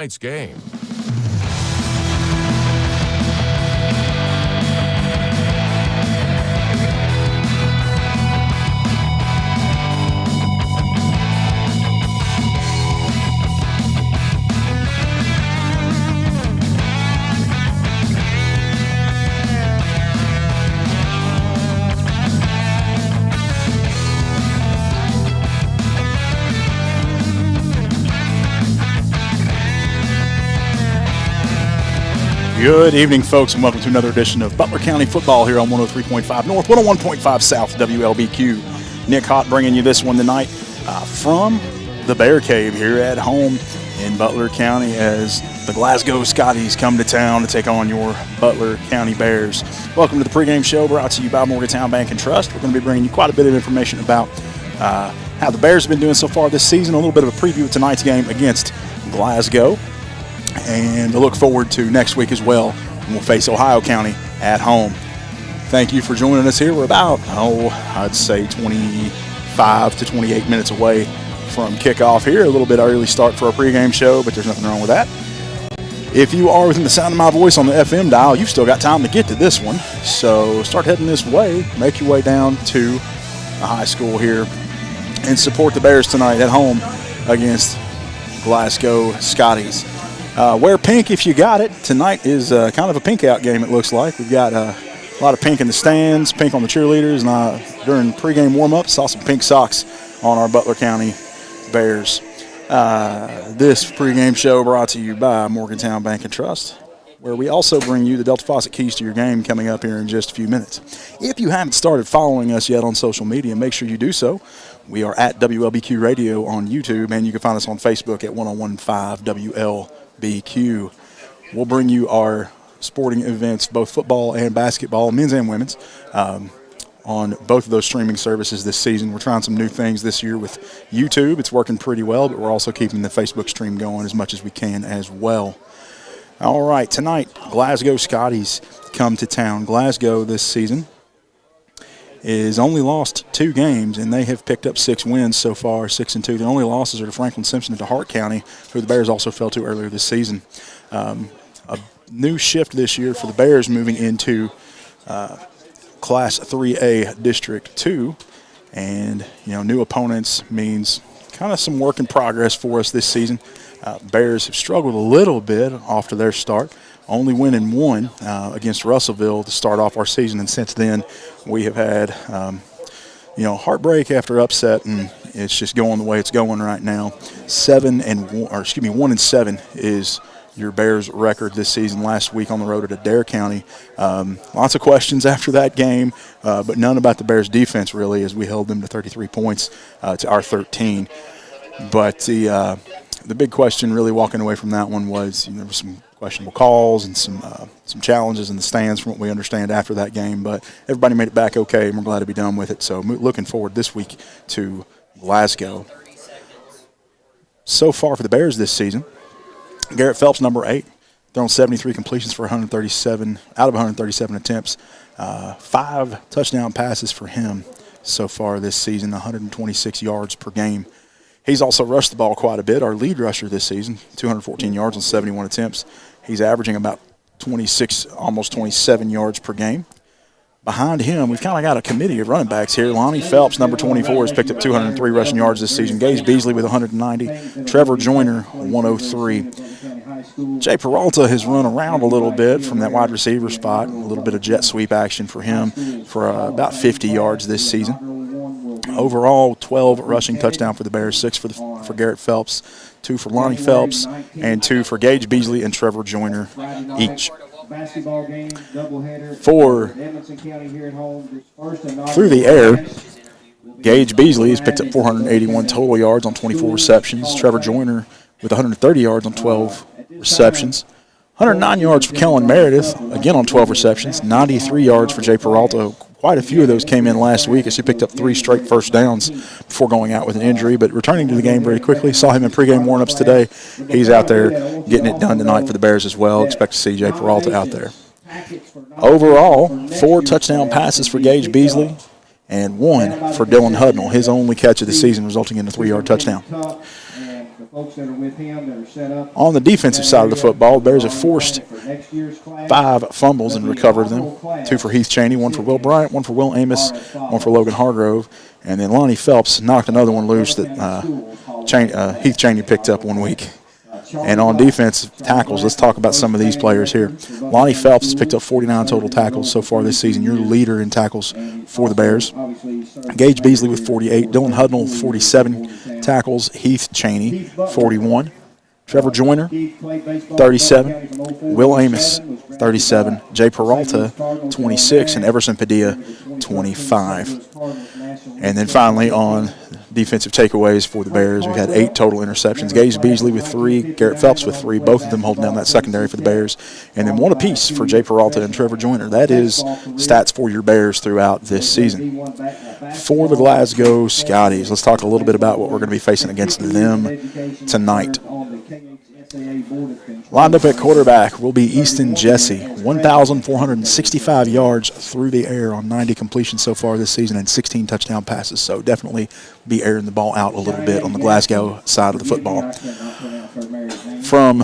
tonight's game. Good evening, folks, and welcome to another edition of Butler County Football here on 103.5 North, 101.5 South, WLBQ. Nick Hott bringing you this one tonight from the Bear Cave here at home in Butler County as the Glasgow Scotties come to town to take on your Butler County Bears. Welcome to the pregame show brought to you by Morgantown Bank and Trust. We're going to be bringing you quite a bit of information about how the Bears have been doing so far this season, a little bit of a preview of tonight's game against Glasgow, and to look forward to next week as well. We'll face Ohio County at home. Thank you for joining us here. We're about, I'd say 25 to 28 minutes away from kickoff here. A little bit early start for our pregame show, but there's nothing wrong with that. If you are within the sound of my voice on the FM dial, you've still got time to get to this one. So start heading this way. Make your way down to the high school here and support the Bears tonight at home against Glasgow Scotties. Wear pink if you got it. Tonight is kind of a pink out game, it looks like. We've got a lot of pink in the stands, pink on the cheerleaders, and during pregame warm-up, saw some pink socks on our Butler County Bears. This pregame show brought to you by Morgantown Bank and Trust, where we also bring you the Delta Faucet keys to your game coming up here in just a few minutes. If you haven't started following us yet on social media, make sure you do so. We are at WLBQ Radio on YouTube, and you can find us on Facebook at 1015 WLBQ. We'll bring you our sporting events, both football and basketball, men's and women's, on both of those streaming services this season. We're trying some new things this year with YouTube. It's working pretty well, but we're also keeping the Facebook stream going as much as we can as well. All right, tonight, Glasgow Scotties come to town. Glasgow this season is only lost 2 games, and they have picked up 6 wins so far, 6-2. The only losses are to Franklin Simpson and to Hart County, who the Bears also fell to earlier this season. A new shift this year for the Bears moving into Class 3A District 2, and new opponents means kind of some work in progress for us this season. Bears have struggled a little bit after their start, only winning 1 against Russellville to start off our season, and since then we have had heartbreak after upset, and it's just going the way it's going right now. 1-7 is your Bears record this season. Last week on the road at Adair County, lots of questions after that game, but none about the Bears defense really, as we held them to 33 points to our 13. But the big question really walking away from that one was there were some questionable calls and some challenges in the stands from what we understand after that game, but everybody made it back okay, and we're glad to be done with it. So looking forward this week to Glasgow. So far for the Bears this season, Garrett Phelps, number 8, thrown 73 completions for 137 out of 137 attempts, 5 touchdown passes for him so far this season, 126 yards per game. He's also rushed the ball quite a bit. Our lead rusher this season, 214 yards on 71 attempts. He's averaging about 26, almost 27 yards per game. Behind him, we've kind of got a committee of running backs here. Lonnie Phelps, number 24, has picked up 203 rushing yards this season. Gage Beasley with 190. Trevor Joyner, 103. Jay Peralta has run around a little bit from that wide receiver spot. A little bit of jet sweep action for him for about 50 yards this season. Overall, 12 rushing touchdown for the Bears, 6 for Garrett Phelps, 2 for Lonnie Phelps, and 2 for Gage Beasley and Trevor Joyner each. Through the air, Gage Beasley has picked up 481 total yards on 24 receptions. Trevor Joyner with 130 yards on 12 receptions. 109 yards for Kellen Meredith, again on 12 receptions. 93 yards for Jay Peralta. Quite a few of those came in last week as he picked up 3 straight first downs before going out with an injury, but returning to the game very quickly. Saw him in pregame warm-ups today. He's out there getting it done tonight for the Bears as well. Expect to see Jay Peralta out there. Overall, 4 touchdown passes for Gage Beasley and 1 for Dylan Hudnall, his only catch of the season, resulting in a 3-yard touchdown. On the defensive side of the football, the Bears have forced 5 fumbles and recovered them. 2 for Heath Chaney, 1 for Will Bryant, 1 for Will Amos, 1 for Logan Hargrove. And then Lonnie Phelps knocked another one loose that Heath Chaney picked up one week. And on defensive tackles, let's talk about some of these players here. Lonnie Phelps has picked up 49 total tackles so far this season. Your leader in tackles for the Bears. Gage Beasley with 48. Dylan Hudnall with 47 tackles. Heath Chaney, 41. Trevor Joyner, 37. Will Amos, 37. Jay Peralta, 26. And Everson Padilla, 25. And then finally on defensive takeaways for the Bears, we've had 8 total interceptions. Gage Beasley with 3, Garrett Phelps with 3, both of them holding down that secondary for the Bears. And then 1 apiece for Jay Peralta and Trevor Joyner. That is stats for your Bears throughout this season. For the Glasgow Scotties, let's talk a little bit about what we're going to be facing against them tonight. Lined up at quarterback will be Easton Jesse, 1,465 yards through the air on 90 completions so far this season and 16 touchdown passes. So definitely be airing the ball out a little bit on the Glasgow side of the football. From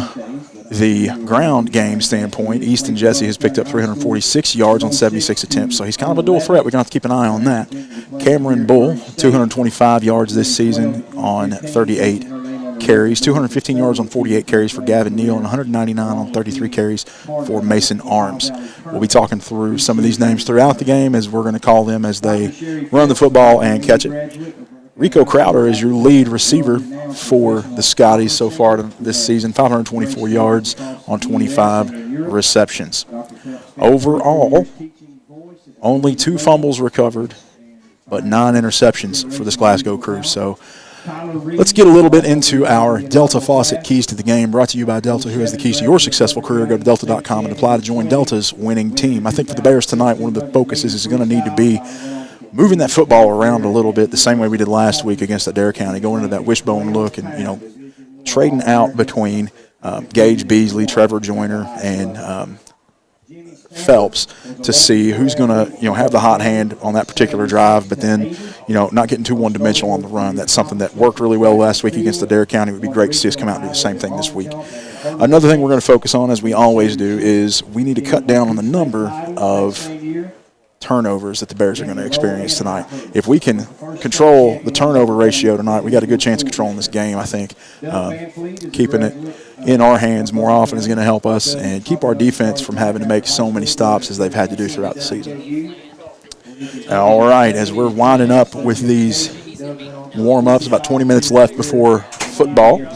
the ground game standpoint, Easton Jesse has picked up 346 yards on 76 attempts, so he's kind of a dual threat. We're going to have to keep an eye on that. Cameron Bull, 225 yards this season on 38 carries, 215 yards on 48 carries for Gavin Neal, and 199 on 33 carries for Mason Arms. We'll be talking through some of these names throughout the game as we're going to call them as they run the football and catch it. Rico Crowder is your lead receiver for the Scotties so far this season, 524 yards on 25 receptions. Overall, only 2 fumbles recovered, but 9 interceptions for this Glasgow crew. So let's get a little bit into our Delta Faucet Keys to the Game, brought to you by Delta, who has the keys to your successful career. Go to delta.com and apply to join Delta's winning team. I think for the Bears tonight, one of the focuses is going to need to be moving that football around a little bit the same way we did last week against Adair County, going into that wishbone look and, trading out between Gage Beasley, Trevor Joyner, and Phelps to see who's going to, have the hot hand on that particular drive, but then, not getting too one-dimensional on the run. That's something that worked really well last week against Adair County. It would be great to see us come out and do the same thing this week. Another thing we're going to focus on, as we always do, is we need to cut down on the number of turnovers that the Bears are going to experience tonight. If we can control the turnover ratio tonight, we got a good chance of controlling this game, I think. Keeping it in our hands more often is going to help us and keep our defense from having to make so many stops as they've had to do throughout the season. All right, as we're winding up with these warm-ups, about 20 minutes left before football.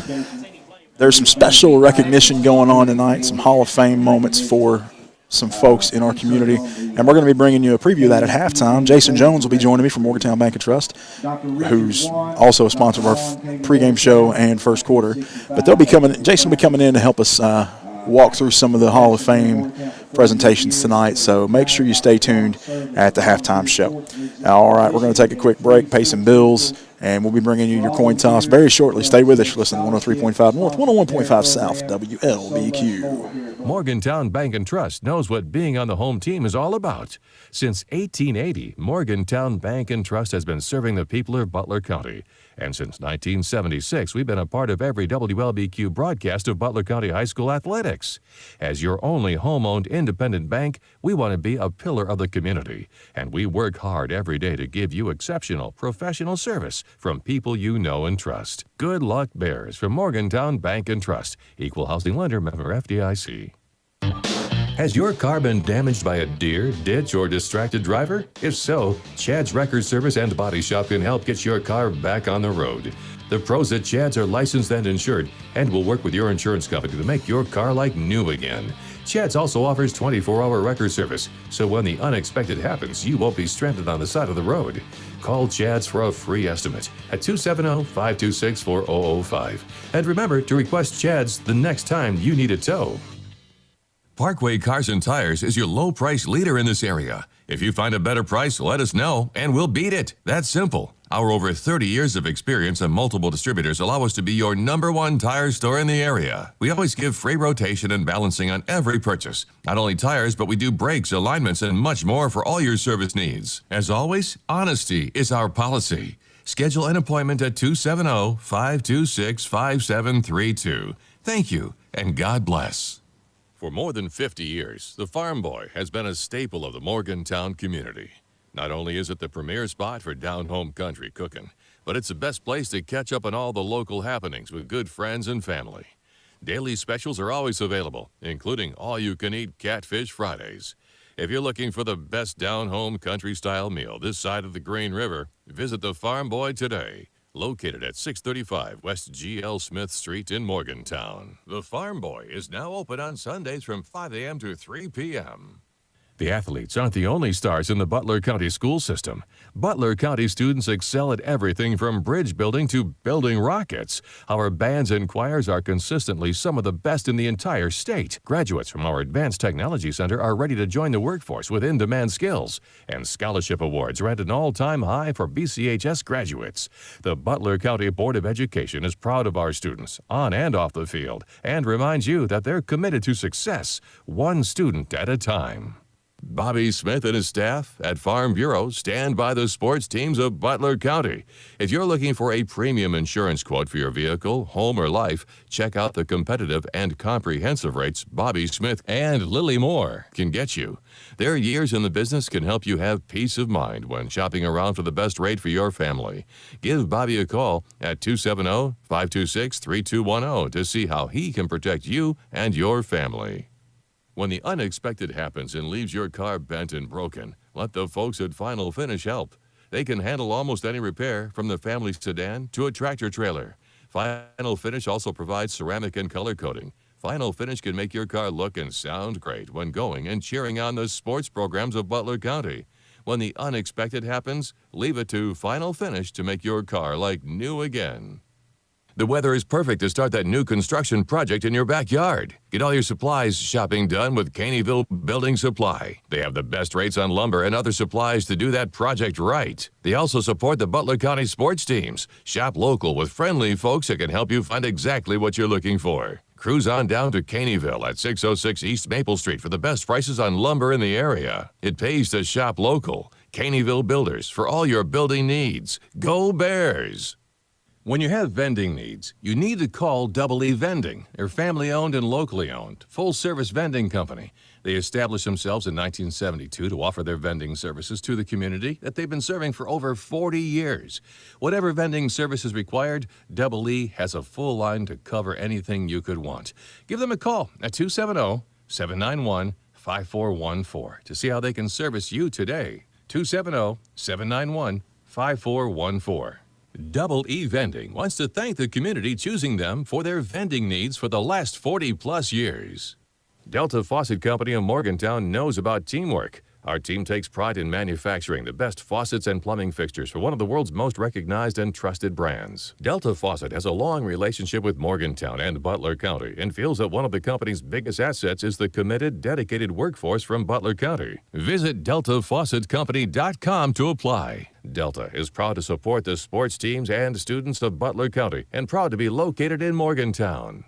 There's some special recognition going on tonight, some Hall of Fame moments for some folks in our community, and we're going to be bringing you a preview of that at halftime. Jason Jones will be joining me from Morgantown Bank and Trust, who's also a sponsor of our pregame show and first quarter. But Jason will be coming in to help us walk through some of the Hall of Fame presentations tonight, so make sure you stay tuned at the halftime show. All right, we're going to take a quick break, pay some bills, and we'll be bringing you your coin toss very shortly. Stay with us. You're listening to 103.5 North, 101.5 South, WLBQ. Morgantown Bank and Trust knows what being on the home team is all about. Since 1880, Morgantown Bank and Trust has been serving the people of Butler County. And since 1976, we've been a part of every WLBQ broadcast of Butler County High School athletics. As your only home-owned independent bank, we want to be a pillar of the community. And we work hard every day to give you exceptional professional service from people you know and trust. Good luck, Bears, from Morgantown Bank and Trust. Equal housing lender, member FDIC. Has your car been damaged by a deer, ditch, or distracted driver? If so, Chad's Record Service and Body Shop can help get your car back on the road. The pros at Chad's are licensed and insured and will work with your insurance company to make your car like new again. Chad's also offers 24-hour record service, so when the unexpected happens, you won't be stranded on the side of the road. Call Chad's for a free estimate at 270-526-4005. And remember to request Chad's the next time you need a tow. Parkway Cars and Tires is your low-price leader in this area. If you find a better price, let us know, and we'll beat it. That's simple. Our over 30 years of experience and multiple distributors allow us to be your #1 tire store in the area. We always give free rotation and balancing on every purchase. Not only tires, but we do brakes, alignments, and much more for all your service needs. As always, honesty is our policy. Schedule an appointment at 270-526-5732. Thank you, and God bless. For more than 50 years, the Farm Boy has been a staple of the Morgantown community. Not only is it the premier spot for down-home country cooking, but it's the best place to catch up on all the local happenings with good friends and family. Daily specials are always available, including all-you-can-eat Catfish Fridays. If you're looking for the best down-home country-style meal this side of the Green River, visit the Farm Boy today. Located at 635 West G.L. Smith Street in Morgantown. The Farm Boy is now open on Sundays from 5 a.m. to 3 p.m. The athletes aren't the only stars in the Butler County school system. Butler County students excel at everything from bridge building to building rockets. Our bands and choirs are consistently some of the best in the entire state. Graduates from our Advanced Technology Center are ready to join the workforce with in-demand skills. And scholarship awards are at an all-time high for BCHS graduates. The Butler County Board of Education is proud of our students, on and off the field, and reminds you that they're committed to success, one student at a time. Bobby Smith and his staff at Farm Bureau stand by the sports teams of Butler County. If you're looking for a premium insurance quote for your vehicle, home, or life, check out the competitive and comprehensive rates Bobby Smith and Lily Moore can get you. Their years in the business can help you have peace of mind when shopping around for the best rate for your family. Give Bobby a call at 270-526-3210 to see how he can protect you and your family. When the unexpected happens and leaves your car bent and broken, let the folks at Final Finish help. They can handle almost any repair, from the family sedan to a tractor trailer. Final Finish also provides ceramic and color coating. Final Finish can make your car look and sound great when going and cheering on the sports programs of Butler County. When the unexpected happens, leave it to Final Finish to make your car like new again. The weather is perfect to start that new construction project in your backyard. Get all your supplies shopping done with Caneyville Building Supply. They have the best rates on lumber and other supplies to do that project right. They also support the Butler County sports teams. Shop local with friendly folks that can help you find exactly what you're looking for. Cruise on down to Caneyville at 606 East Maple Street for the best prices on lumber in the area. It pays to shop local. Caneyville Builders for all your building needs. Go Bears! When you have vending needs, you need to call Double E Vending. They're family-owned and locally owned, full-service vending company. They established themselves in 1972 to offer their vending services to the community that they've been serving for over 40 years. Whatever vending service is required, Double E has a full line to cover anything you could want. Give them a call at 270-791-5414 to see how they can service you today. 270-791-5414. Double E Vending wants to thank the community choosing them for their vending needs for the last 40-plus years. Delta Faucet Company of Morgantown knows about teamwork. Our team takes pride in manufacturing the best faucets and plumbing fixtures for one of the world's most recognized and trusted brands. Delta Faucet has a long relationship with Morgantown and Butler County and feels that one of the company's biggest assets is the committed, dedicated workforce from Butler County. Visit DeltaFaucetCompany.com to apply. Delta is proud to support the sports teams and students of Butler County and proud to be located in Morgantown.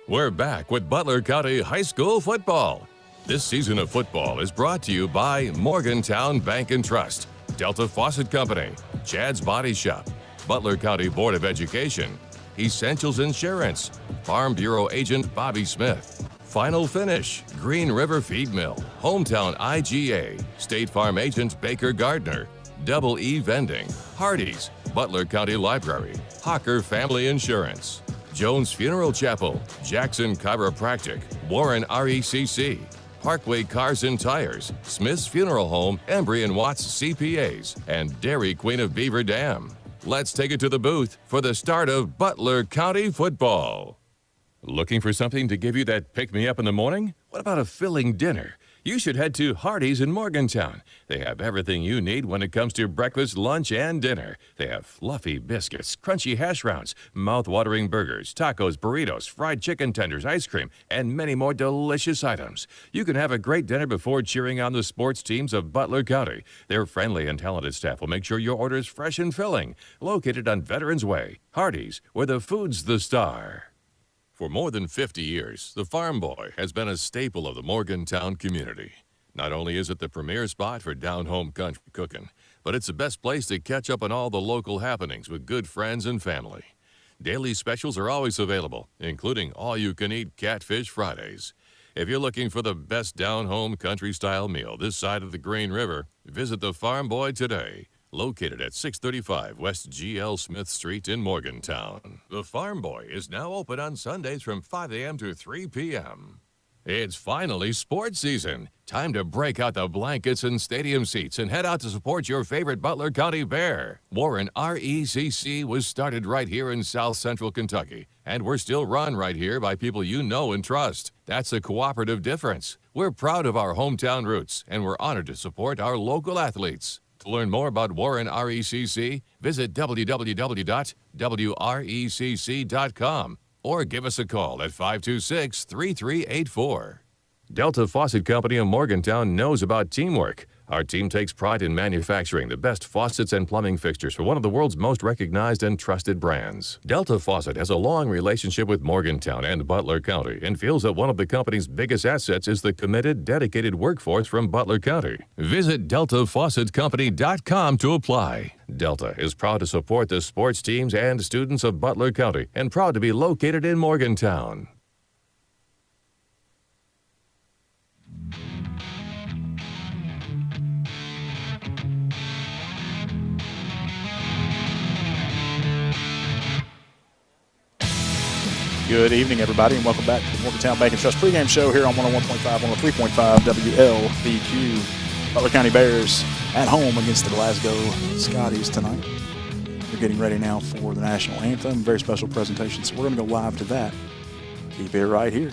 We're back with Butler County High School football. This season of football is brought to you by Morgantown Bank and Trust, Delta Faucet Company, Chad's Body Shop, Butler County Board of Education, Essentials Insurance, Farm Bureau Agent Bobby Smith, Final Finish, Green River Feed Mill, Hometown IGA, State Farm Agent Baker Gardner, Double E Vending, Hardee's, Butler County Library, Hawker Family Insurance, Jones Funeral Chapel, Jackson Chiropractic, Warren RECC, Parkway Cars and Tires, Smith's Funeral Home, Embry and Watts CPAs, and Dairy Queen of Beaver Dam. Let's take it to the booth for the start of Butler County football. Looking for something to give you that pick-me-up in the morning? What about a filling dinner? You should head to Hardee's in Morgantown. They have everything you need when it comes to breakfast, lunch, and dinner. They have fluffy biscuits, crunchy hash browns, mouth-watering burgers, tacos, burritos, fried chicken tenders, ice cream, and many more delicious items. You can have a great dinner before cheering on the sports teams of Butler County. Their friendly and talented staff will make sure your order is fresh and filling. Located on Veterans Way, Hardee's, where the food's the star. For more than 50 years, the Farm Boy has been a staple of the Morgantown community. Not only is it the premier spot for down-home country cooking, but but it's the best place to catch up on all the local happenings with good friends and family. Daily specials are always available, including all-you-can-eat Catfish Fridays. If you're looking for the best down-home country-style meal this side of the Green River, visit the Farm Boy today, located at 635 West G.L. Smith Street in Morgantown. The Farm Boy is now open on Sundays from 5 a.m. to 3 p.m. It's finally sports season. Time to break out the blankets and stadium seats and head out to support your favorite Butler County Bear. Warren RECC was started right here in South Central Kentucky, and we're still run right here by people you know and trust. That's a cooperative difference. We're proud of our hometown roots, and we're honored to support our local athletes. To learn more about Warren RECC, visit www.wrecc.com. or give us a call at 526-3384. Delta Faucet Company of Morgantown knows about teamwork. Our team takes pride in manufacturing the best faucets and plumbing fixtures for one of the world's most recognized and trusted brands. Delta Faucet has a long relationship with Morgantown and Butler County and feels that one of the company's biggest assets is the committed, dedicated workforce from Butler County. Visit DeltaFaucetCompany.com to apply. Delta is proud to support the sports teams and students of Butler County and proud to be located in Morgantown. Good evening, everybody, and welcome back to the Morgantown Bank and Trust pregame show here on 101.5, 103.5 WLBQ. Butler County Bears at home against the Glasgow Scotties tonight. They're getting ready now for the national anthem, very special presentation, so we're going to go live to that. Keep it right here.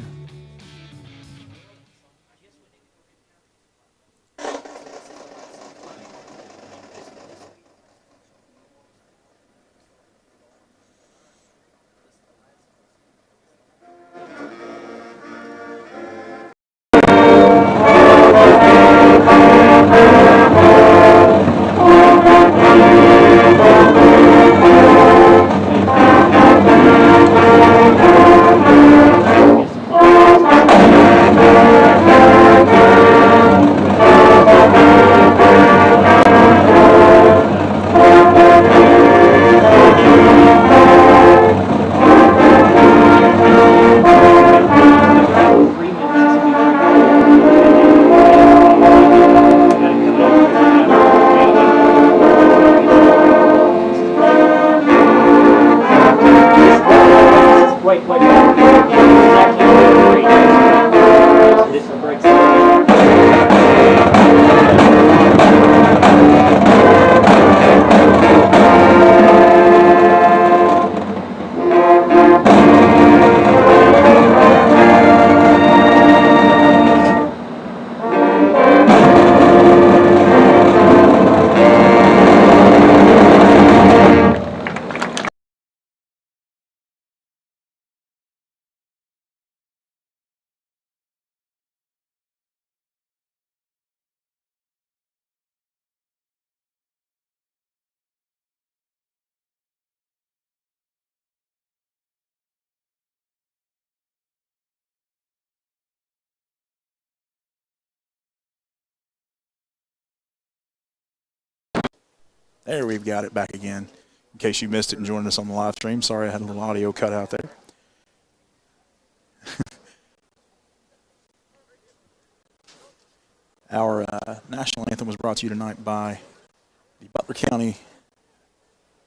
There, we've got it back again. In case you missed it and joined us on the live stream, sorry I had a little audio cut out there. Our national anthem was brought to you tonight by the Butler County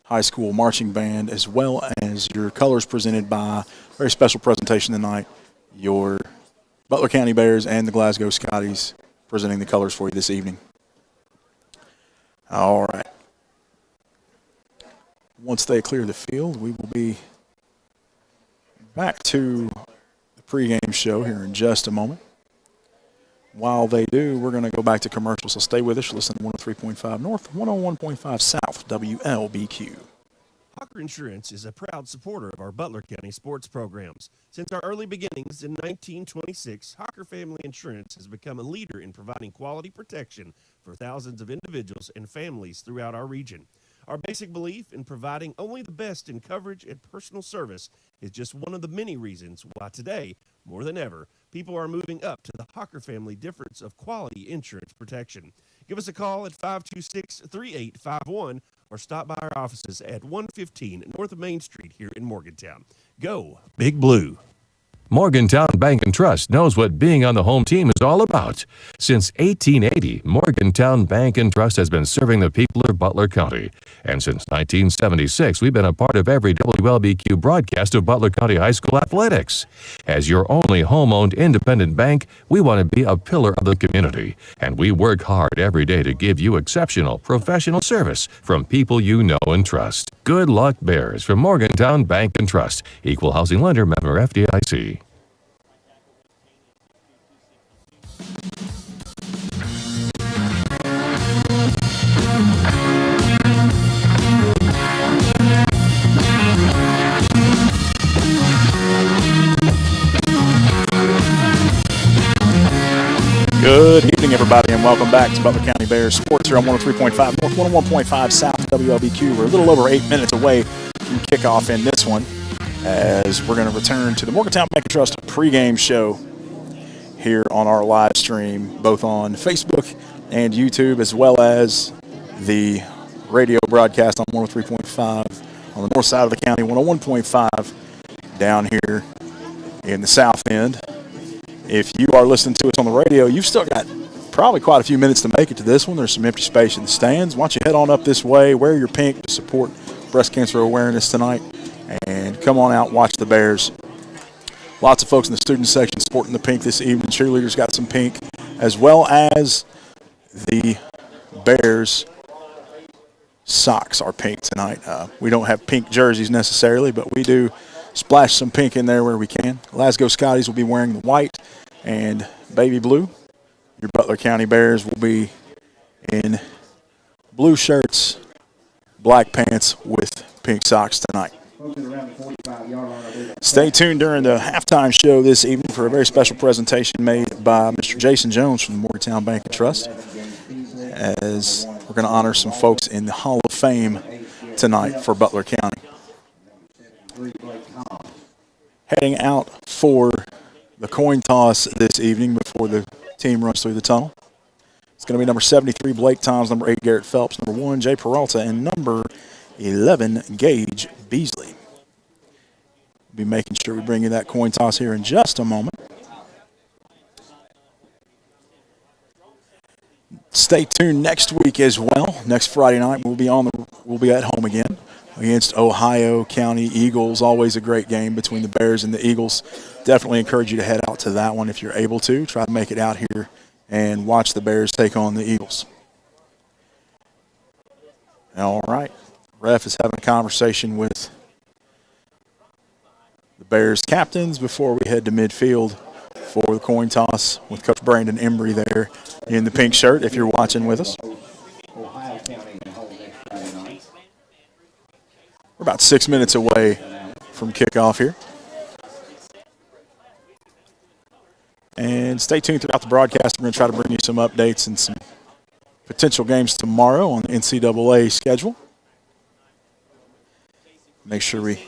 High School Marching Band, as well as your colors presented by a very special presentation tonight, your Butler County Bears and the Glasgow Scotties presenting the colors for you this evening. All right. Once they clear the field, we will be back to the pregame show here in just a moment. While they do, we're going to go back to commercial, so stay with us. Listen to 103.5 North, 101.5 South, WLBQ. Hawker Insurance is a proud supporter of our Butler County sports programs. Since our early beginnings in 1926, Hawker Family Insurance has become a leader in providing quality protection for thousands of individuals and families throughout our region. Our basic belief in providing only the best in coverage and personal service is just one of the many reasons why today More than ever, people are moving up to the Hocker family difference of quality insurance protection. Give us a call at 526-3851 or stop by our offices at 115 North Main Street here in Morgantown. Go Big Blue. Morgantown Bank and Trust knows what being on the home team is all about. Since 1880, Morgantown Bank and Trust has been serving the people of Butler County. And since 1976, we've been a part of every WLBQ broadcast of Butler County High School athletics. As your only home-owned independent bank, we want to be a pillar of the community. And we work hard every day to give you exceptional professional service from people you know and trust. Good luck, Bears, from Morgantown Bank and Trust. Equal housing lender, member FDIC. Good evening, everybody, and welcome back to Butler County Bears Sports here on 103.5 North, 101.5 South WLBQ. We're a little over 8 minutes away from kickoff in this one, as we're going to return to the Morgantown Bank and Trust pregame show here on our live stream, both on Facebook and YouTube, as well as the radio broadcast on 103.5 on the north side of the county, 101.5 down here in the south end. If you are listening to us on the radio, you've still got probably quite a few minutes to make it to this one. There's some empty space in the stands. Why don't you head on up this way, wear your pink to support breast cancer awareness tonight, and come on out and watch the Bears. Lots of folks in the student section sporting the pink this evening. Cheerleaders got some pink, as well as the Bears socks are pink tonight. We don't have pink jerseys necessarily, but we do splash some pink in there where we can. Glasgow Scotties will be wearing the white and baby blue. Your Butler County Bears will be in blue shirts, black pants with pink socks tonight. Stay tuned during the halftime show this evening for a very special presentation made by Mr. Jason Jones from the Morgantown Bank and Trust, as we're going to honor some folks in the Hall of Fame tonight for Butler County. Heading out for the coin toss this evening before the team runs through the tunnel. It's going to be number 73, Blake Toms, number 8, Garrett Phelps, number 1, Jay Peralta, and number 11, Gage Beasley. Be making sure we bring you that coin toss here in just a moment. Stay tuned next week as well. Next Friday night we'll be at home again against Ohio County Eagles. Always a great game between the Bears and the Eagles. Definitely encourage you to head out to that one if you're able to. Try to make it out here and watch the Bears take on the Eagles. All right. Ref is having a conversation with the Bears captains before we head to midfield for the coin toss with Coach Brandon Embry there in the pink shirt, if you're watching with us. We're about 6 minutes away from kickoff here. And stay tuned throughout the broadcast. We're going to try to bring you some updates and some potential games tomorrow on the NCAA schedule. Make sure we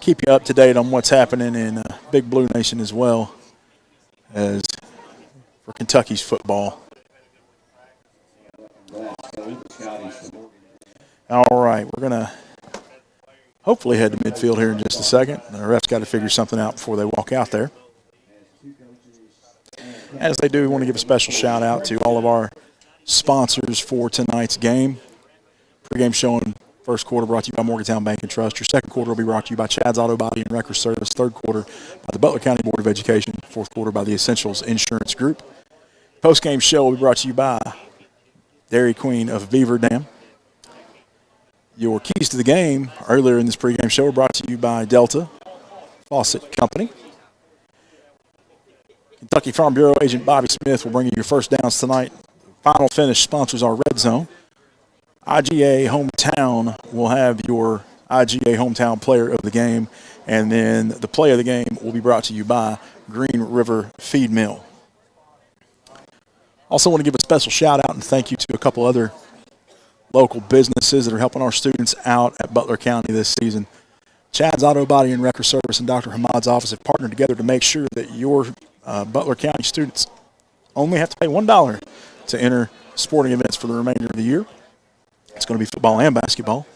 keep you up to date on what's happening in Big Blue Nation as well as for Kentucky's football. All right, we're going to hopefully head to midfield here in just a second. The ref's got to figure something out before they walk out there. As they do, we want to give a special shout out to all of our sponsors for tonight's game. Pre-game show in first quarter brought to you by Morgantown Bank and Trust. Your second quarter will be brought to you by Chad's Auto Body and Wrecker Service. Third quarter by the Butler County Board of Education. Fourth quarter by the Essentials Insurance Group. Post-game show will be brought to you by Dairy Queen of Beaver Dam. Your keys to the game earlier in this pregame show were brought to you by Delta Faucet Company. Kentucky Farm Bureau agent Bobby Smith will bring you your first downs tonight. Final finish sponsors our Red Zone. IGA Hometown will have your IGA Hometown Player of the Game. And then the play of the game will be brought to you by Green River Feed Mill. Also want to give a special shout out and thank you to a couple other local businesses that are helping our students out at Butler County this season. Chad's Auto Body and Wrecker Service and Dr. Hamad's office have partnered together to make sure that your Butler County students only have to pay $1 to enter sporting events for the remainder of the year. It's going to be football and basketball.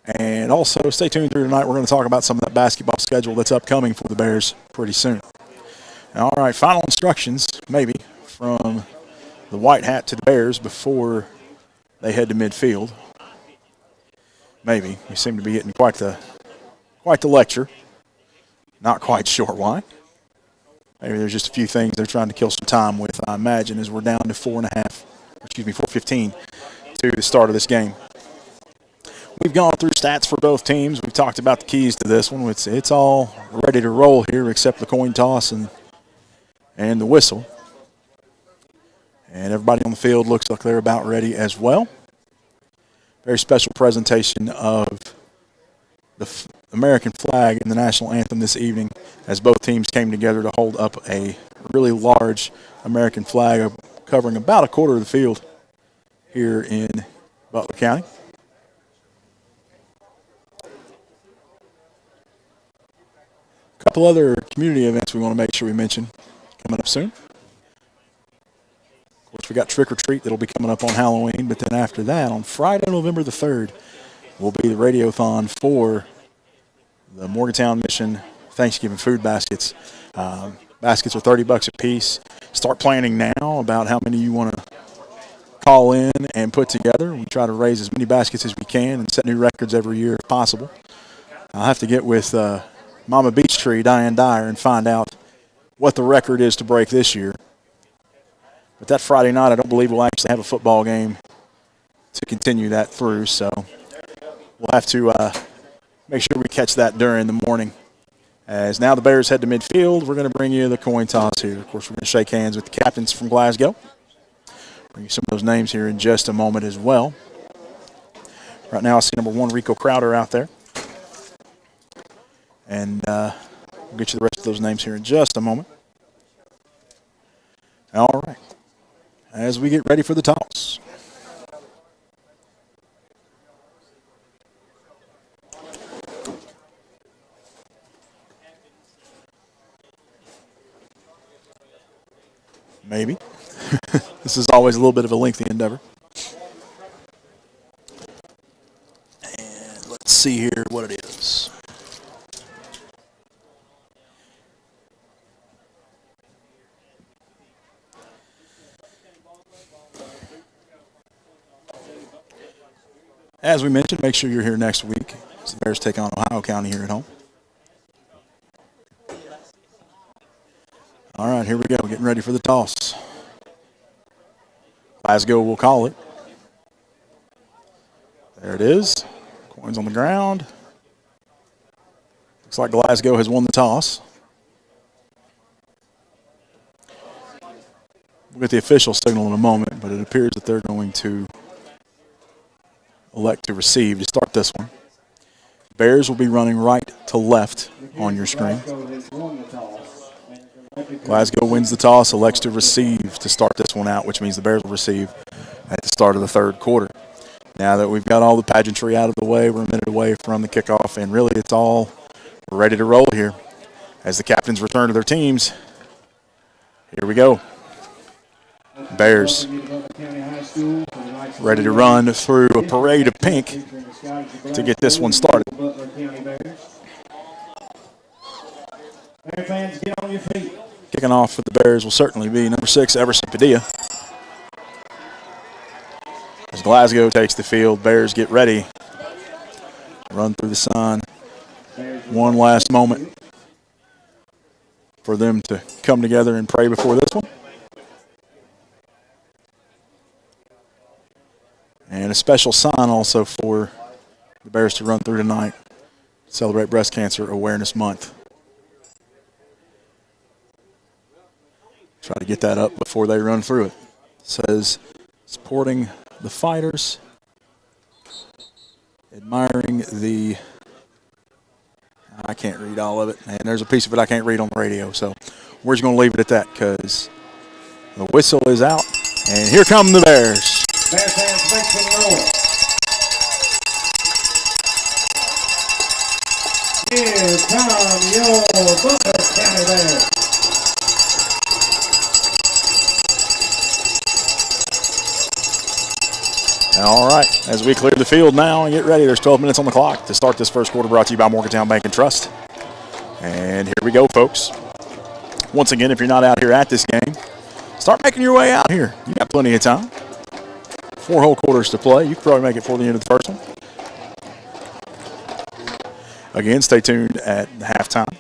And also, stay tuned through tonight. We're going to talk about some of that basketball schedule that's upcoming for the Bears pretty soon. All right, final instructions, maybe, from the White Hat to the Bears before they head to midfield. Maybe. You seem to be getting quite the lecture. Not quite sure why. Maybe there's just a few things they're trying to kill some time with, I imagine, as we're down to 4:15 to the start of this game. We've gone through stats for both teams. We've talked about the keys to this one. It's all ready to roll here except the coin toss and the whistle. And everybody on the field looks like they're about ready as well. Very special presentation of the American flag and the national anthem this evening as both teams came together to hold up a really large American flag covering about a quarter of the field here in Butler County. A couple other community events we want to make sure we mention coming up soon. Of course, we got Trick or Treat that'll be coming up on Halloween, but then after that, on Friday, November the 3rd, will be the Radiothon for the Morgantown Mission Thanksgiving food baskets. Baskets are $30 a piece. Start planning now about how many you want to call in and put together. We try to raise as many baskets as we can and set new records every year if possible. I'll have to get with Mama Beach Tree, Diane Dyer, and find out what the record is to break this year. But that Friday night, I don't believe we'll actually have a football game to continue that through, so we'll have to make sure we catch that during the morning. As now the Bears head to midfield, we're going to bring you the coin toss here. Of course, we're going to shake hands with the captains from Glasgow. Bring you some of those names here in just a moment as well. Right now I see number 1, Rico Crowder, out there. And we'll get you the rest of those names here in just a moment. All right. As we get ready for the toss. Maybe. This is always a little bit of a lengthy endeavor. And let's see here what it is. As we mentioned, make sure you're here next week as the Bears take on Ohio County here at home. All right, here we go. Getting ready for the toss. Glasgow will call it. There it is. Coins on the ground. Looks like Glasgow has won the toss. We'll get the official signal in a moment, but it appears that they're going to elect to receive to start this one. Bears will be running right to left on your screen. Glasgow wins the toss, elects to receive to start this one out, which means the Bears will receive at the start of the third quarter. Now that we've got all the pageantry out of the way, we're a minute away from the kickoff, and really it's all ready to roll here as the captains return to their teams. Here we go. Bears ready to run through a parade of pink to get this one started. Fans, get on your feet. Kicking off for the Bears will certainly be number 6, Everson Padilla. As Glasgow takes the field, Bears get ready. Run through the sun. One last moment for them to come together and pray before this one. And a special sign also for the Bears to run through tonight. Celebrate Breast Cancer Awareness Month. Try to get that up before they run through it. It says, supporting the fighters, admiring the, I can't read all of it, and there's a piece of it I can't read on the radio, so we're just going to leave it at that because the whistle is out, and here come the Bears. Bears fans, make some noise. Yeah. your Butler County Bears. All right, as we clear the field now and get ready, there's 12 minutes on the clock to start this first quarter, brought to you by Morgantown Bank and Trust. And here we go, folks. Once again, if you're not out here at this game, start making your way out here. You got plenty of time. 4 whole quarters to play. You can probably make it for the end of the first one. Again, stay tuned at halftime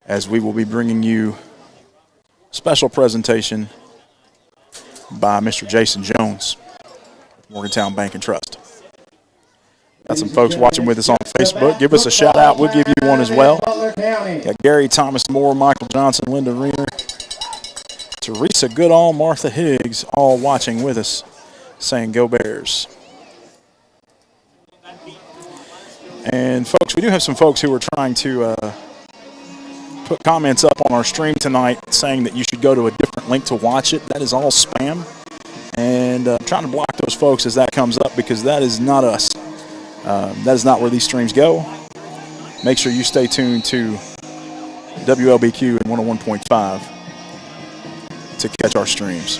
as we will be bringing you a special presentation by Mr. Jason Jones, Morgantown Bank and Trust. Got some folks watching with us on Facebook. Give us a shout out. We'll give you one as well. Got Gary Thomas Moore, Michael Johnson, Linda Reiner, Teresa Goodall, Martha Higgs, all watching with us, saying go Bears. And folks, we do have some folks who are trying to put comments up on our stream tonight saying that you should go to a different link to watch it. That is all spam. And I'm trying to block those folks as that comes up because that is not us. That is not where these streams go. Make sure you stay tuned to WLBQ and 101.5 to catch our streams.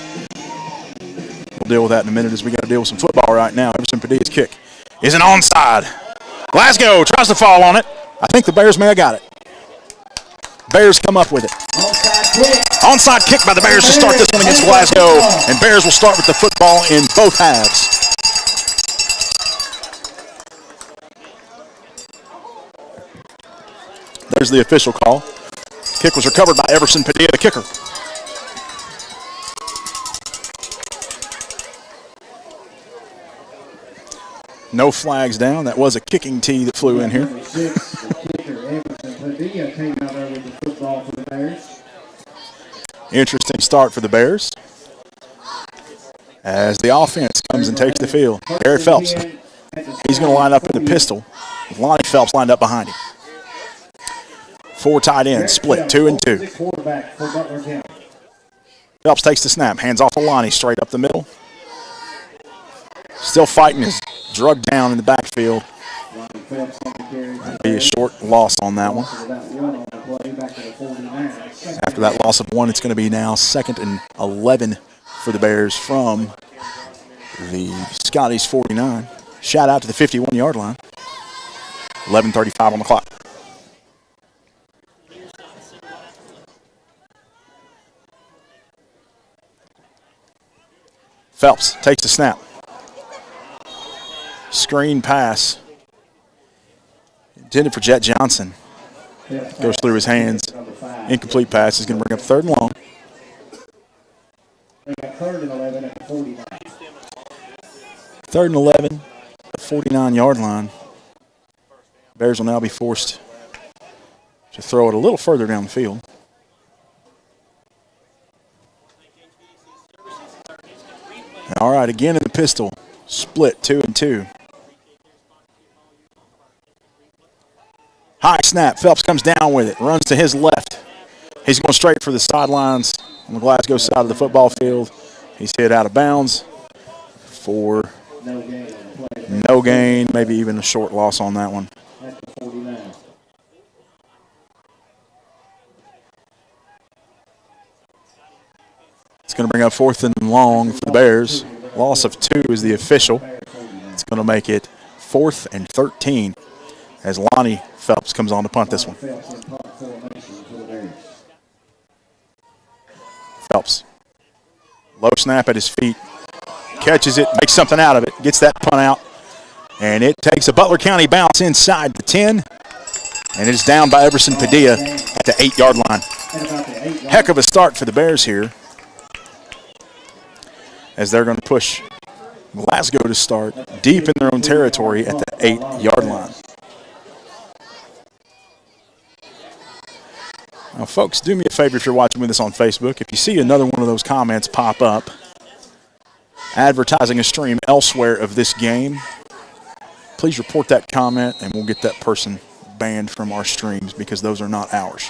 We'll deal with that in a minute as we got to deal with some football right now. Everson Padilla's kick is an onside. Glasgow tries to fall on it. I think the Bears may have got it. Bears come up with it. Onside kick by the Bears to start this one against Glasgow. And Bears will start with the football in both halves. There's the official call. Kick was recovered by Everson Padilla, the kicker. No flags down. That was a kicking tee that flew in here. Interesting start for the Bears as the offense comes and takes the field. Garrett Phelps, he's going to line up in the pistol with Lonnie Phelps lined up behind him. 4 tight ends, split 2 and 2. Phelps takes the snap, hands off to Lonnie, straight up the middle. Still fighting, is drugged down in the backfield. That'd be a short loss on that one. After that loss of 1, it's going to be now 2nd and 11 for the Bears from the Scotties 49. Shout out to the 51-yard line. 11:35 on the clock. Phelps takes the snap. Screen pass. Intended for Jet Johnson. Goes through his hands. Incomplete pass is going to bring up 3rd and long. 3rd and 11 at the 49. 3rd and 11 at the 49-yard line. Bears will now be forced to throw it a little further down the field. All right, again in the pistol. Split 2 and 2. High snap. Phelps comes down with it. Runs to his left. He's going straight for the sidelines on the Glasgow side of the football field. He's hit out of bounds for no gain, maybe even a short loss on that one. It's going to bring up 4th and long for the Bears. Loss of 2 is the official. It's going to make it 4th and 13 as Lonnie Phelps comes on to punt this one. Phelps. Low snap at his feet. Catches it, makes something out of it, gets that punt out. And it takes a Butler County bounce inside the 10. And it is down by Everson Padilla at the 8-yard line. Heck of a start for the Bears here, as they're going to push Glasgow to start deep in their own territory at the 8-yard line. Now, folks, do me a favor if you're watching with us on Facebook. If you see another one of those comments pop up advertising a stream elsewhere of this game, please report that comment and we'll get that person banned from our streams because those are not ours.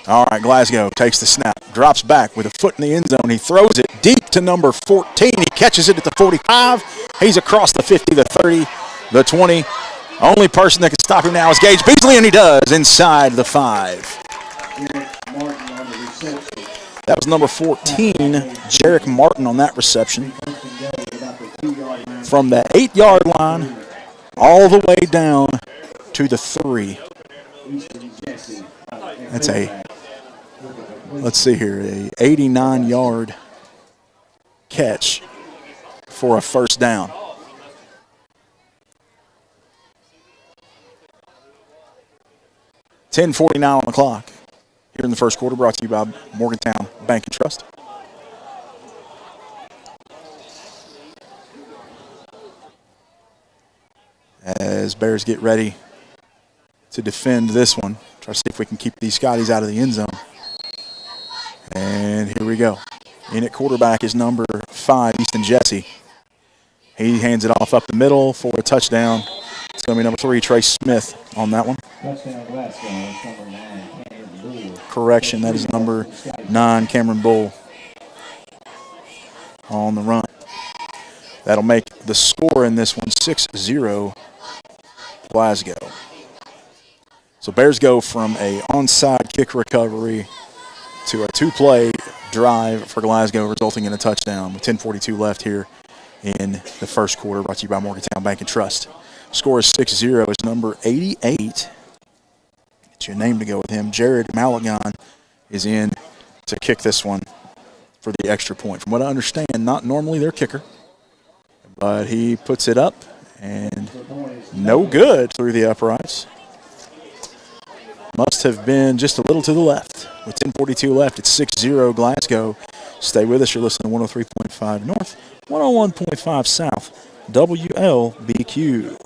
All right, Glasgow takes the snap, drops back with a foot in the end zone. He throws it deep to number 14. He catches it at the 45. He's across the 50, the 30, the 20, Only person that can stop him now is Gage Beasley, and he does inside the 5. That was number 14, Jarek Martin on that reception. From the 8-yard line all the way down to the 3. That's let's see here, a 89-yard catch for a first down. .10:49 on the clock here in the first quarter, brought to you by Morgantown Bank and Trust. As Bears get ready to defend this one, try to see if we can keep these Scotties out of the end zone. And here we go. In at quarterback is number 5, Easton Jesse. He hands it off up the middle for a touchdown. It's going to be number 3, Trace Smith on that one. Touchdown Glasgow, that's number 9, Cameron Bull. Correction, that is number 9, Cameron Bull on the run. That'll make the score in this one 6-0 Glasgow. So Bears go from a onside kick recovery to a 2-play drive for Glasgow, resulting in a touchdown with 10:42 left here in the first quarter, brought to you by Morgantown Bank and Trust. Score is 6-0. It's number 88. It's your name to go with him. Jared Malagon is in to kick this one for the extra point. From what I understand, not normally their kicker, but he puts it up and no good through the uprights. Must have been just a little to the left. With 10:42 left, it's 6-0 Glasgow. Stay with us. You're listening to 103.5 North, 101.5 South, WLBQ.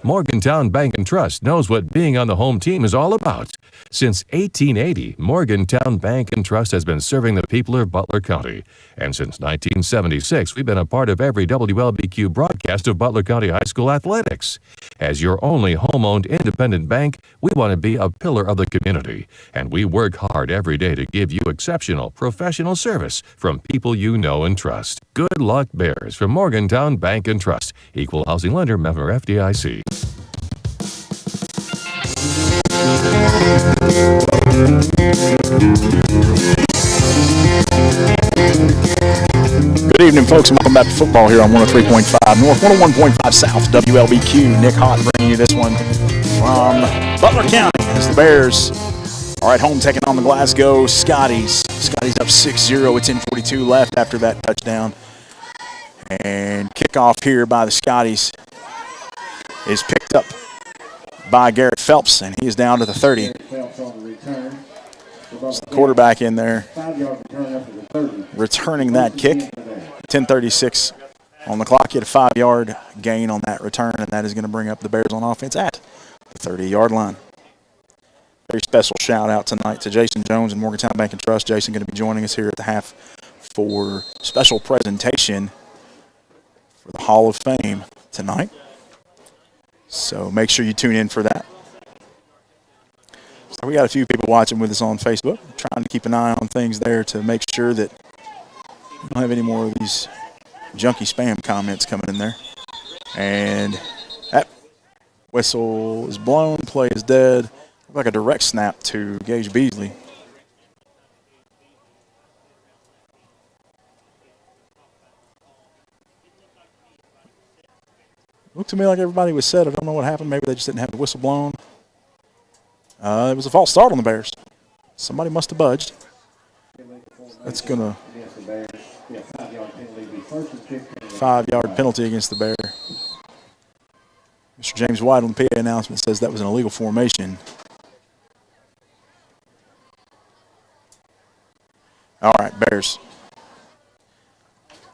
Morgantown Bank and Trust knows what being on the home team is all about. Since 1880, Morgantown Bank and Trust has been serving the people of Butler County. And since 1976, we've been a part of every WLBQ broadcast of Butler County High School athletics. As your only home-owned independent bank, we want to be a pillar of the community. And we work hard every day to give you exceptional professional service from people you know and trust. Good luck, Bears, from Morgantown Bank and Trust. Equal housing lender, member FDIC. Good evening, folks, and welcome back to football here on 103.5 North, 101.5 South, WLBQ. Nick Hott bringing you this one from Butler County as the Bears are at home taking on the Glasgow Scotties. Scotties up 6-0 with 10:42 left after that touchdown. And kickoff here by the Scotties is picked up by Garrett Phelps, and he is down to the 30. So the quarterback in there returning that kick. 10:36 on the clock. He had a 5-yard gain on that return, and that is going to bring up the Bears on offense at the 30-yard line. Very special shout-out tonight to Jason Jones and Morgantown Bank and Trust. Jason going to be joining us here at the half for special presentation for the Hall of Fame tonight. So make sure you tune in for that. So we got a few people watching with us on Facebook, trying to keep an eye on things there to make sure that we don't have any more of these junky spam comments coming in there. And that whistle is blown, play is dead. Looked like a direct snap to Gage Beasley. Looked to me like everybody was set. I don't know what happened. Maybe they just didn't have the whistle blown. It was a false start on the Bears. Somebody must have budged. That's going to 5-yard penalty against the Bear. Mr. James White on the PA announcement says that was an illegal formation. All right, Bears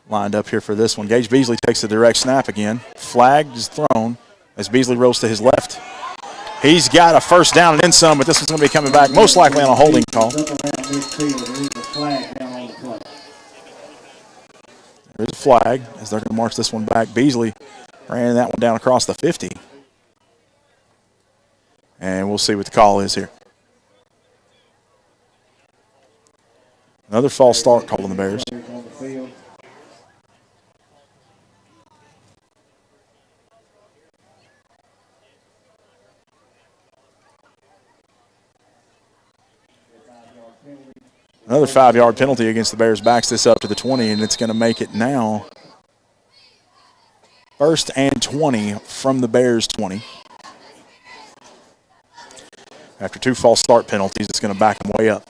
lined up here for this one. Gage Beasley takes the direct snap again. Flag is thrown as Beasley rolls to his left. He's got a first down and then some, but this one's going to be coming back most likely on a holding call. There's a flag as they're going to march this one back. Beasley ran that one down across the 50. And we'll see what the call is here. Another false start called on the Bears. Another 5-yard penalty against the Bears backs this up to the 20, and it's going to make it now 1st and 20 from the Bears' 20. After 2 false start penalties, it's going to back them way up.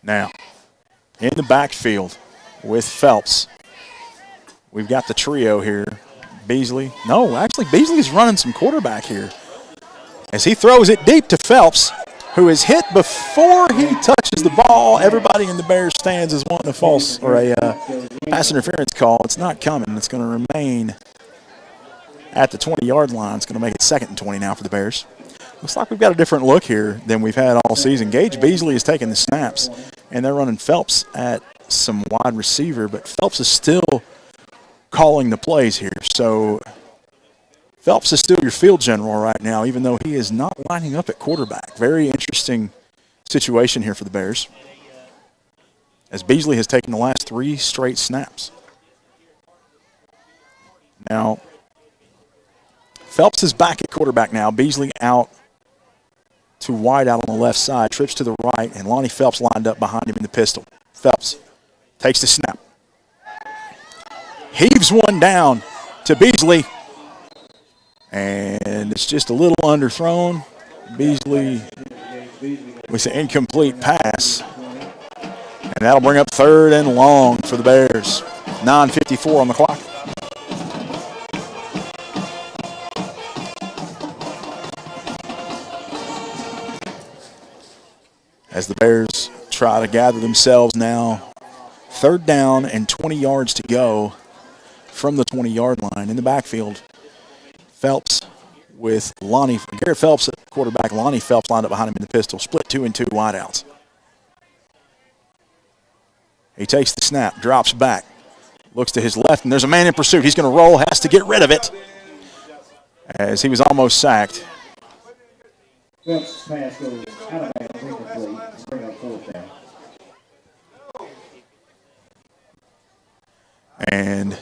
Now, in the backfield with Phelps, we've got the trio here. Beasley. No, actually, Beasley's running some quarterback here as he throws it deep to Phelps, who is hit before he touches the ball. Everybody in the Bears stands is wanting a false or a pass interference call. It's not coming. It's going to remain at the 20-yard line. It's going to make it 2nd and 20 now for the Bears. Looks like we've got a different look here than we've had all season. Gage Beasley is taking the snaps, and they're running Phelps at some wide receiver, but Phelps is still calling the plays here. So Phelps is still your field general right now, even though he is not lining up at quarterback. Very interesting situation here for the Bears, as Beasley has taken the last 3 straight snaps. Now, Phelps is back at quarterback now. Beasley out to wide out on the left side, trips to the right, and Lonnie Phelps lined up behind him in the pistol. Phelps takes the snap. Heaves one down to Beasley, and it's just a little underthrown. Beasley with an incomplete pass, and that'll bring up 3rd and long for the Bears. 9:54 on the clock. As the Bears try to gather themselves now. 3rd down and 20 yards to go from the 20-yard line. In the backfield, Phelps with Lonnie. Garrett Phelps at quarterback. Lonnie Phelps lined up behind him in the pistol. Split 2 and 2 wideouts. He takes the snap, drops back, looks to his left, and there's a man in pursuit. He's going to roll, has to get rid of it, as he was almost sacked. Phelps' pass goes out of bounds, incomplete. Bring up 4th down. And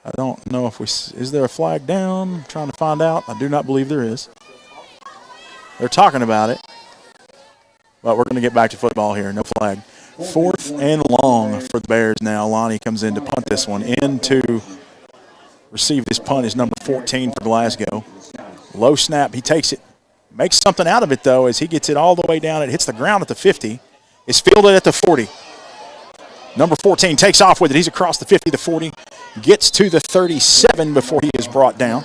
I don't know if is there a flag down? I'm trying to find out. I do not believe there is. They're talking about it. But we're going to get back to football here. No flag. 4th and long for the Bears now. Lonnie comes in to punt this one. In to receive this punt is number 14 for Glasgow. Low snap. He takes it. Makes something out of it, though, as he gets it all the way down. It hits the ground at the 50. It's fielded at the 40. Number 14 takes off with it. He's across the 50, the 40. Gets to the 37 before he is brought down.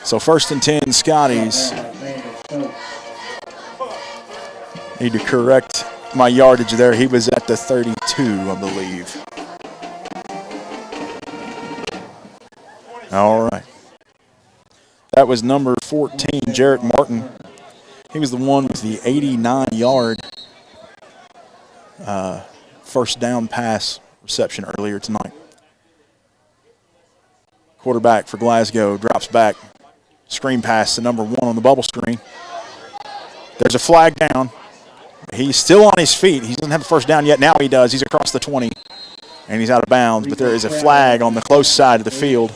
So 1st and 10, Scotties. Need to correct my yardage there. He was at the 32, I believe. All right. That was number 14, Jarrett Martin. He was the one with the 89-yard first down pass reception earlier tonight. Quarterback for Glasgow drops back. Screen pass to number 1 on the bubble screen. There's a flag down. He's still on his feet. He doesn't have the first down yet. Now he does. He's across the 20, and he's out of bounds. But there is a flag on the close side of the field.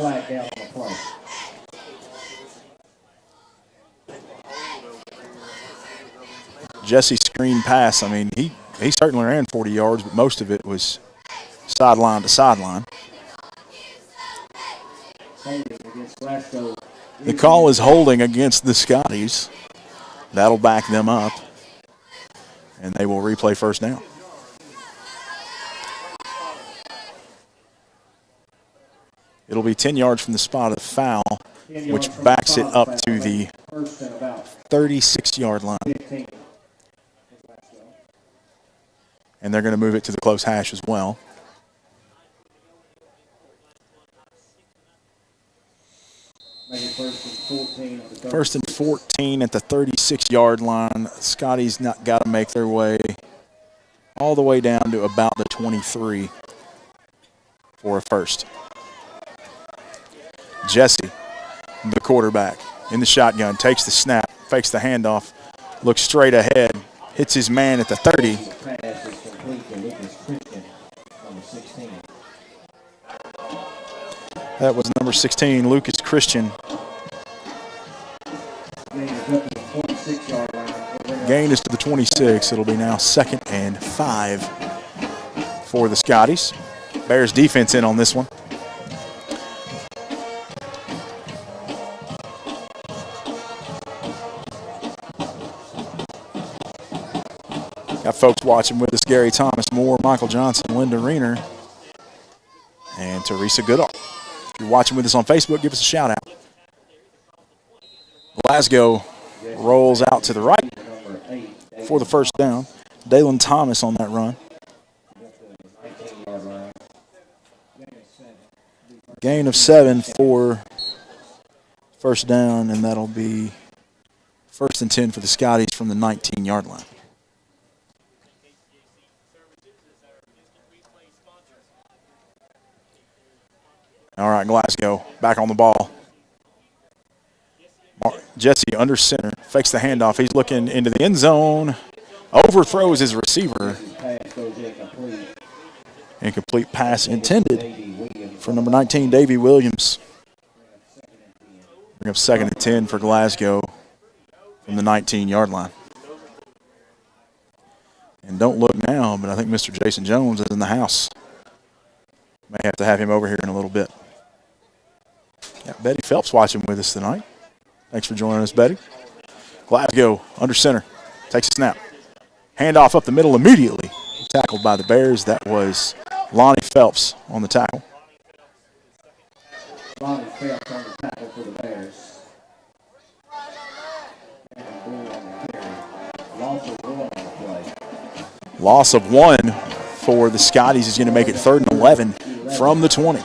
Jesse's screen pass, I mean, he certainly ran 40 yards, but most of it was sideline to sideline. The call is holding against the Scotties. That'll back them up, and they will replay first down. It'll be 10 yards from the spot of the foul, which backs it up to the 36-yard line. And they're going to move it to the close hash as well. First and 14 at the 36-yard line. Scotties not got to make their way all the way down to about the 23 for a first. Jesse, the quarterback, in the shotgun, takes the snap, fakes the handoff, looks straight ahead, hits his man at the 30. That was number 16, Lucas Christian. Gain is to the 26. It'll be now 2nd and 5 for the Scotties. Bears defense in on this one. Got folks watching with us: Gary Thomas, Moore, Michael Johnson, Linda Reener, and Teresa Goodall. If you're watching with us on Facebook, give us a shout out. Glasgow rolls out to the right for the first down. Dalen Thomas on that run. Gain of 7 for first down, and that'll be 1st and 10 for the Scotties from the 19-yard line. All right, Glasgow back on the ball. Jesse under center, fakes the handoff. He's looking into the end zone. Overthrows his receiver. Incomplete pass intended for number 19, Davey Williams. Bring up 2nd and 10 for Glasgow from the 19-yard line. And don't look now, but I think Mr. Jason Jones is in the house. May have to have him over here in a little bit. Got Betty Phelps watching with us tonight. Thanks for joining us, Betty. Glasgow under center. Takes a snap. Handoff up the middle immediately. Tackled by the Bears. That was Lonnie Phelps on the tackle. Lonnie Phelps on the tackle for the Bears. Loss of 1 for the Scotties is going to make it 3rd and 11 from the 20.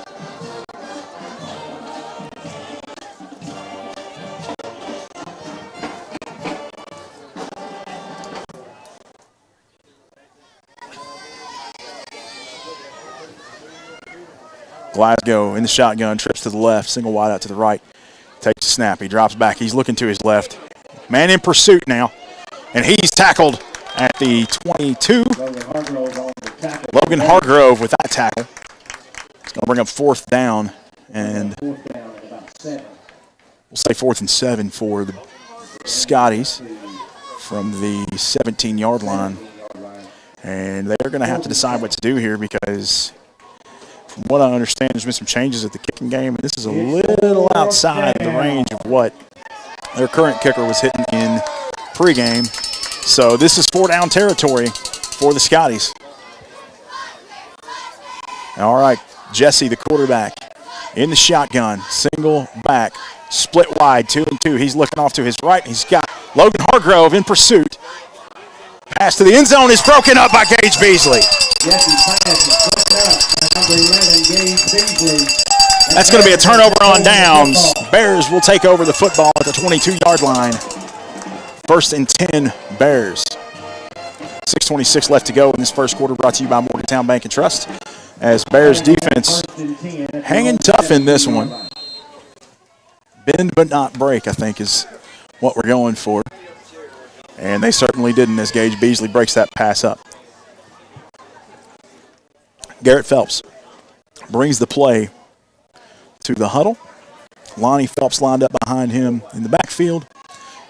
Glasgow in the shotgun, trips to the left, single wide out to the right, takes a snap. He drops back. He's looking to his left. Man in pursuit now, and he's tackled at the 22. Logan Hargrove with that tackle. It's going to bring up 4th down, and we'll say 4th and 7 for the Scotties from the 17-yard line. And they're going to have to decide what to do here because from what I understand, there's been some changes at the kicking game, and this is a little outside the range of what their current kicker was hitting in pregame. So this is 4-down territory for the Scotties. All right, Jesse, the quarterback, in the shotgun, single back, split wide, 2 and 2. He's looking off to his right. He's got Logan Hargrove in pursuit. Pass to the end zone is broken up by Gage Beasley. That's going to be a turnover on downs. Bears will take over the football at the 22-yard line. 1st and 10, Bears. 6:26 left to go in this first quarter, brought to you by Morgantown Bank and Trust. As Bears defense hanging tough in this one. Bend but not break, I think, is what we're going for. And they certainly didn't as Gage Beasley breaks that pass up. Garrett Phelps brings the play to the huddle. Lonnie Phelps lined up behind him in the backfield.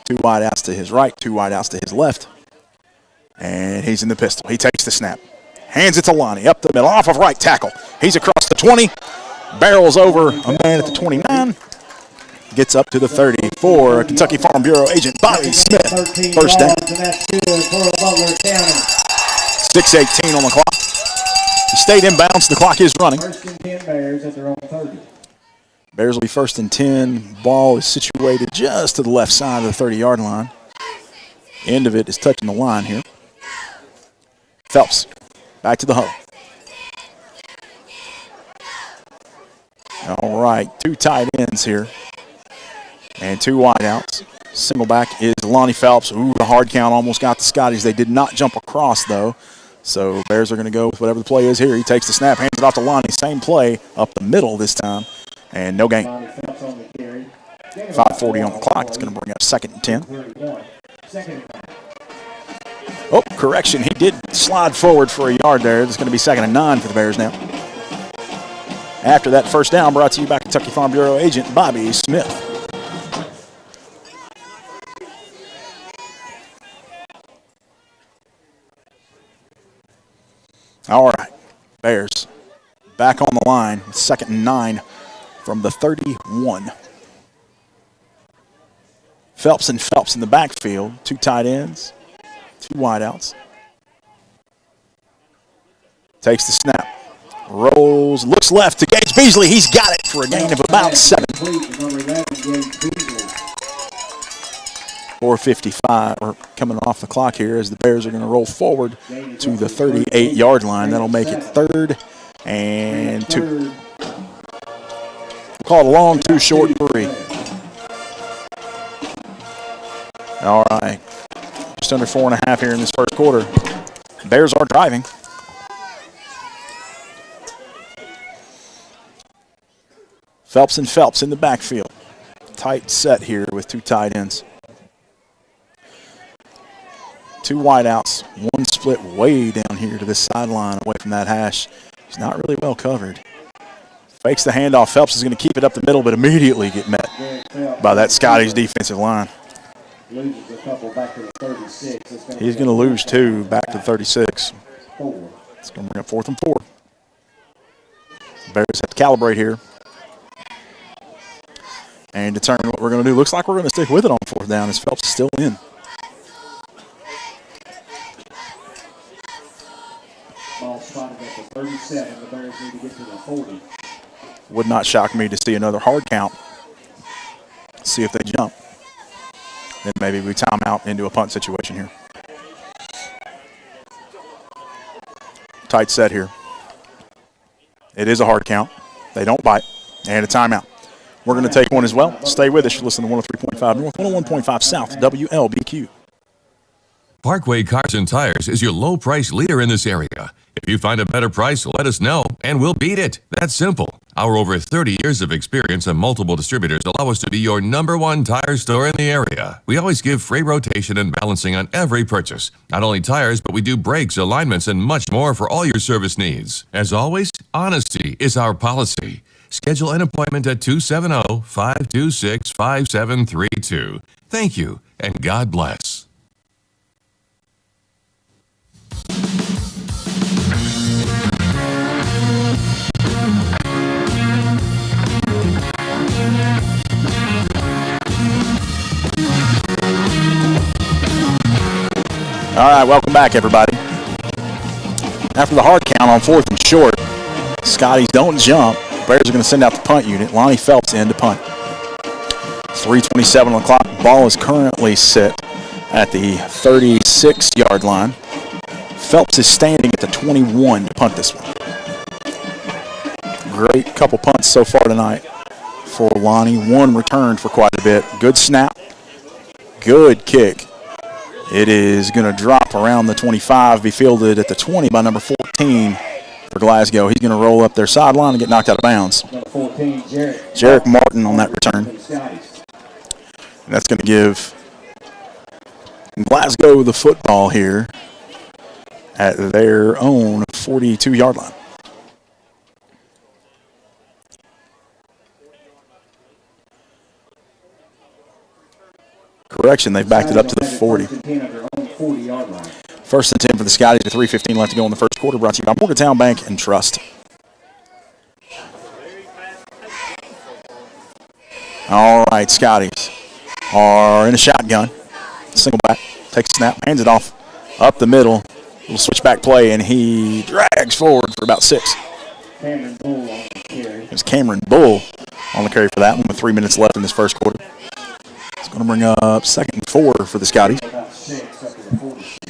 2 wide outs to his right, 2 wide outs to his left. And he's in the pistol. He takes the snap. Hands it to Lonnie up the middle, off of right tackle. He's across the 20. Barrels over a man at the 29. Gets up to the 30 for Kentucky Farm Bureau agent Bobby Smith. First down. 6:18 on the clock. He stayed in bounds. The clock is running. 1st and 10 Bears at their own 30. Bears will be 1st and 10. Ball is situated just to the left side of the 30-yard line. End of it is touching the line here. Phelps back to the huddle. All right, 2 tight ends here. And 2 wideouts. Single back is Lonnie Phelps. Ooh, the hard count almost got the Scotties. They did not jump across, though. So Bears are going to go with whatever the play is here. He takes the snap, hands it off to Lonnie. Same play up the middle this time. And no gain. 5:40 on the clock. It's going to bring up 2nd and 10. Oh, correction. He did slide forward for a yard there. It's going to be 2nd and 9 for the Bears now. After that first down, brought to you by Kentucky Farm Bureau agent Bobby Smith. All right, Bears back on the line, 2nd and 9 from the 31. Phelps and Phelps in the backfield, 2 tight ends, 2 wideouts. Takes the snap, rolls, looks left to Gage Beasley. He's got it for a gain of about 7. 4:55 or coming off the clock here as the Bears are going to roll forward to the 38-yard line. That'll make it 3rd and 2. We'll call it a long 2 short 3. All right, just under 4.5 here in this first quarter. Bears are driving. Phelps and Phelps in the backfield. Tight set here with 2 tight ends. 2 wideouts, 1 split way down here to the sideline away from that hash. He's not really well covered. Fakes the handoff. Phelps is going to keep it up the middle, but immediately get met by that Scotties defensive line. He's going to lose 2 back to 36. It's going to bring up 4th and 4. Bears have to calibrate here and determine what we're going to do. Looks like we're going to stick with it on 4th down as Phelps is still in. Ball spotted at the 37. The Bears need to get to the 40. Would not shock me to see another hard count. See if they jump. Then maybe we time out into a punt situation here. Tight set here. It is a hard count. They don't bite. And a timeout. We're going to take one as well. Stay with us. You're listening to 103.5 North, 101.5 South, WLBQ. Parkway Cars and Tires is your low price leader in this area. If you find a better price, let us know, and we'll beat it. That's simple. Our over 30 years of experience and multiple distributors allow us to be your #1 tire store in the area. We always give free rotation and balancing on every purchase. Not only tires, but we do brakes, alignments, and much more for all your service needs. As always, honesty is our policy. Schedule an appointment at 270-526-5732. Thank you, and God bless. All right, welcome back, everybody. After the hard count on 4th and short, Scotties don't jump. Bears are going to send out the punt unit. Lonnie Phelps in to punt. 3:27 on the clock. Ball is currently set at the 36-yard line. Phelps is standing at the 21 to punt this one. Great couple punts so far tonight for Lonnie. 1 returned for quite a bit. Good snap. Good kick. It is going to drop around the 25, be fielded at the 20 by number 14 for Glasgow. He's going to roll up their sideline and get knocked out of bounds. Number 14, Jarek Martin on that return. And that's going to give Glasgow the football here at their own 42-yard line. Correction, they've backed it up to the 40. 1st and 10 for the Scotties with 3:15 left to go in the first quarter, brought to you by Morgantown Bank and Trust. All right, Scotties are in a shotgun. Single back, takes a snap, hands it off up the middle. Little switchback play, and he drags forward for about 6. Cameron Bull on the carry. There's Cameron Bull on the carry for that one with 3 minutes left in this first quarter. It's going to bring up 2nd and 4 for the Scotties. About 6 up to the 46.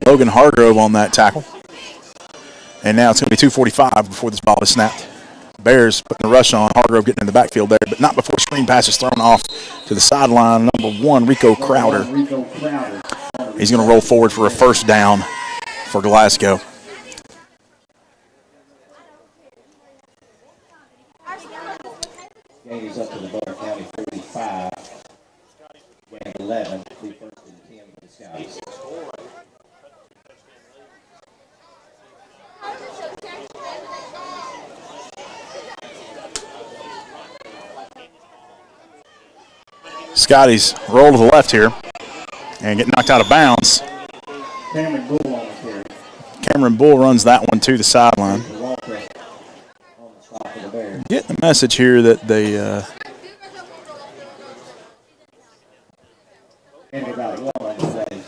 Logan Hargrove on that tackle. And now it's going to be 2:45 before this ball is snapped. Bears putting a rush on. Hargrove getting in the backfield there, but not before screen pass is thrown off to the sideline. Number 1, Rico Crowder. He's going to roll forward for a 1st down for Glasgow. Gain is up to the Butler County 45. And 11. 1st and 10 for the Scotties. Scotties roll to the left here and get knocked out of bounds. Cameron Bull on the carry. Cameron Bull runs that one to the sideline. Walker on the stop for the Bears. Getting the message here that they Andy Valley today.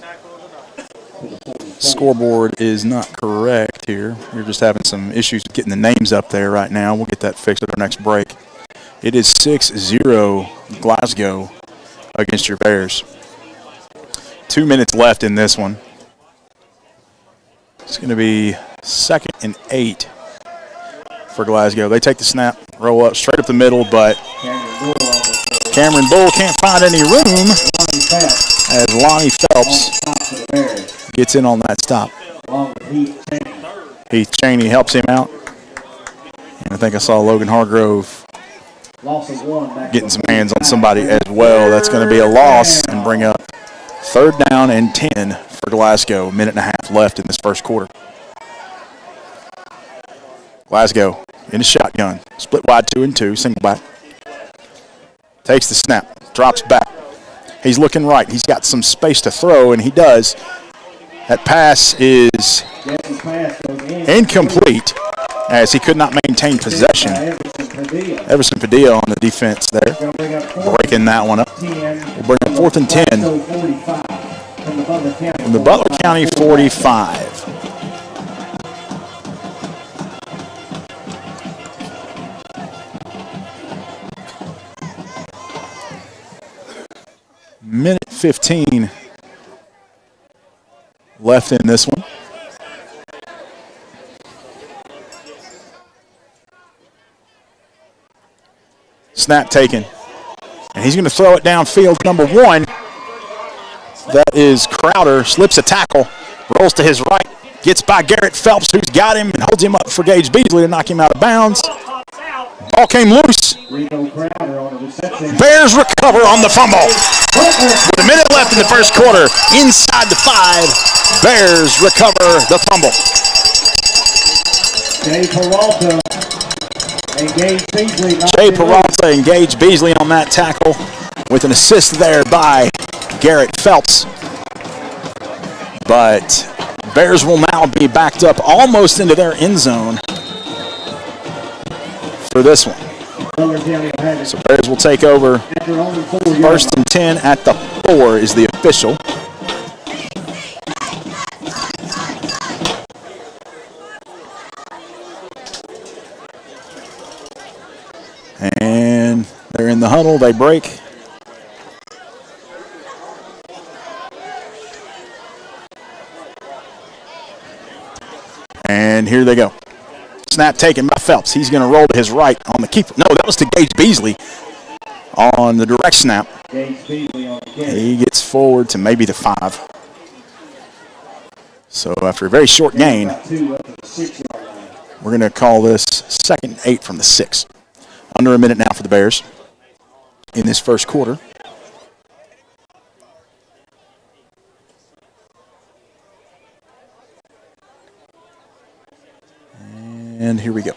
scoreboard is not correct here. We're just having some issues with getting the names up there right now. We'll get that fixed at our next break. It is 6-0 Glasgow against your Bears. 2 minutes left in this one. It's going to be 2nd and 8 for Glasgow. They take the snap, roll up straight up the middle, but Cameron Bull can't find any room as Lonnie Phelps gets in on that stop. Heath Cheney helps him out. And I think I saw Logan Hargrove getting some hands on somebody as well. That's going to be a loss and bring up 3rd down and 10 for Glasgow. A minute and a half left in this first quarter. Glasgow in a shotgun. Split wide 2 and 2, single back. Takes the snap, drops back. He's looking right. He's got some space to throw, and he does. That pass is incomplete as he could not maintain possession. Everson Padilla on the defense there, breaking that one up. We'll bring up 4th and 10 from the Butler County 45. Minute 15 left in this one. Snap taken. And he's going to throw it downfield. Number 1. That is Crowder. Slips a tackle. Rolls to his right. Gets by Garrett Phelps, who's got him and holds him up for Gage Beasley to knock him out of bounds. Ball came loose. Bears recover on the fumble. With a minute left in the first quarter, inside the 5, Bears recover the fumble. Jay Peralta and Gage Beasley on that tackle with an assist there by Garrett Phelps. But Bears will now be backed up almost into their end zone for this one. So Bears will take over. 1st and 10 at the 4 is the official. And they're in the huddle. They break. And here they go. Snap taken by Phelps. He's going to roll to his right on the keeper. No, that was to Gage Beasley on the direct snap. He gets forward to maybe the 5. So after a very short gain, we're going to call this 2nd and 8 from the 6. Under a minute now for the Bears in this first quarter. And here we go.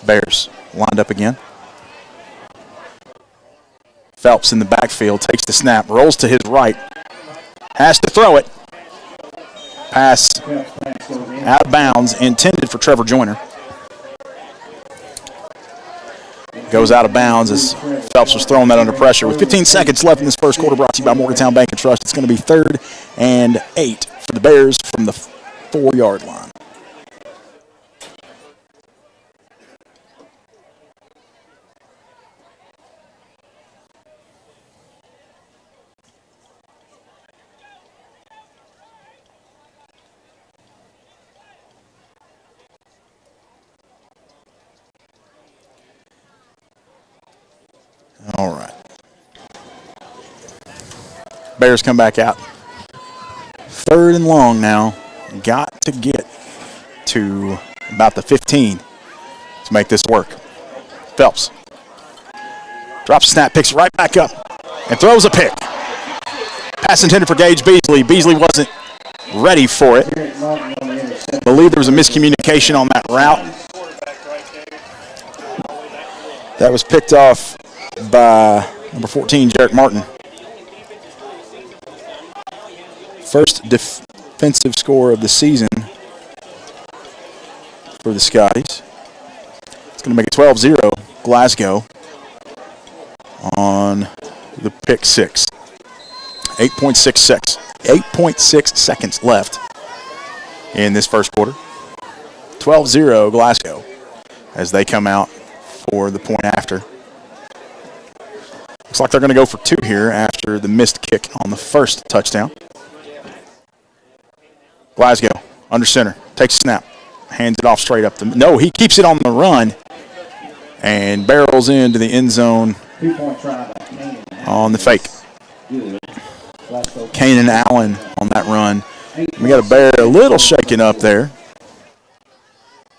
Bears lined up again. Phelps in the backfield, takes the snap, rolls to his right, has to throw it. Pass out of bounds, intended for Trevor Joyner. Goes out of bounds as Phelps was throwing that under pressure. With 15 seconds left in this first quarter, brought to you by Morgantown Bank and Trust. It's going to be 3rd and 8 for the Bears from the 4-yard line. All right. Bears come back out. 3rd and long now. Got to get to about the 15 to make this work. Phelps drops snap, picks it right back up, and throws a pick. Pass intended for Gage Beasley. Beasley wasn't ready for it. I believe there was a miscommunication on that route. That was picked off by number 14, Jarek Martin. First defensive score of the season for the Scotties. It's going to make it 12-0 Glasgow on the pick six. 8.6 seconds left in this first quarter. 12-0 Glasgow as they come out for the point after. Looks like they're going to go for two here after the missed kick on the first touchdown. Glasgow under center, takes a snap, hands it off straight up. No, he keeps it on the run and barrels into the end zone on the fake. Kanan Allen on that run. We got a Bear a little shaken up there.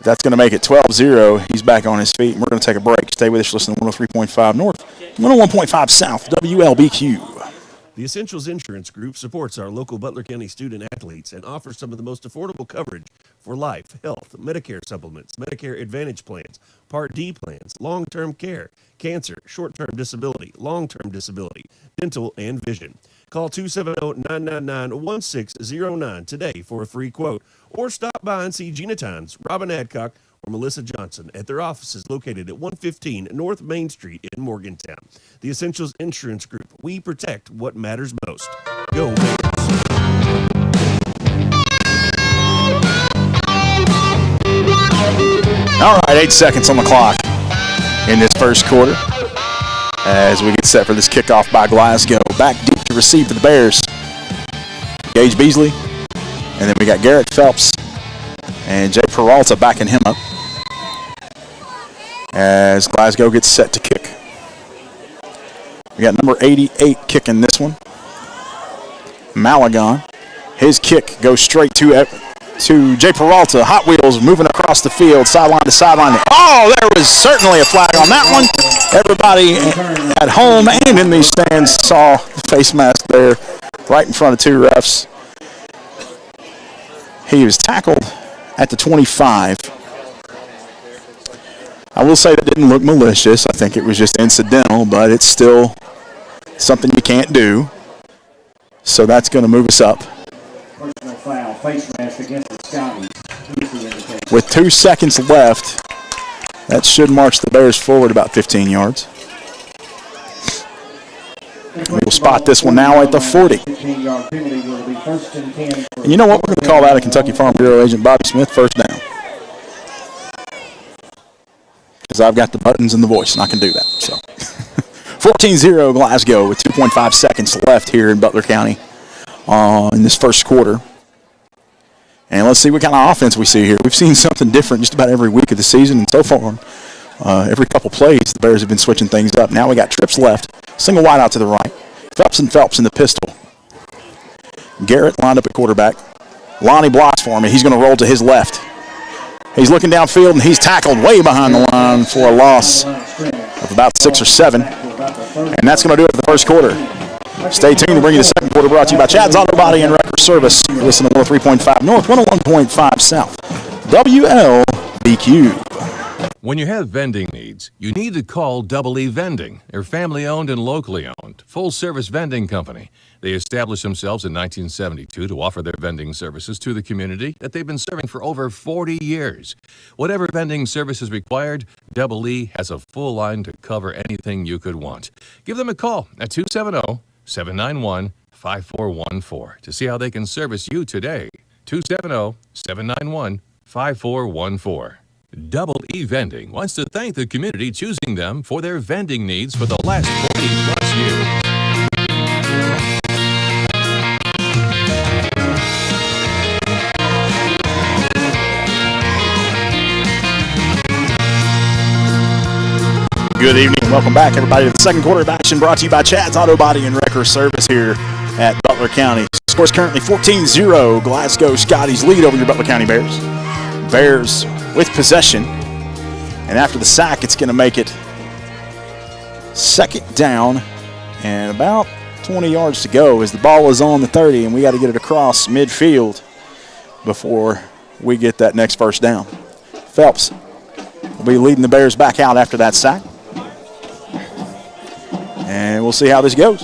That's going to make it 12-0. He's back on his feet, and we're going to take a break. Stay with us. Listen to 103.5 North, 101.5 South, WLBQ. The Essentials Insurance Group supports our local Butler County student athletes and offers some of the most affordable coverage for life, health, Medicare supplements, Medicare Advantage plans, Part D plans, long-term care, cancer, short-term disability, long-term disability, dental, and vision. Call 270-999-1609 today for a free quote, or stop by and see Gina Tynes, Robin Adcock, or Melissa Johnson at their offices located at 115 North Main Street in Morgantown. The Essentials Insurance Group. We protect what matters most. Go Bears. All right, 8 seconds on the clock in this first quarter as we get set for this kickoff by Glasgow. Back deep to receive for the Bears. Gage Beasley. And then we got Garrett Phelps and Jay Peralta backing him up as Glasgow gets set to kick. We got number 88 kicking this one. Malagon. His kick goes straight to Jay Peralta. Hot Wheels moving across the field, sideline to sideline. Oh, there was certainly a flag on that one. Everybody at home and in these stands saw the face mask there right in front of two refs. He was tackled at the 25. I will say that didn't look malicious. I think it was just incidental, but it's still something you can't do. So that's going to move us up. Personal foul, face mask against the Scotties. With 2 seconds left, that should march the Bears forward about 15 yards. We'll spot this one now at the 40. And you know what? We're going to call that a Kentucky Farm Bureau agent Bobby Smith first down. Because I've got the buttons and the voice, and I can do that. So, 14-0 Glasgow with 2.5 seconds left here in Butler County in this first quarter. And let's see what kind of offense we see here. We've seen something different just about every week of the season, and so far, every couple plays, the Bears have been switching things up. Now we got trips left. Single wide out to the right. Phelps in the pistol. Garrett lined up at quarterback. Lonnie blocks for him, and he's going to roll to his left. He's looking downfield, and he's tackled way behind the line for a loss of about 6 or 7. And that's going to do it for the first quarter. Stay tuned to bring you the second quarter, brought to you by Chad's Auto Body and Wrecker Service. You listen to 103.5 North, 101.5 South, WLBQ. When you have vending needs, you need to call Double E Vending. They're family-owned and locally owned, full-service vending company. They established themselves in 1972 to offer their vending services to the community that they've been serving for over 40 years. Whatever vending service is required, Double E has a full line to cover anything you could want. Give them a call at 270-791-5414 to see how they can service you today. 270-791-5414. Double E Vending wants to thank the community choosing them for their vending needs for the last 40-plus years. Good evening and welcome back, everybody, to the second quarter of action brought to you by Chad's Auto Body and Wrecker Service here at Butler County. Score's currently 14-0. Glasgow Scotties lead over your Butler County Bears. Bears with possession. And after the sack, it's going to make it second down and about 20 yards to go as the ball is on the 30, and we got to get it across midfield before we get that next first down. Phelps will be leading the Bears back out after that sack. we'll see how this goes.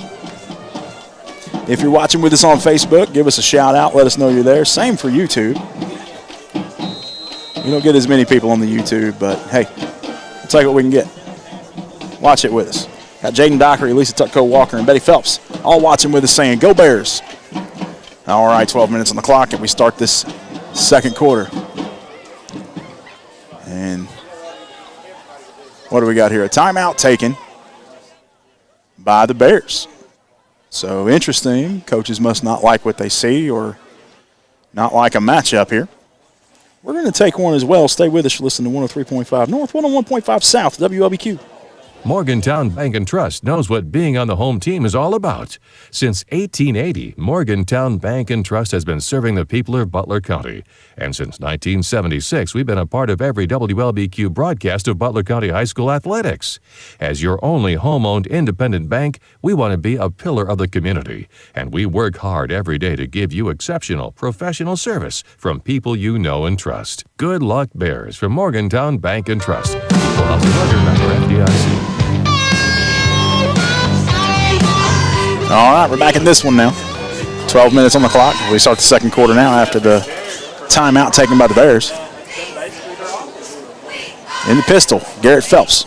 If you're watching with us on Facebook, give us a shout out. Let us know you're there. Same for YouTube. We don't get as many people on the YouTube, but hey, we'll take what we can get. Watch it with us. Got Jaden Dockery, Lisa Tutco Walker, and Betty Phelps all watching with us saying, go Bears. All right, 12 minutes on the clock, and we start this second quarter. And what do we got here? A timeout taken by the Bears. So interesting. Coaches must not like what they see or not like a matchup here. We're going to take one as well. Stay with us. Listen to 103.5 North, 101.5 South, WLBQ. Morgantown Bank and Trust knows what being on the home team is all about. Since 1880, Morgantown Bank and Trust has been serving the people of Butler County. And since 1976, we've been a part of every WLBQ broadcast of Butler County High School athletics. As your only home-owned independent bank, we want to be a pillar of the community. And we work hard every day to give you exceptional professional service from people you know and trust. Good luck, Bears, from Morgantown Bank and Trust. Equal housing lender, member FDIC. All right, we're back in this one now. 12 minutes on the clock. We start the second quarter now after the timeout taken by the Bears. In the pistol, Garrett Phelps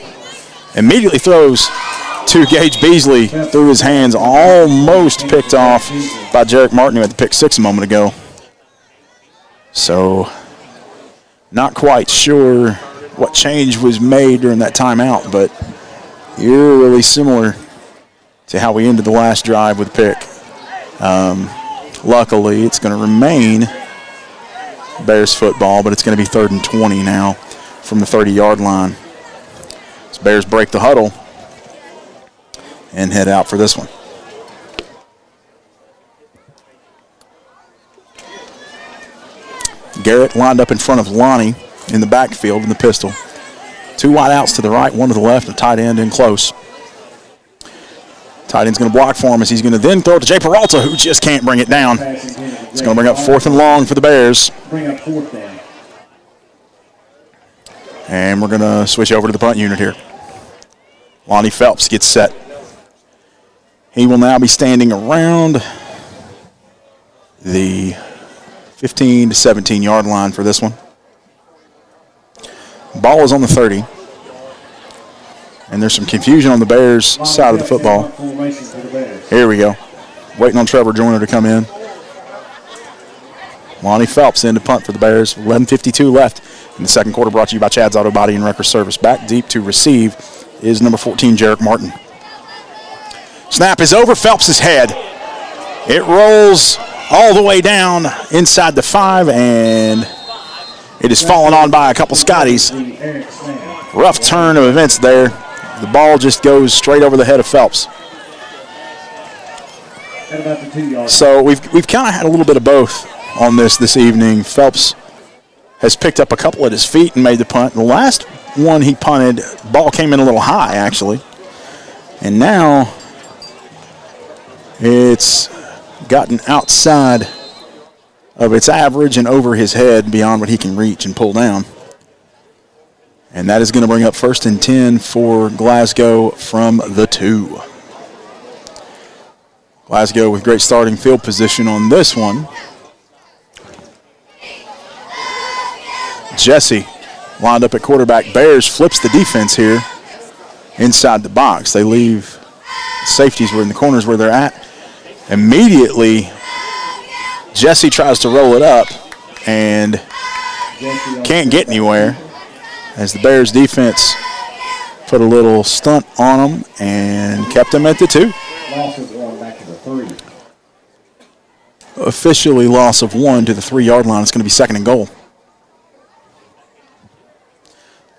immediately throws to Gage Beasley through his hands, almost picked off by Jarek Martin, who had the pick six a moment ago. So not quite sure what change was made during that timeout, but eerily similar to how we ended the last drive with a pick. Luckily, it's going to remain Bears football, but it's going to be 3rd and 20 now from the 30-yard line. As Bears break the huddle and head out for this one. Garrett lined up in front of Lonnie in the backfield in the pistol. Two wide outs to the right, one to the left, a tight end in close. Tight end's going to block for him as he's going to then throw it to Jay Peralta, who just can't bring it down. It's going to bring up 4th and long for the Bears. Bring up 4th down. And we're going to switch over to the punt unit here. Lonnie Phelps gets set. He will now be standing around the 15 to 17-yard line for this one. Ball is on the 30. And there's some confusion on the Bears side of the football. Here we go. Waiting on Trevor Joyner to come in. Lonnie Phelps in to punt for the Bears. 11:52 left in the second quarter, brought to you by Chad's Auto Body and Wrecker Service. Back deep to receive is number 14, Jarek Martin. Snap is over. Phelps' head. It rolls all the way down inside the 5, and it is fallen on by a couple Scotties. Rough turn of events there. The ball just goes straight over the head of Phelps. So we've kind of had a little bit of both on this evening. Phelps has picked up a couple at his feet and made the punt. The last one he punted, ball came in a little high, actually. And now it's gotten outside of its average and over his head beyond what he can reach and pull down. And that is going to bring up 1st and 10 for Glasgow from the 2. Glasgow with great starting field position on this one. Jesse lined up at quarterback. Bears flips the defense here inside the box. They leave safeties were in the corners where they're at. Immediately, Jesse tries to roll it up and can't get anywhere, as the Bears defense put a little stunt on him and kept him at the 2. Loss of 1 back to the 3. Officially loss of 1 to the 3-yard line. It's going to be 2nd and goal.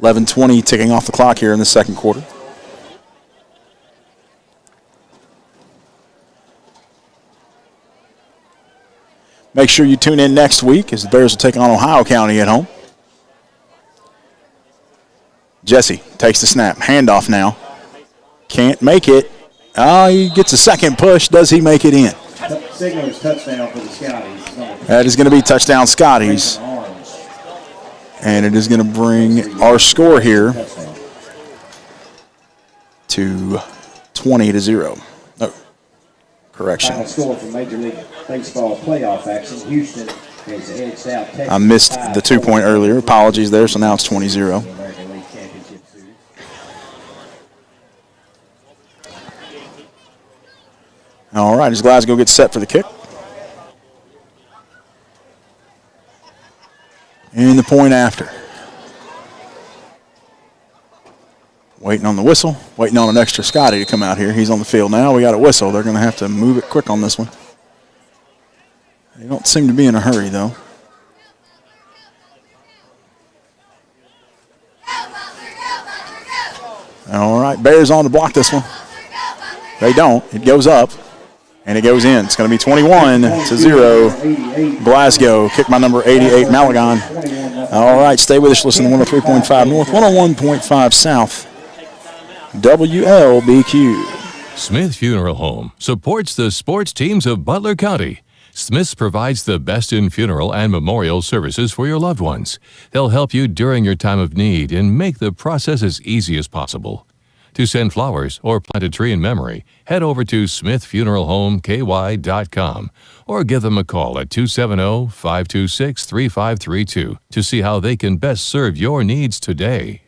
11:20 ticking off the clock here in the second quarter. Make sure you tune in next week as the Bears will take on Ohio County at home. Jesse takes the snap. Handoff now. Can't make it. He gets a second push. Does he make it in? Signal is touchdown for the Scotties. That is going to be touchdown Scotties. And it is going to bring our score here to 20-0. Oh, correction. Final score for Major League Baseball playoff action. Houston has edged out Texas. I missed the 2-point earlier. Apologies there, so now it's 20-0. American League Championship Series. All right, as Glasgow gets set for the kick. And the point after. Waiting on the whistle, waiting on an extra Scotty to come out here. He's on the field now. We got a whistle. They're going to have to move it quick on this one. They don't seem to be in a hurry, though. All right, Bears on to block this one. They don't. It goes up, and it goes in. It's going to be 21-0. Glasgow, kick by number 88, Malagon. All right, stay with us. Listen to 103.5 North, 101.5 South. WLBQ. Smith Funeral Home supports the sports teams of Butler County. Smith's provides the best in funeral and memorial services for your loved ones. They'll help you during your time of need and make the process as easy as possible. To send flowers or plant a tree in memory, head over to smithfuneralhomeky.com or give them a call at 270-526-3532 to see how they can best serve your needs today.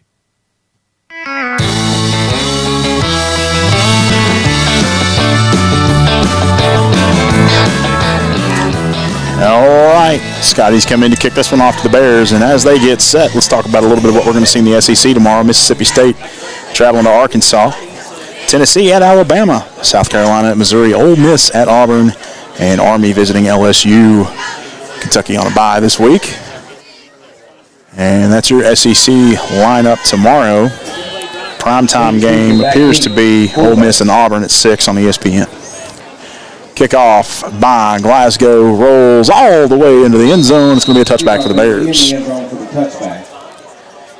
All right, Scotties come in to kick this one off to the Bears, and as they get set, let's talk about a little bit of what we're going to see in the SEC tomorrow. Mississippi State traveling to Arkansas, Tennessee at Alabama, South Carolina at Missouri, Ole Miss at Auburn, and Army visiting LSU. Kentucky on a bye this week. And that's your SEC lineup tomorrow. Primetime game appears to be Ole Miss and Auburn at 6 on ESPN. Kickoff by Glasgow, rolls all the way into the end zone. It's going to be a touchback for the Bears.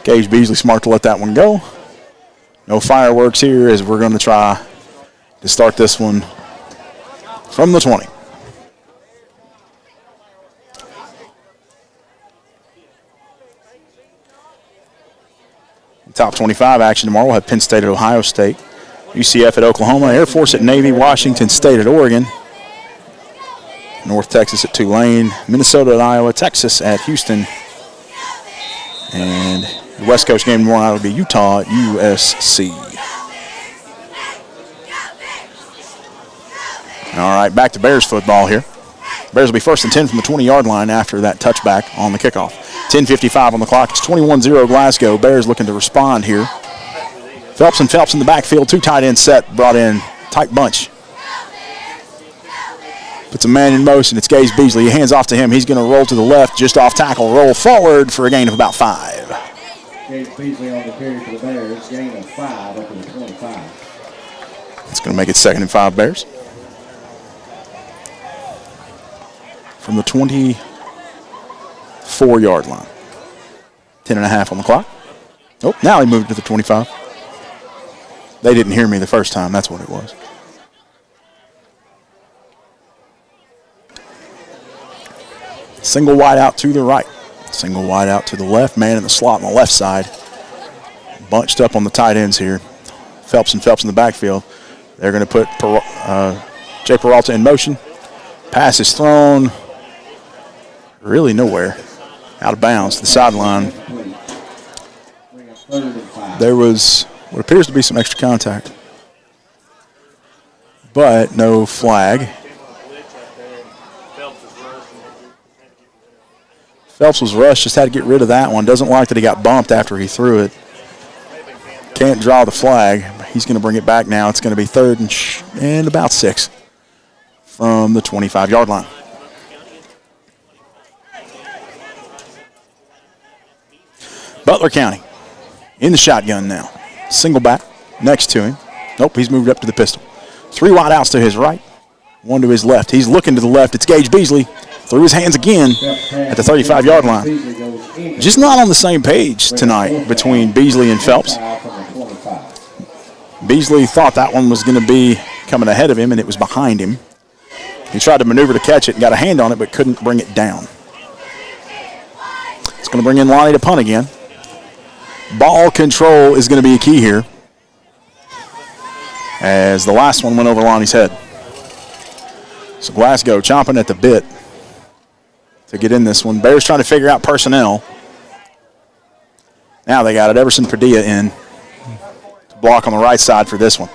Gage Beasley smart to let that one go. No fireworks here as we're going to try to start this one from the 20. Top 25 action tomorrow. We'll have Penn State at Ohio State, UCF at Oklahoma, Air Force at Navy, Washington State at Oregon, North Texas at Tulane, Minnesota at Iowa, Texas at Houston, and the West Coast game tomorrow night will be Utah at USC. All right, back to Bears football here. Bears will be 1st and 10 from the 20-yard line after that touchback on the kickoff. 10:55 on the clock. It's 21-0 Glasgow. Bears looking to respond here. Phelps and Phelps in the backfield. 2 tight ends set, brought in. Tight bunch. Puts a man in motion. It's Gage Beasley. He hands off to him. He's going to roll to the left, just off tackle. Roll forward for a gain of about 5. Gage Beasley on the carry for the Bears. Gain of 5 up to the 25. It's going to make it 2nd and 5 Bears. From the 24-yard line. 10.5 on the clock. Oh, now he moved to the 25. They didn't hear me the first time. That's what it was. Single wide out to the right. Single wide out to the left. Man in the slot on the left side. Bunched up on the tight ends here. Phelps and Phelps in the backfield. They're going to put Jay Peralta in motion. Pass is thrown. Really nowhere. Out of bounds to the sideline. There was what appears to be some extra contact, but no flag. Phelps was rushed, just had to get rid of that one. Doesn't like that he got bumped after he threw it. Can't draw the flag. He's going to bring it back now. It's going to be 3rd and about 6 from the 25-yard line. Butler County in the shotgun now. Single back next to him. Nope, he's moved up to the pistol. 3 wide outs to his right, 1 to his left. He's looking to the left. It's Gage Beasley. Threw his hands again at the 35-yard line. Just not on the same page tonight between Beasley and Phelps. Beasley thought that one was going to be coming ahead of him, and it was behind him. He tried to maneuver to catch it and got a hand on it, but couldn't bring it down. It's going to bring in Lonnie to punt again. Ball control is going to be a key here. as the last one went over Lonnie's head. So Glasgow chomping at the bit to get in this one. Bears trying to figure out personnel. Now they got it. Everson Padilla in to block on the right side for this one.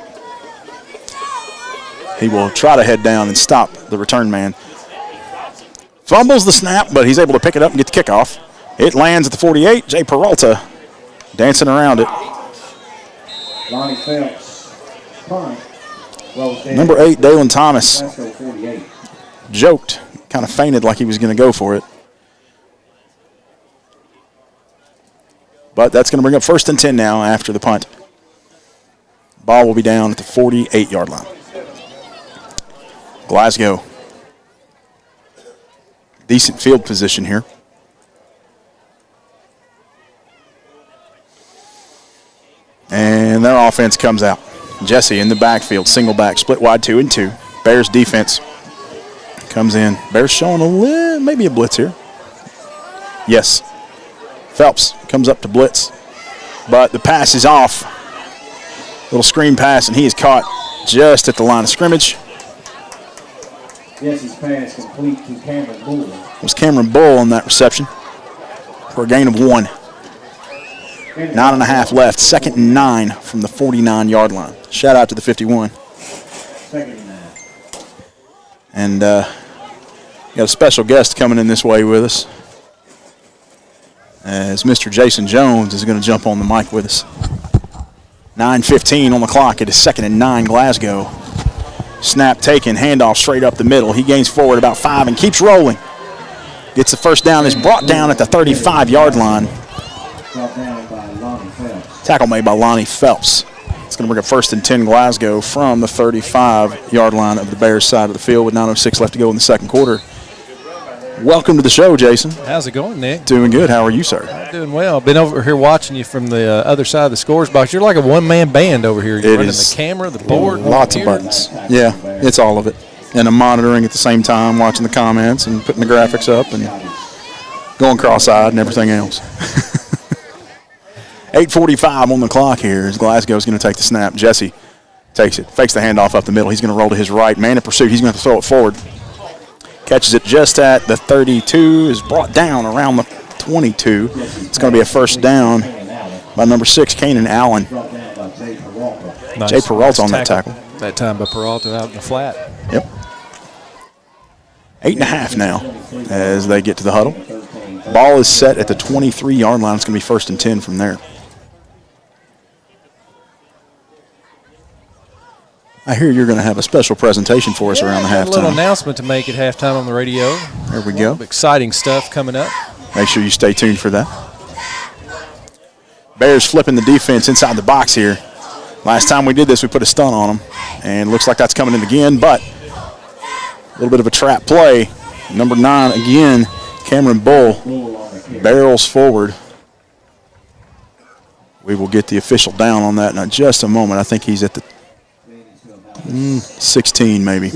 He will try to head down and stop the return man. Fumbles the snap, but he's able to pick it up and get the kickoff. It lands at the 48. Jay Peralta dancing around it. Lonnie Phelps, punt. Number 8, Dalen Thomas, joked, kind of fainted like he was going to go for it. But that's going to bring up 1st and 10 now after the punt. Ball will be down at the 48-yard line. Glasgow. Decent field position here. And their offense comes out. Jesse in the backfield, single back, split wide 2 and 2. Bears defense comes in. Bears showing maybe a blitz here. Yes. Phelps comes up to blitz, but the pass is off. Little screen pass, and he is caught just at the line of scrimmage. Jesse's pass complete to Cameron Bull. It was Cameron Bull on that reception for a gain of 1. 9.5 left. 2nd and 9 from the 49-yard line. Shout out to the 51. 2nd and 9. And got a special guest coming in this way with us, as Mr. Jason Jones is going to jump on the mic with us. 9:15 on the clock. It is 2nd and 9, Glasgow. Snap taken, handoff straight up the middle. He gains forward about 5 and keeps rolling. Gets the first down, is brought down at the 35-yard line. Brought down by Lonnie Phelps. Tackle made by Lonnie Phelps. It's going to bring up 1st and 10 Glasgow from the 35-yard line of the Bears side of the field with 9:06 left to go in the second quarter. Welcome to the show, Jason. How's it going, Nick? Doing good. How are you, sir? I'm doing well. Been over here watching you from the other side of the scores box. You're like a one-man band over here. You're running the camera, the board. Lots of buttons. Yeah, it's all of it. And I'm monitoring at the same time, watching the comments and putting the graphics up and going cross-eyed and everything else. 8:45 on the clock here as Glasgow's going to take the snap. Jesse takes it, fakes the handoff up the middle. He's going to roll to his right. Man in pursuit. He's going to throw it forward. Catches it just at the 32, is brought down around the 22. It's going to be a first down by number 6, Kanan Allen. Nice. Jay Peralta on that tackle. That time by Peralta out in the flat. Yep. 8.5 now as they get to the huddle. Ball is set at the 23-yard line. It's going to be 1st and 10 from there. I hear you're going to have a special presentation for us around the halftime. A little announcement to make at halftime on the radio. There we go. Exciting stuff coming up. Make sure you stay tuned for that. Bears flipping the defense inside the box here. Last time we did this, we put a stunt on them, and looks like that's coming in again, but a little bit of a trap play. Number 9, again, Cameron Bull barrels forward. We will get the official down on that in just a moment. I think he's at the 16 maybe.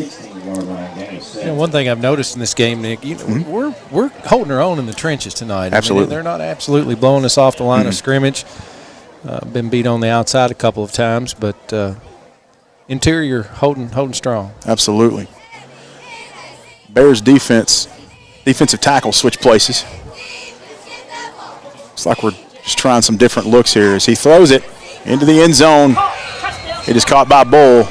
One thing I've noticed in this game, Nick, we're holding our own in the trenches tonight. Absolutely. I mean, they're not absolutely blowing us off the line of scrimmage. Been beat on the outside a couple of times, but interior holding strong. Absolutely. Bears defensive tackle switch places. Looks like we're just trying some different looks here as he throws it into the end zone. It is caught by Bull,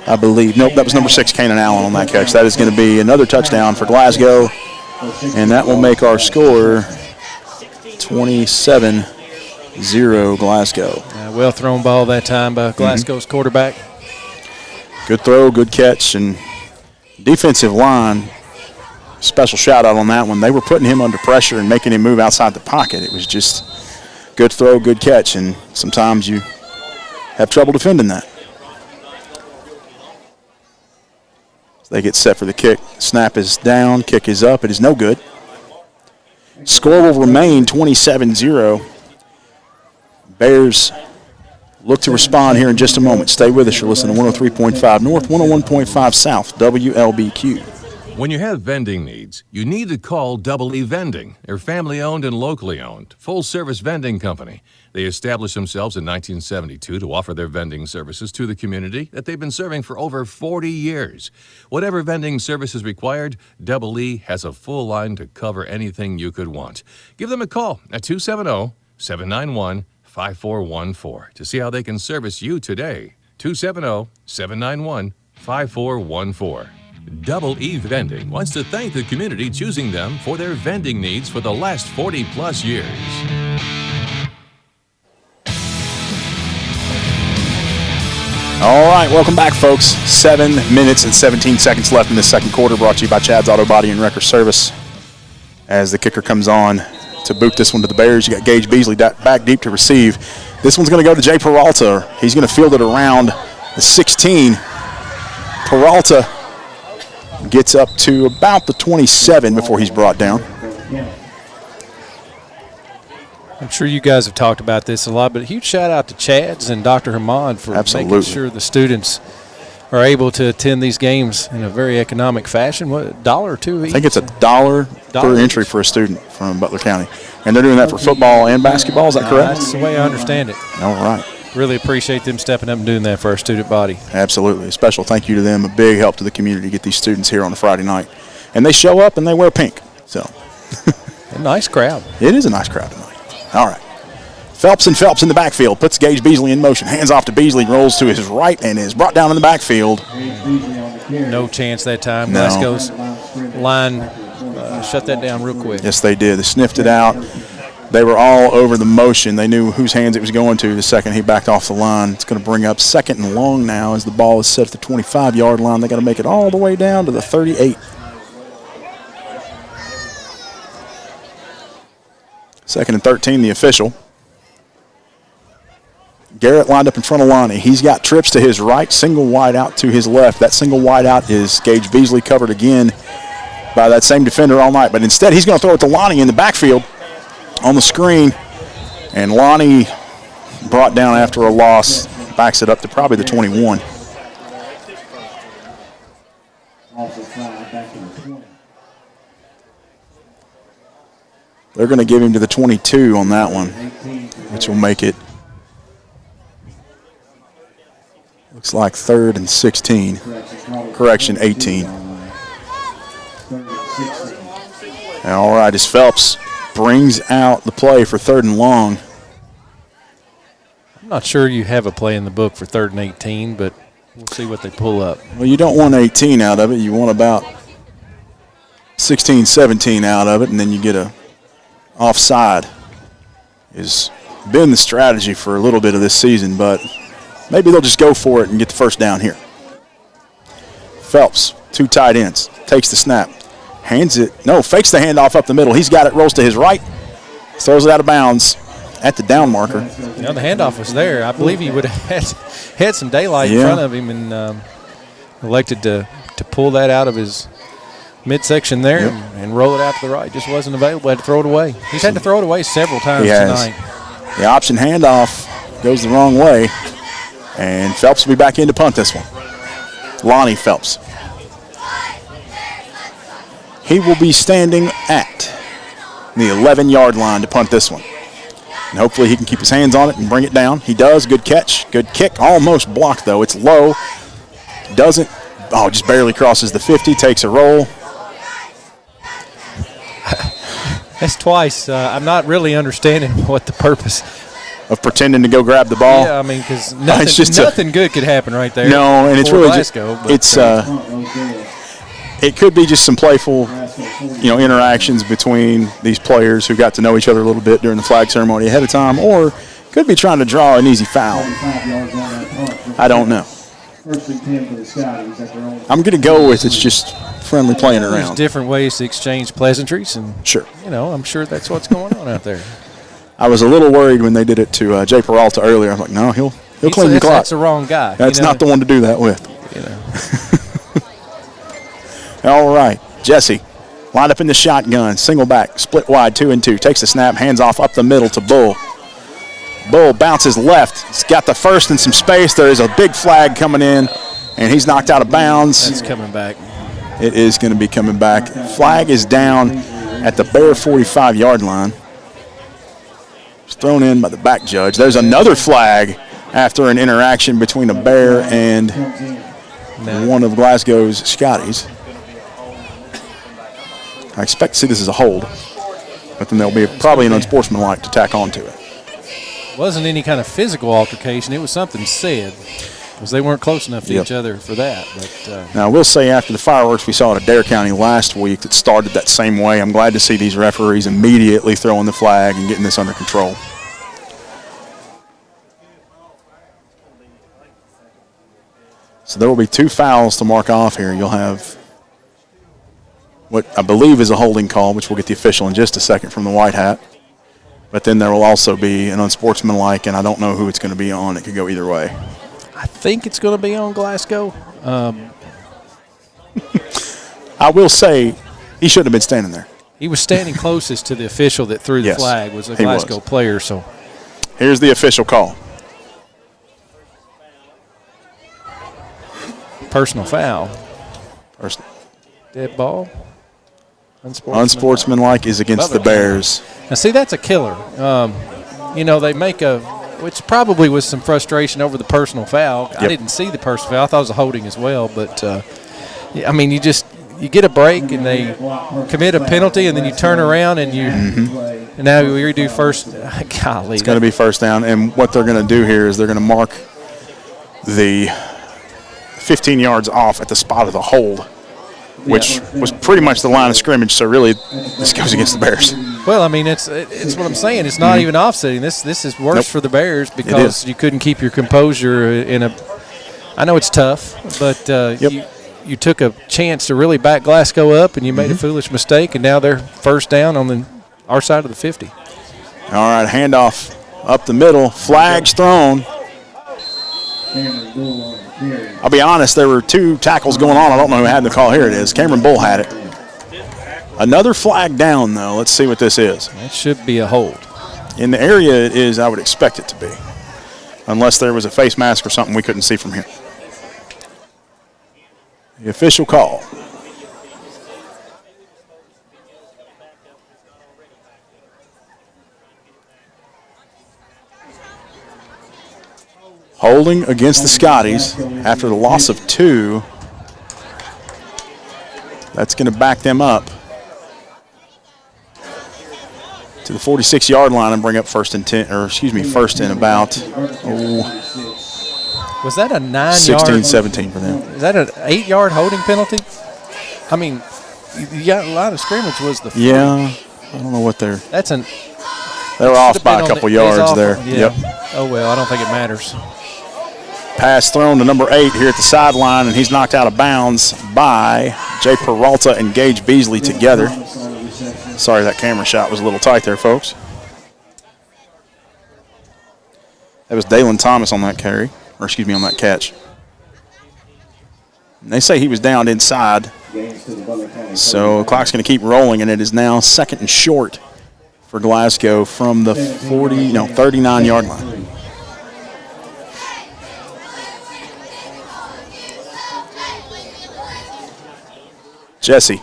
I believe. Nope, that was number 6, Kanan Allen on that catch. That is going to be another touchdown for Glasgow, and that will make our score 27-0 Glasgow. Well thrown ball that time by Glasgow's quarterback. Good throw, good catch, and defensive line, special shout out on that one. They were putting him under pressure and making him move outside the pocket. It was just good throw, good catch, and sometimes you have trouble defending that. They get set for the kick. Snap is down, kick is up. It is no good. Score will remain 27-0. Bears look to respond here in just a moment. Stay with us. You're listening to 103.5 North, 101.5 South, WLBQ. When you have vending needs, you need to call Double E Vending. They're family-owned and locally owned, full-service vending company. They established themselves in 1972 to offer their vending services to the community that they've been serving for over 40 years. Whatever vending service is required, Double E has a full line to cover anything you could want. Give them a call at 270-791-5414 to see how they can service you today. 270-791-5414. Double E Vending wants to thank the community choosing them for their vending needs for the last 40-plus years. All right, welcome back, folks. 7 minutes and 17 seconds left in the second quarter, brought to you by Chad's Auto Body and Wrecker Service. As the kicker comes on to boot this one to the Bears, you got Gage Beasley back deep to receive. This one's going to go to Jay Peralta. He's going to field it around the 16. Peralta gets up to about the 27 before he's brought down. I'm sure you guys have talked about this a lot, but a huge shout out to Chad's and Dr. Hamad for making sure the students are able to attend these games in a very economic fashion. What, $1 or $2 each? I think it's $1 per entry for a student from Butler County. And they're doing that for football and basketball, is that correct? That's the way I understand it. All right. Really appreciate them stepping up and doing that for our student body. Absolutely. A special thank you to them. A big help to the community to get these students here on a Friday night. And they show up and they wear pink. So a nice crowd. It is a nice crowd tonight. All right. Phelps in the backfield. Puts Gage Beasley in motion. Hands off to Beasley. Rolls to his right and is brought down in the backfield. No chance that time. No. Glasgow's line shut that down real quick. Yes, they did. They sniffed it out. They were all over the motion. They knew whose hands it was going to the second he backed off the line. It's going to bring up 2nd and long now as the ball is set at the 25-yard line. They got to make it all the way down to the 38. 2nd and 13, the official. Garrett lined up in front of Lonnie. He's got trips to his right, single wide out to his left. That single wide out is Gage Beasley, covered again by that same defender all night. But instead, he's going to throw it to Lonnie in the backfield on the screen. And Lonnie brought down after a loss, backs it up to probably the 21. They're going to give him to the 22 on that one, which will make it, looks like 3rd and 16. Correction, 18. All right, as Phelps brings out the play for 3rd and long. I'm not sure you have a play in the book for 3rd and 18, but we'll see what they pull up. Well, you don't want 18 out of it. You want about 16, 17 out of it, and then you get a offside. Has been the strategy for a little bit of this season, but maybe they'll just go for it and get the first down here. Phelps, 2 tight ends, takes the snap, hands it, fakes the handoff up the middle. He's got it, rolls to his right, throws it out of bounds at the down marker. The handoff was there. I believe he would have had some daylight in front of him and elected to pull that out of his midsection there and roll it out to the right. Just wasn't available. Had to throw it away. He's had to throw it away several times tonight. The option handoff goes the wrong way, and Phelps will be back in to punt this one. Lonnie Phelps. He will be standing at the 11-yard line to punt this one. And hopefully he can keep his hands on it and bring it down. He does. Good catch. Good kick. Almost blocked, though. It's low. Doesn't. Just barely crosses the 50. Takes a roll. That's twice. I'm not really understanding what the purpose of pretending to go grab the ball. Yeah, I mean, because nothing good could happen right there. No, and it's really Glasgow, it could be just some playful, interactions between these players who got to know each other a little bit during the flag ceremony ahead of time, or could be trying to draw an easy foul. I don't know. I'm going to go with it's just friendly playing around. There's different ways to exchange pleasantries, and sure, I'm sure that's what's going on out there. I was a little worried when they did it to Jay Peralta earlier. I was like, no, he'll clean the clock. That's the wrong guy. That's not the one to do that with. All right, Jesse lined up in the shotgun, single back, split wide, 2 and 2. Takes the snap, hands off up the middle to Bull. Bull bounces left. He's got the first and some space. There is a big flag coming in, and he's knocked out of bounds. That's coming back. It is going to be coming back. Flag is down at the Bear 45-yard line. It's thrown in by the back judge. There's another flag after an interaction between a Bear and one of Glasgow's Scotties. I expect to see this as a hold, but then there'll be probably an unsportsmanlike to tack onto it. Wasn't any kind of physical altercation. It was something said, because they weren't close enough to each other for that. But now, I will say after the fireworks we saw at Adair County last week that started that same way, I'm glad to see these referees immediately throwing the flag and getting this under control. So there will be 2 fouls to mark off here. You'll have what I believe is a holding call, which we'll get the official in just a second from the white hat. But then there will also be an unsportsmanlike, and I don't know who it's going to be on. It could go either way. I think it's going to be on Glasgow. I will say he shouldn't have been standing there. He was standing closest to the official that threw the flag, was a Glasgow player. So here's the official call. Personal foul. Dead ball. Unsportsmanlike is against the Bears. Now, see, that's a killer. They make which probably was some frustration over the personal foul. Yep. I didn't see the personal foul. I thought it was a holding as well. But, you get a break and they commit a penalty and then you turn around and and now we redo first. Golly. It's going to be first down. And what they're going to do here is they're going to mark the 15 yards off at the spot of the hold, which was pretty much the line of scrimmage. So really, this goes against the Bears. Well, I mean, it's what I'm saying. It's not even offsetting. This is worse for the Bears because you couldn't keep your composure in a. I know it's tough, but you took a chance to really back Glasgow up, and you made a foolish mistake, and now they're first down on our side of the 50. All right, handoff up the middle. Flags thrown. I'll be honest, there were 2 tackles going on. I don't know who had the call. Here it is. Cameron Bull had it. Another flag down, though. Let's see what this is. That should be a hold. In the area it is, I would expect it to be, unless there was a face mask or something we couldn't see from here. The official call. Holding against the Scotties after the loss of 2. That's going to back them up to the 46-yard line and bring up first and about Was that a 9-yard? 16-17 for them. Is that an 8-yard holding penalty? I mean, you got a lot of scrimmage was the. Yeah, I don't know what they're. That's an. They were off by a couple yards there. Yeah. Yep. Oh well, I don't think it matters. Pass thrown to number 8 here at the sideline, and he's knocked out of bounds by Jay Peralta and Gage Beasley together. Sorry, that camera shot was a little tight there, folks. That was Dalen Thomas on that carry, on that catch. And they say he was down inside. So the clock's going to keep rolling, and it is now 2nd and short for Glasgow from the 39-yard line. Jesse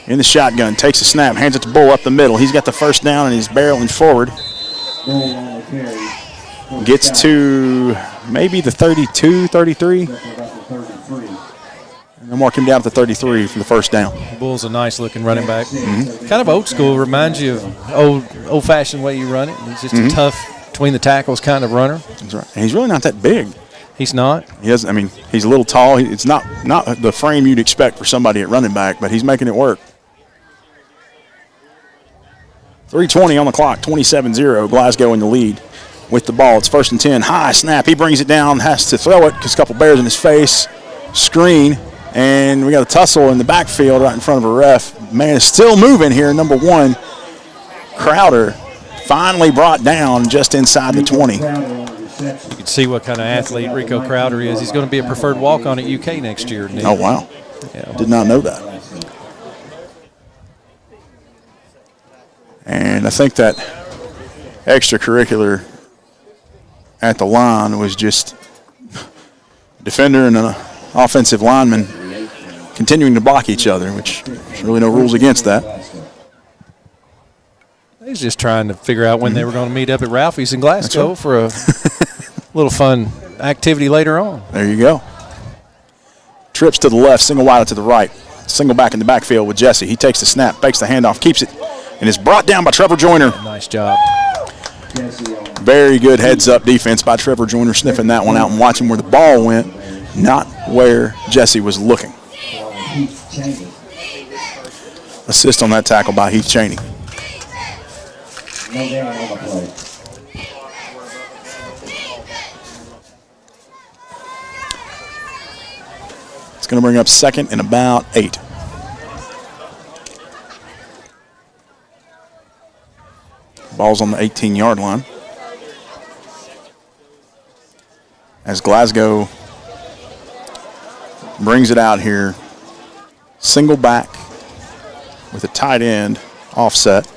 in the shotgun, takes a snap, hands it to Bull up the middle. He's got the first down and he's barreling forward. Gets to maybe the 32, 33. And they'll mark him down to the 33 for the first down. Bull's a nice-looking running back. Kind of old school, reminds you of old-fashioned way you run it. He's just a tough, between-the-tackles kind of runner. That's right. And he's really not that big. He's not. He has. I mean, he's a little tall. It's not the frame you'd expect for somebody at running back, but he's making it work. 3:20 on the clock, 27-0. Glasgow in the lead with the ball. It's 1st and 10. High snap. He brings it down, has to throw it because a couple Bears in his face. Screen, and we got a tussle in the backfield right in front of a ref. Man is still moving here. Number 1, Crowder, finally brought down just inside the 20. You can see what kind of athlete Rico Crowder is. He's going to be a preferred walk-on at UK next year. Oh, wow. Yeah. Did not know that. And I think that extracurricular at the line was just defender and an offensive lineman continuing to block each other, which there's really no rules against that. He's just trying to figure out when they were going to meet up at Ralphie's in Glasgow for a little fun activity later on. There you go. Trips to the left, single wide to the right. Single back in the backfield with Jesse. He takes the snap, fakes the handoff, keeps it, and is brought down by Trevor Joyner. Nice job. Very good heads-up defense by Trevor Joyner, sniffing that one out and watching where the ball went, not where Jesse was looking. Assist on that tackle by Heath Cheney. No down on the play. It's going to bring up second and about 8. Ball's on the 18-yard line. As Glasgow brings it out here, single back with a tight end offset.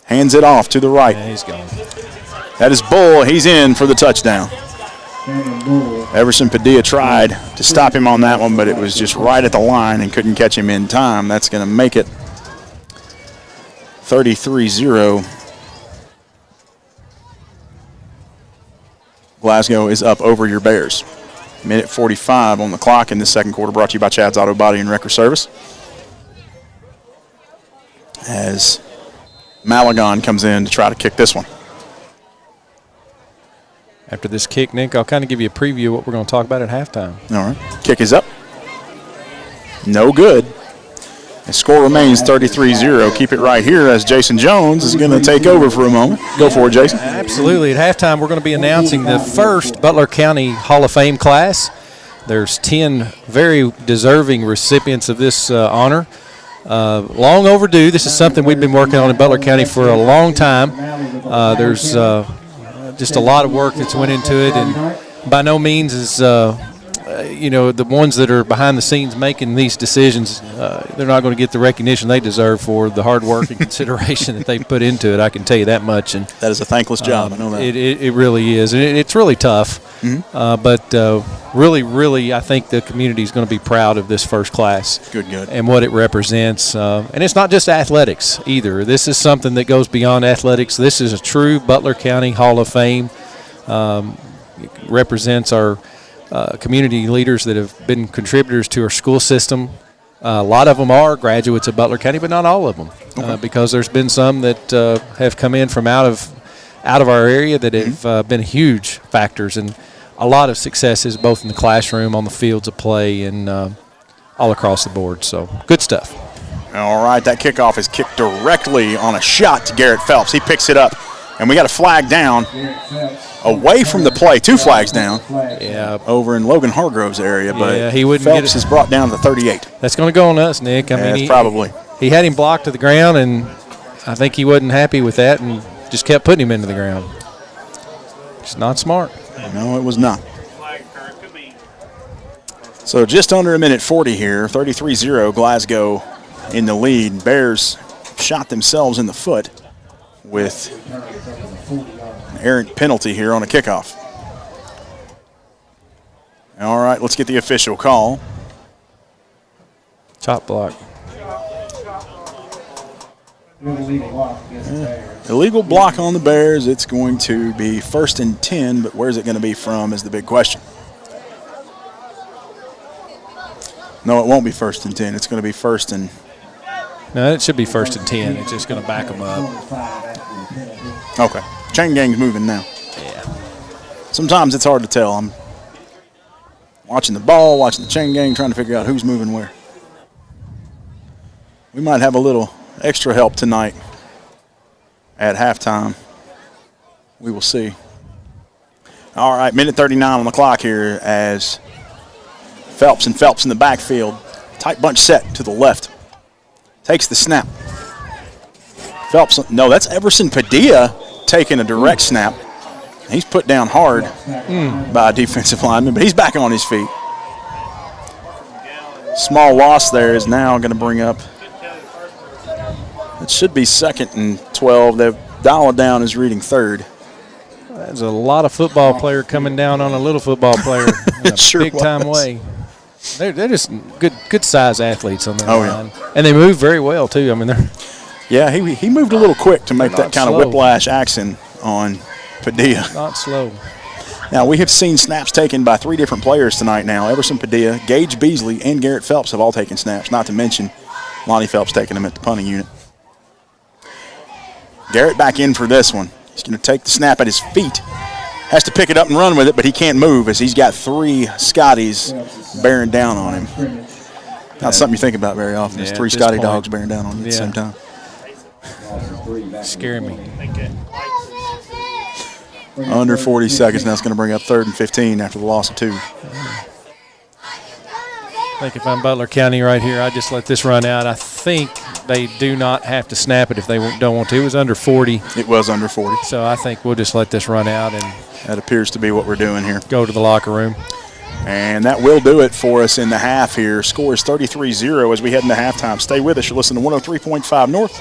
Hands it off to the right. Yeah, he's gone. That is Bull. He's in for the touchdown. Everson Padilla tried to stop him on that one, but it was just right at the line and couldn't catch him in time. That's going to make it 33-0. Glasgow is up over your Bears. Minute 45 on the clock in this second quarter, brought to you by Chad's Auto Body and Wrecker Service. As Malagon comes in to try to kick this one. After this kick, Nick, I'll kind of give you a preview of what we're going to talk about at halftime. All right. Kick is up. No good. The score remains 33-0. Keep it right here as Jason Jones is going to take over for a moment. Go for it, Jason. Absolutely. At halftime, we're going to be announcing the first Butler County Hall of Fame class. There's 10 very deserving recipients of this honor. Long overdue. This is something we've been working on in Butler County for a long time. There's just a lot of work that's went into it, and by no means is the ones that are behind the scenes making these decisions, they're not going to get the recognition they deserve for the hard work and consideration that they put into it. I can tell you that much. And that is a thankless job. I know that. It really is, and it's really tough. Mm-hmm. But really, I think the community is going to be proud of this first class. Good. And what it represents. And it's not just athletics either. This is something that goes beyond athletics. This is a true Butler County Hall of Fame. It represents our community leaders that have been contributors to our school system. A lot of them are graduates of Butler County, but not all of them, because there's been some that have come in from out of our area that have been huge factors and a lot of successes both in the classroom, on the fields of play, and all across the board. So good stuff. All right, that kickoff is kicked directly on a shot to Garrett Phelps. He picks it up, and we got a flag down away from the play. 2 flags down. Yeah. Over in Logan Hargrove's area, but he wouldn't Phelps get it. is brought down to 38. That's going to go on us, Nick. I mean, probably. He had him blocked to the ground, and I think he wasn't happy with that and just kept putting him into the ground. It's not smart. No, it was not. So just under a minute 40 here, 33-0, Glasgow in the lead. Bears shot themselves in the foot with an errant penalty here on a kickoff. All right, let's get the official call. Chop block. Illegal block on the Bears. It's going to be 1st and 10, but where's it going to be from is the big question. No, it won't be 1st and 10. It's going to be 1st and... No, it should be 1st and 10. It's just going to back them up. Okay. Chain gang's moving now. Yeah. Sometimes it's hard to tell. I'm watching the ball, watching the chain gang, trying to figure out who's moving where. We might have a little extra help tonight at halftime. We will see. All right, minute 39 on the clock here as Phelps in the backfield. Tight bunch set to the left. Takes the snap. Phelps, no, that's Everson Padilla taking a direct snap. He's put down hard by a defensive lineman, but he's back on his feet. Small loss there is now going to bring up, it should be 2nd and 12. The dial down is reading 3rd. There's a lot of football player coming down on a little football player in a sure big-time way. They're just good size athletes on their line. Yeah. And they move very well, too. I mean, they're – yeah, he moved a little quick to make that kind of whiplash action on Padilla. Not slow. Now, we have seen snaps taken by 3 different players tonight now. Everson Padilla, Gage Beasley, and Garrett Phelps have all taken snaps, not to mention Lonnie Phelps taking them at the punting unit. Garrett back in for this one. He's going to take the snap at his feet. Has to pick it up and run with it, but he can't move as he's got 3 Scotties bearing down on him. Not something you think about very often. There's 3 Scotty dogs bearing down on you at the same time. Scaring me. Under 40 seconds. Now it's going to bring up 3rd and 15 after the loss of 2. I think if I'm Butler County right here, I just let this run out. I think they do not have to snap it if they don't want to. It was under 40. It was under 40. So I think we'll just let this run out and that appears to be what we're doing here. Go to the locker room. And that will do it for us in the half here. Score is 33-0 as we head into halftime. Stay with us. You're listening to 103.5 North,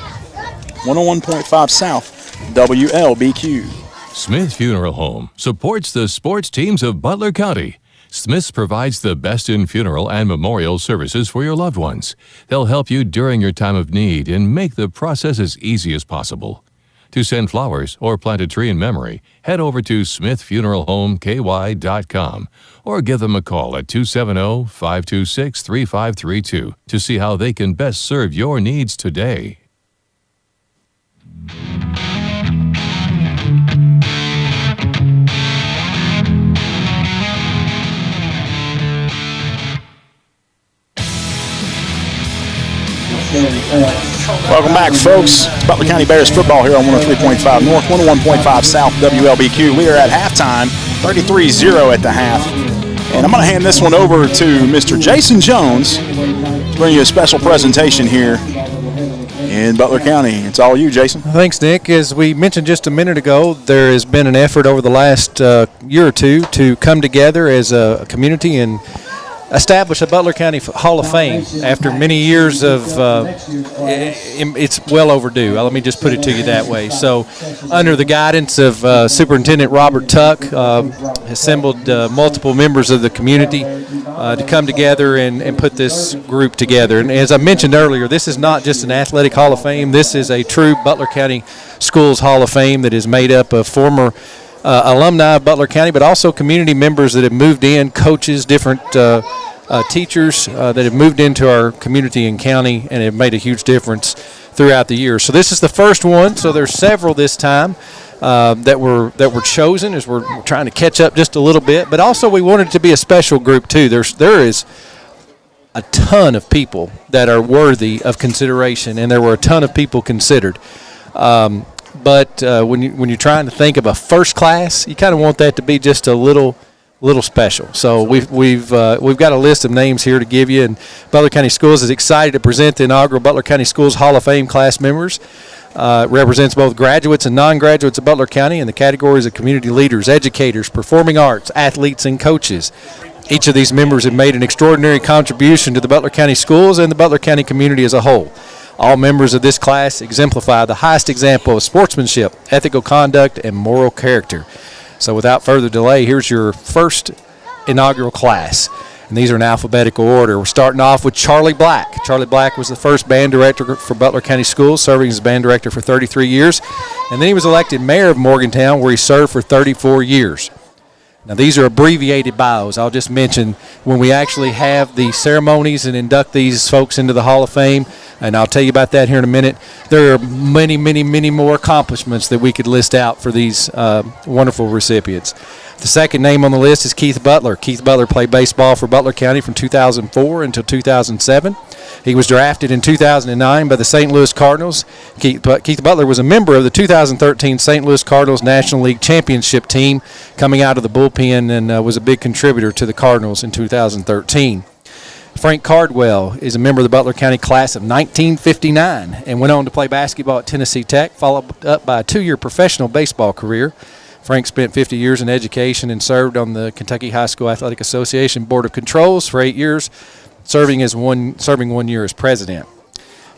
101.5 South, WLBQ. Smith Funeral Home supports the sports teams of Butler County. Smith's provides the best in funeral and memorial services for your loved ones. They'll help you during your time of need and make the process as easy as possible. To send flowers or plant a tree in memory, head over to smithfuneralhomeky.com or give them a call at 270-526-3532 to see how they can best serve your needs today. Welcome back, folks. It's Butler County Bears football here on 103.5 North, 101.5 South, WLBQ. We are at halftime, 33-0 at the half. And I'm going to hand this one over to Mr. Jason Jones to bring you a special presentation here in Butler County. It's all you, Jason. Thanks, Nick. As we mentioned just a minute ago, there has been an effort over the last year or two to come together as a community and establish a Butler County Hall of Fame after many years of it's well overdue. Let me just put it to you that way. So under the guidance of Superintendent Robert Tuck, assembled multiple members of the community to come together and put this group together. And as I mentioned earlier, this is not just an athletic Hall of Fame. This is a true Butler County Schools Hall of Fame that is made up of former alumni of Butler County, but also community members that have moved in, coaches, different teachers that have moved into our community and county and have made a huge difference throughout the years. So this is the first one. So there's several this time that were chosen as we're trying to catch up just a little bit. But also we wanted it to be a special group too. There is a ton of people that are worthy of consideration, and there were a ton of people considered. But when you're trying to think of a first class, you kind of want that to be just a little special. So we've got a list of names here to give you, and Butler County Schools is excited to present the inaugural Butler County Schools Hall of Fame class members. Represents both graduates and non-graduates of Butler County in the categories of community leaders, educators, performing arts, athletes, and coaches. Each of these members have made an extraordinary contribution to the Butler County Schools and the Butler County community as a whole. All members of this class exemplify the highest example of sportsmanship, ethical conduct, and moral character. So without further delay, here's your first inaugural class. And these are in alphabetical order. We're starting off with Charlie Black. Charlie Black was the first band director for Butler County Schools, serving as band director for 33 years. And then he was elected mayor of Morgantown, where he served for 34 years. Now, these are abbreviated bios. I'll just mention when we actually have the ceremonies and induct these folks into the Hall of Fame, and I'll tell you about that here in a minute. There are many, many, many more accomplishments that we could list out for these wonderful recipients. The second name on the list is Keith Butler. Keith Butler played baseball for Butler County from 2004 until 2007. He was drafted in 2009 by the St. Louis Cardinals. Keith Butler was a member of the 2013 St. Louis Cardinals National League Championship team coming out of the bullpen and was a big contributor to the Cardinals in 2013. Frank Cardwell is a member of the Butler County class of 1959 and went on to play basketball at Tennessee Tech, followed up by a 2-year professional baseball career. Frank spent 50 years in education and served on the Kentucky High School Athletic Association Board of Controls for 8 years, serving 1 year as president.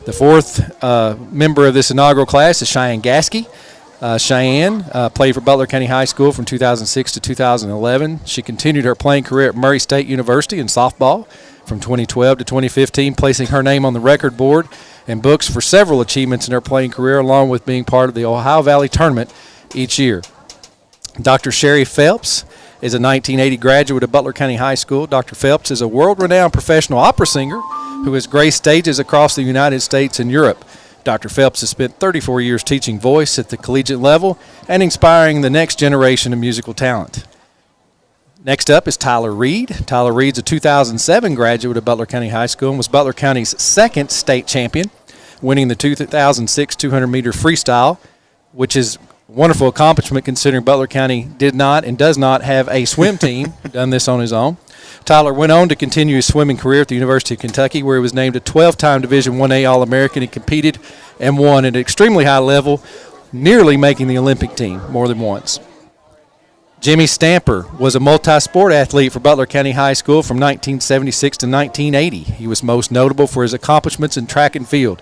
The fourth member of this inaugural class is Cheyenne Gaskey. Cheyenne played for Butler County High School from 2006 to 2011. She continued her playing career at Murray State University in softball from 2012 to 2015, placing her name on the record board and books for several achievements in her playing career, along with being part of the Ohio Valley Tournament each year. Dr. Sherry Phelps is a 1980 graduate of Butler County High School. Dr. Phelps is a world-renowned professional opera singer who has graced stages across the United States and Europe. Dr. Phelps has spent 34 years teaching voice at the collegiate level and inspiring the next generation of musical talent. Next up is Tyler Reed. Tyler Reed's a 2007 graduate of Butler County High School and was Butler County's second state champion, winning the 2006 200-meter freestyle, which is wonderful accomplishment considering Butler County did not and does not have a swim team, done this on his own. Tyler went on to continue his swimming career at the University of Kentucky, where he was named a 12-time Division I-A All-American and competed and won at an extremely high level, nearly making the Olympic team more than once. Jimmy Stamper was a multi-sport athlete for Butler County High School from 1976 to 1980. He was most notable for his accomplishments in track and field.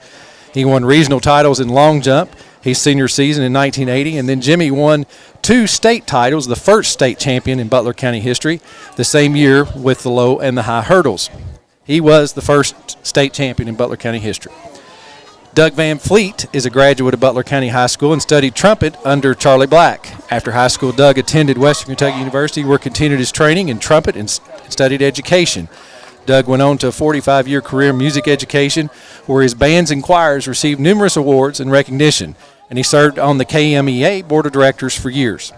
He won regional titles in long jump his senior season in 1980, and then Jimmy won 2 state titles, the first state champion in Butler County history, the same year with the low and the high hurdles. He was the first state champion in Butler County history. Doug Van Fleet is a graduate of Butler County High School and studied trumpet under Charlie Black. After high school, Doug attended Western Kentucky University, where he continued his training in trumpet and studied education. Doug went on to a 45-year career in music education, where his bands and choirs received numerous awards and recognition, and he served on the KMEA Board of Directors for years.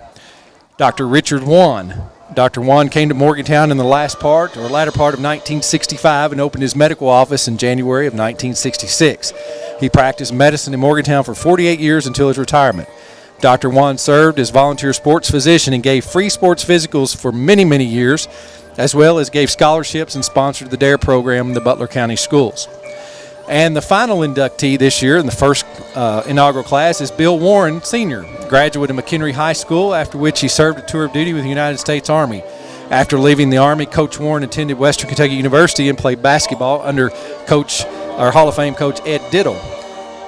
Dr. Richard Wan. Dr. Wan came to Morgantown in the latter part of 1965 and opened his medical office in January of 1966. He practiced medicine in Morgantown for 48 years until his retirement. Dr. Wan served as volunteer sports physician and gave free sports physicals for many, many years, as well as gave scholarships and sponsored the DARE program in the Butler County schools. And the final inductee this year in the first inaugural class is Bill Warren, Sr., graduate of McHenry High School, after which he served a tour of duty with the United States Army. After leaving the Army, Coach Warren attended Western Kentucky University and played basketball under Hall of Fame Coach Ed Diddle.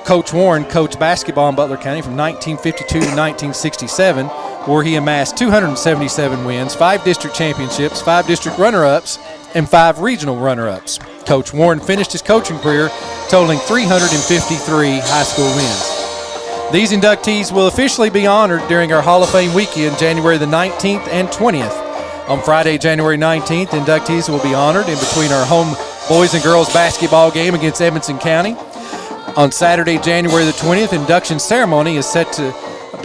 Coach Warren coached basketball in Butler County from 1952 to 1967, where he amassed 277 wins, 5 district championships, 5 district runner-ups, and 5 regional runner-ups. Coach Warren finished his coaching career totaling 353 high school wins. These inductees will officially be honored during our Hall of Fame weekend, January the 19th and 20th. On Friday, January 19th, inductees will be honored in between our home boys and girls basketball game against Edmonson County. On Saturday, January the 20th, induction ceremony is set to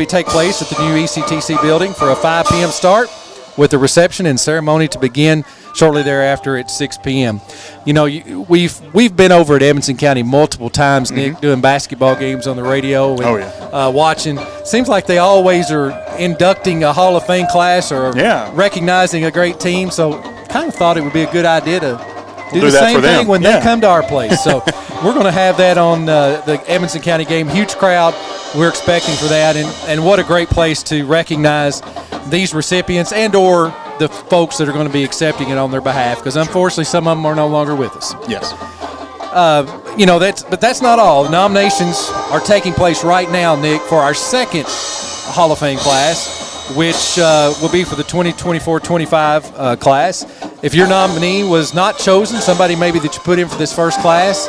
take place at the new ECTC building for a 5 p.m. start, with the reception and ceremony to begin shortly thereafter at 6 p.m. You know, we've been over at Edmonson County multiple times, Nick, doing basketball games on the radio and watching. Seems like they always are inducting a Hall of Fame class or recognizing a great team. So kind of thought it would be a good idea to do the same thing when they come to our place. So we're going to have that on the Edmonson County game. Huge crowd we're expecting for that. And what a great place to recognize these recipients and or the folks that are going to be accepting it on their behalf, because unfortunately some of them are no longer with us. Yes. But that's not all. The nominations are taking place right now, Nick, for our second Hall of Fame class, which will be for the 2024-25 class. If your nominee was not chosen, somebody maybe that you put in for this first class,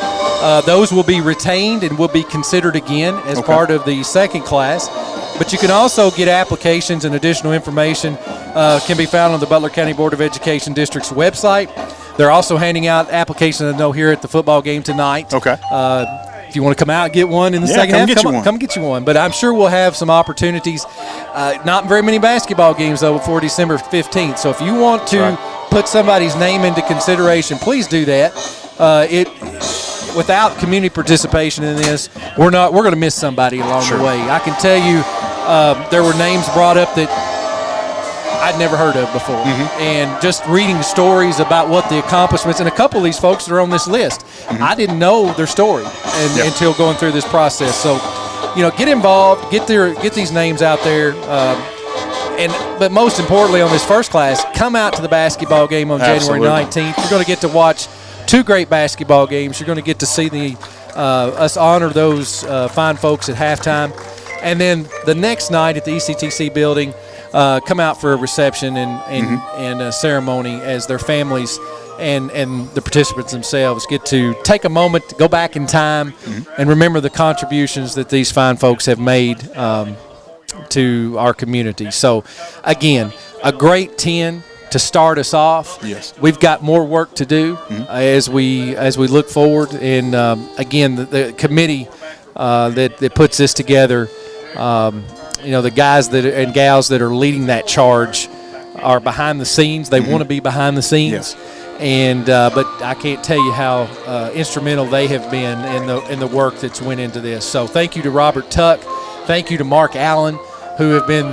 those will be retained and will be considered again as part of the second class. But you can also get applications and additional information can be found on the Butler County Board of Education District's website. They're also handing out applications, I know, here at the football game tonight. Okay. If you want to come out and get one in the second half, come get you one. But I'm sure we'll have some opportunities. Not very many basketball games, though, before December 15th. So if you want to put somebody's name into consideration, please do that. Without community participation in this, we're going to miss somebody along the way. I can tell you there were names brought up that I'd never heard of before. And just reading stories about what the accomplishments, and a couple of these folks that are on this list, I didn't know their story until going through this process. So, get involved, get these names out there. But most importantly, on this first class, come out to the basketball game on January 19th. You're going to get to watch 2 great basketball games. You're going to get to see us honor those fine folks at halftime. And then the next night at the ECTC building, come out for a reception and a ceremony as their families and the participants themselves get to take a moment to go back in time and remember the contributions that these fine folks have made to our community. So, again, a great 10 to start us off. Yes. We've got more work to do as we look forward. And, again, the committee that puts this together, the guys and gals that are leading that charge are behind the scenes. They want to be behind the scenes. Yes. And but I can't tell you how instrumental they have been in the work that's went into this. So thank you to Robert Tuck. Thank you to Mark Allen, who have been,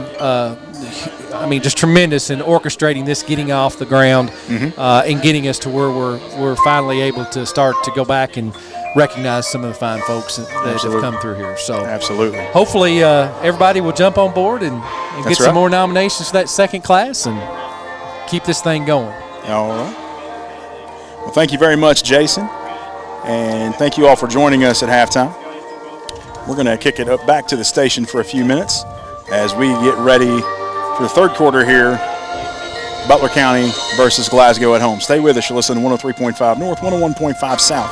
just tremendous in orchestrating this, getting off the ground, and getting us to where we're finally able to start to go back and recognize some of the fine folks that have come through here. So absolutely. Hopefully everybody will jump on board and get some more nominations for that second class and keep this thing going. All right. Well, thank you very much, Jason, and thank you all for joining us at halftime. We're going to kick it up back to the station for a few minutes as we get ready for the third quarter here, Butler County versus Glasgow at home. Stay with us. You're listening to 103.5 North, 101.5 South,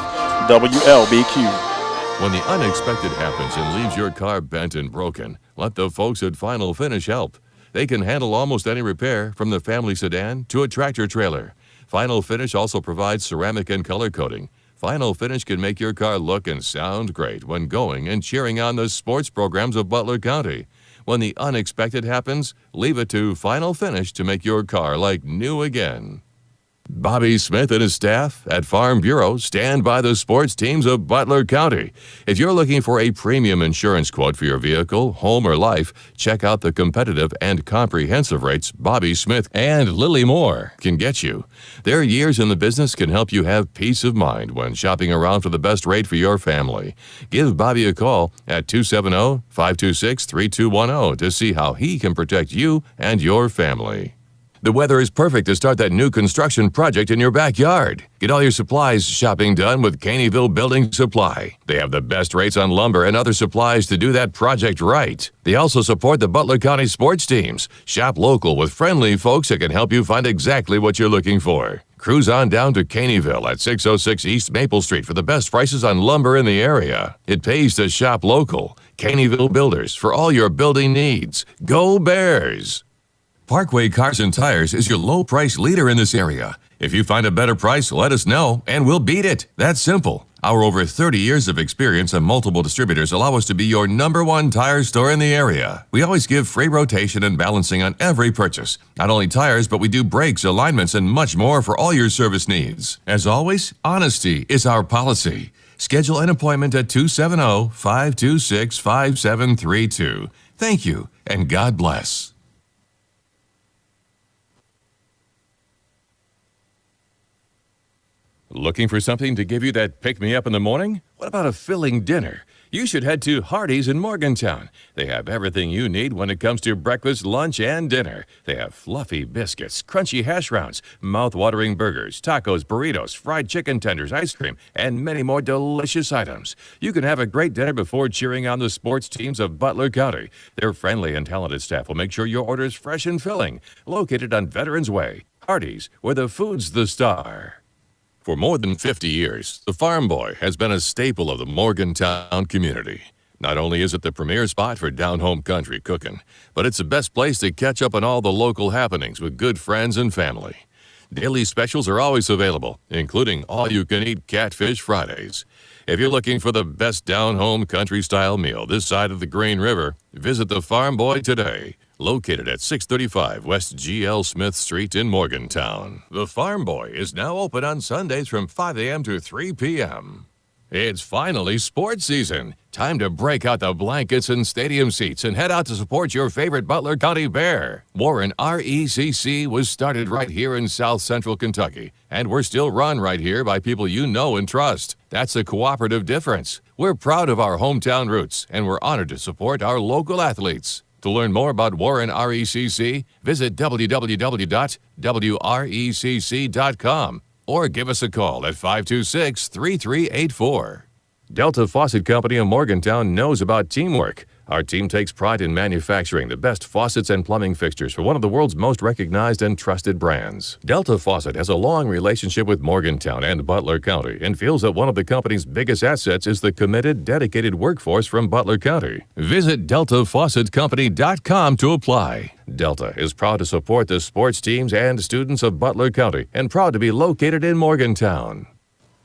WLBQ. When the unexpected happens and leaves your car bent and broken, let the folks at Final Finish help. They can handle almost any repair, from the family sedan to a tractor trailer. Final Finish also provides ceramic and color coating. Final Finish can make your car look and sound great when going and cheering on the sports programs of Butler County. When the unexpected happens, leave it to Final Finish to make your car like new again. Bobby Smith and his staff at Farm Bureau stand by the sports teams of Butler County. If you're looking for a premium insurance quote for your vehicle, home, or life, check out the competitive and comprehensive rates Bobby Smith and Lily Moore can get you. Their years in the business can help you have peace of mind when shopping around for the best rate for your family. Give Bobby a call at 270-526-3210 to see how he can protect you and your family. The weather is perfect to start that new construction project in your backyard. Get all your supplies shopping done with Caneyville Building Supply. They have the best rates on lumber and other supplies to do that project right. They also support the Butler County sports teams. Shop local with friendly folks that can help you find exactly what you're looking for. Cruise on down to Caneyville at 606 East Maple Street for the best prices on lumber in the area. It pays to shop local. Caneyville Builders for all your building needs. Go Bears! Parkway Cars and Tires is your low-price leader in this area. If you find a better price, let us know, and we'll beat it. That's simple. Our over 30 years of experience and multiple distributors allow us to be your #1 tire store in the area. We always give free rotation and balancing on every purchase. Not only tires, but we do brakes, alignments, and much more for all your service needs. As always, honesty is our policy. Schedule an appointment at 270-526-5732. Thank you, and God bless. Looking for something to give you that pick-me-up in the morning? What about a filling dinner? You should head to Hardee's in Morgantown. They have everything you need when it comes to breakfast, lunch, and dinner. They have fluffy biscuits, crunchy hash browns, mouth-watering burgers, tacos, burritos, fried chicken tenders, ice cream, and many more delicious items. You can have a great dinner before cheering on the sports teams of Butler County. Their friendly and talented staff will make sure your order is fresh and filling. Located on Veterans Way, Hardee's, where the food's the star. For more than 50 years, the Farm Boy has been a staple of the Morgantown community. Not only is it the premier spot for down-home country cooking, but it's the best place to catch up on all the local happenings with good friends and family. Daily specials are always available, including all-you-can-eat Catfish Fridays. If you're looking for the best down-home country-style meal this side of the Green River, visit the Farm Boy today. Located at 635 West G.L. Smith Street in Morgantown. The Farm Boy is now open on Sundays from 5 a.m. to 3 p.m. It's finally sports season. Time to break out the blankets and stadium seats and head out to support your favorite Butler County Bear. Warren RECC was started right here in South Central Kentucky, and we're still run right here by people you know and trust. That's a cooperative difference. We're proud of our hometown roots, and we're honored to support our local athletes. To learn more about Warren RECC, visit www.wrecc.com or give us a call at 526-3384. Delta Faucet Company of Morgantown knows about teamwork. Our team takes pride in manufacturing the best faucets and plumbing fixtures for one of the world's most recognized and trusted brands. Delta Faucet has a long relationship with Morgantown and Butler County and feels that one of the company's biggest assets is the committed, dedicated workforce from Butler County. Visit DeltaFaucetCompany.com to apply. Delta is proud to support the sports teams and students of Butler County and proud to be located in Morgantown.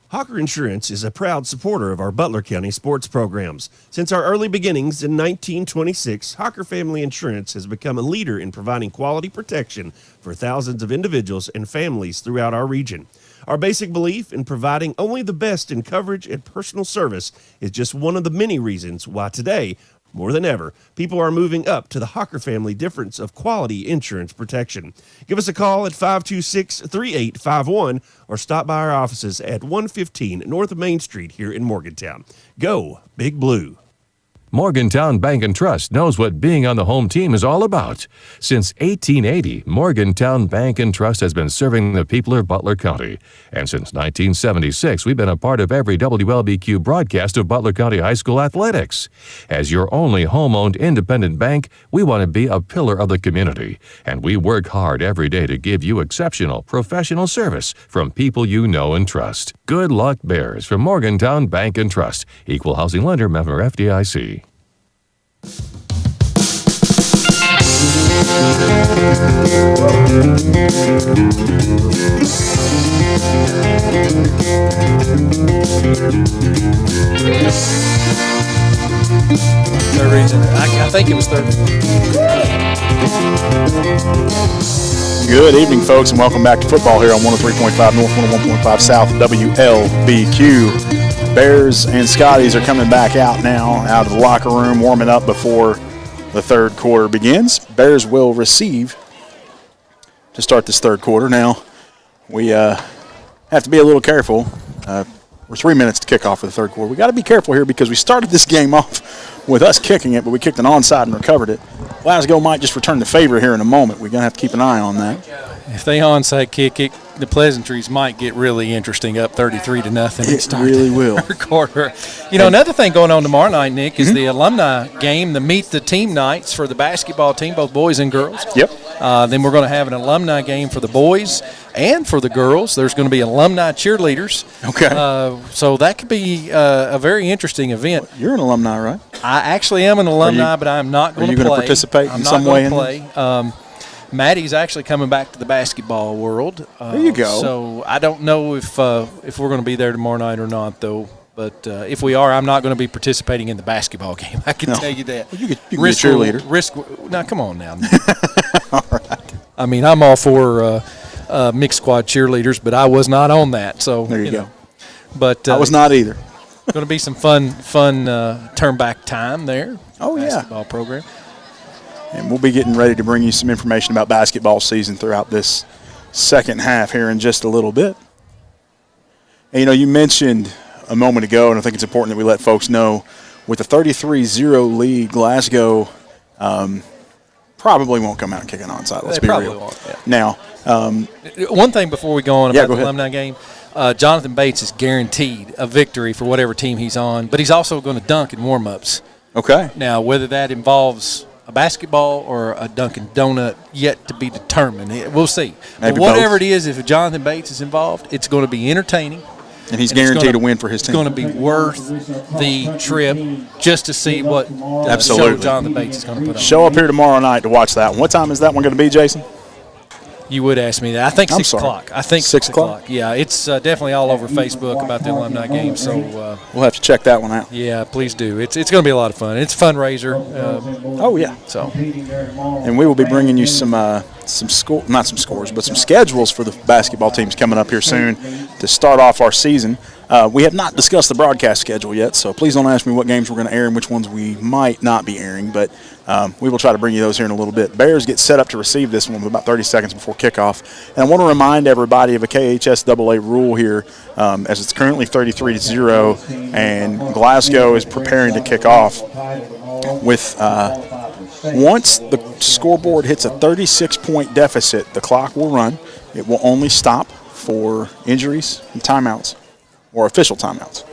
Hawker Insurance is a proud supporter of our Butler County sports programs. Since our early beginnings in 1926, Hawker Family Insurance has become a leader in providing quality protection for thousands of individuals and families throughout our region. Our basic belief in providing only the best in coverage and personal service is just one of the many reasons why today, more than ever, people are moving up to the Hawker family difference of quality insurance protection. Give us a call at 526-3851 or stop by our offices at 115 North Main Street here in Morgantown. Go Big Blue. Morgantown Bank and Trust knows what being on the home team is all about. Since 1880, Morgantown Bank and Trust has been serving the people of Butler County. And since 1976, we've been a part of every WLBQ broadcast of Butler County High School athletics. As your only home-owned independent bank, we want to be a pillar of the community. And we work hard every day to give you exceptional, professional service from people you know and trust. Good luck, Bears, from Morgantown Bank and Trust. Equal housing lender, member FDIC. Third reason. I think it was third. Good evening, folks, and welcome back to football here on 103.5 North, 101.5 South, WLBQ. Bears and Scotties are coming back out now, out of the locker room, warming up before the third quarter begins. Bears will receive to start this third quarter. Now, we have to be a little careful. We're 3 minutes to kick off for the third quarter. We got to be careful here because we started this game off with us kicking it, but we kicked an onside and recovered it. Glasgow might just return the favor here in a moment. We're going to have to keep an eye on that. If they onside kick it, the pleasantries might get really interesting, up 33-0. It really will. Third quarter. You know, another thing going on tomorrow night, Nick, is the alumni game, the meet the team nights for the basketball team, both boys and girls. Yep. Then we're going to have an alumni game for the boys and for the girls. There's going to be alumni cheerleaders. Okay. So that could be a very interesting event. You're an alumni, right? I actually am an alumni, but I'm not going to play. Are you going to participate in some way? I'm not going to play. Maddie's actually coming back to the basketball world. There you go. So I don't know if we're going to be there tomorrow night or not, though. But if we are, I'm not going to be participating in the basketball game. I can tell you that. Well, you can be a cheerleader. Now, come on now. All right. I mean, I'm all for mixed squad cheerleaders, but I was not on that. So there you go. But I was not either. Going to be some fun turn back time there. Oh, yeah. Basketball program. And we'll be getting ready to bring you some information about basketball season throughout this second half here in just a little bit. And, you know, you mentioned a moment ago, and I think it's important that we let folks know, with a 33-0 lead, Glasgow probably won't come out and kick an onside. Let's be real. Won't, yeah. Now, one thing before we go on about the ahead. alumni game, Jonathan Bates is guaranteed a victory for whatever team he's on, but he's also going to dunk in warm-ups. Okay. Now, whether that involves a basketball or a Dunkin' Donut, yet to be determined. We'll see. Maybe but whatever both. it is, if Jonathan Bates is involved, it's going to be entertaining. And he's guaranteed a win for his team. It's going to be worth the trip just to see what show Jonathan Bates is going to put on. Show up here tomorrow night to watch that one. What time is that one going to be, Jason? You would ask me that. I think 6 o'clock. I think 6 o'clock? Yeah, it's definitely all over Facebook about the alumni game. So we'll have to check that one out. Yeah, please do. It's going to be a lot of fun. It's a fundraiser. Oh yeah. So, and we will be bringing you some schedules for the basketball teams coming up here soon to start off our season. We have not discussed the broadcast schedule yet, so please don't ask me what games we're going to air and which ones we might not be airing, but we will try to bring you those here in a little bit. Bears get set up to receive this one with about 30 seconds before kickoff. And I want to remind everybody of a KHS AA rule here, as it's currently 33-0, and Glasgow is preparing to kick off with once the scoreboard hits a 36-point deficit, the clock will run. It will only stop for injuries and timeouts or official timeouts.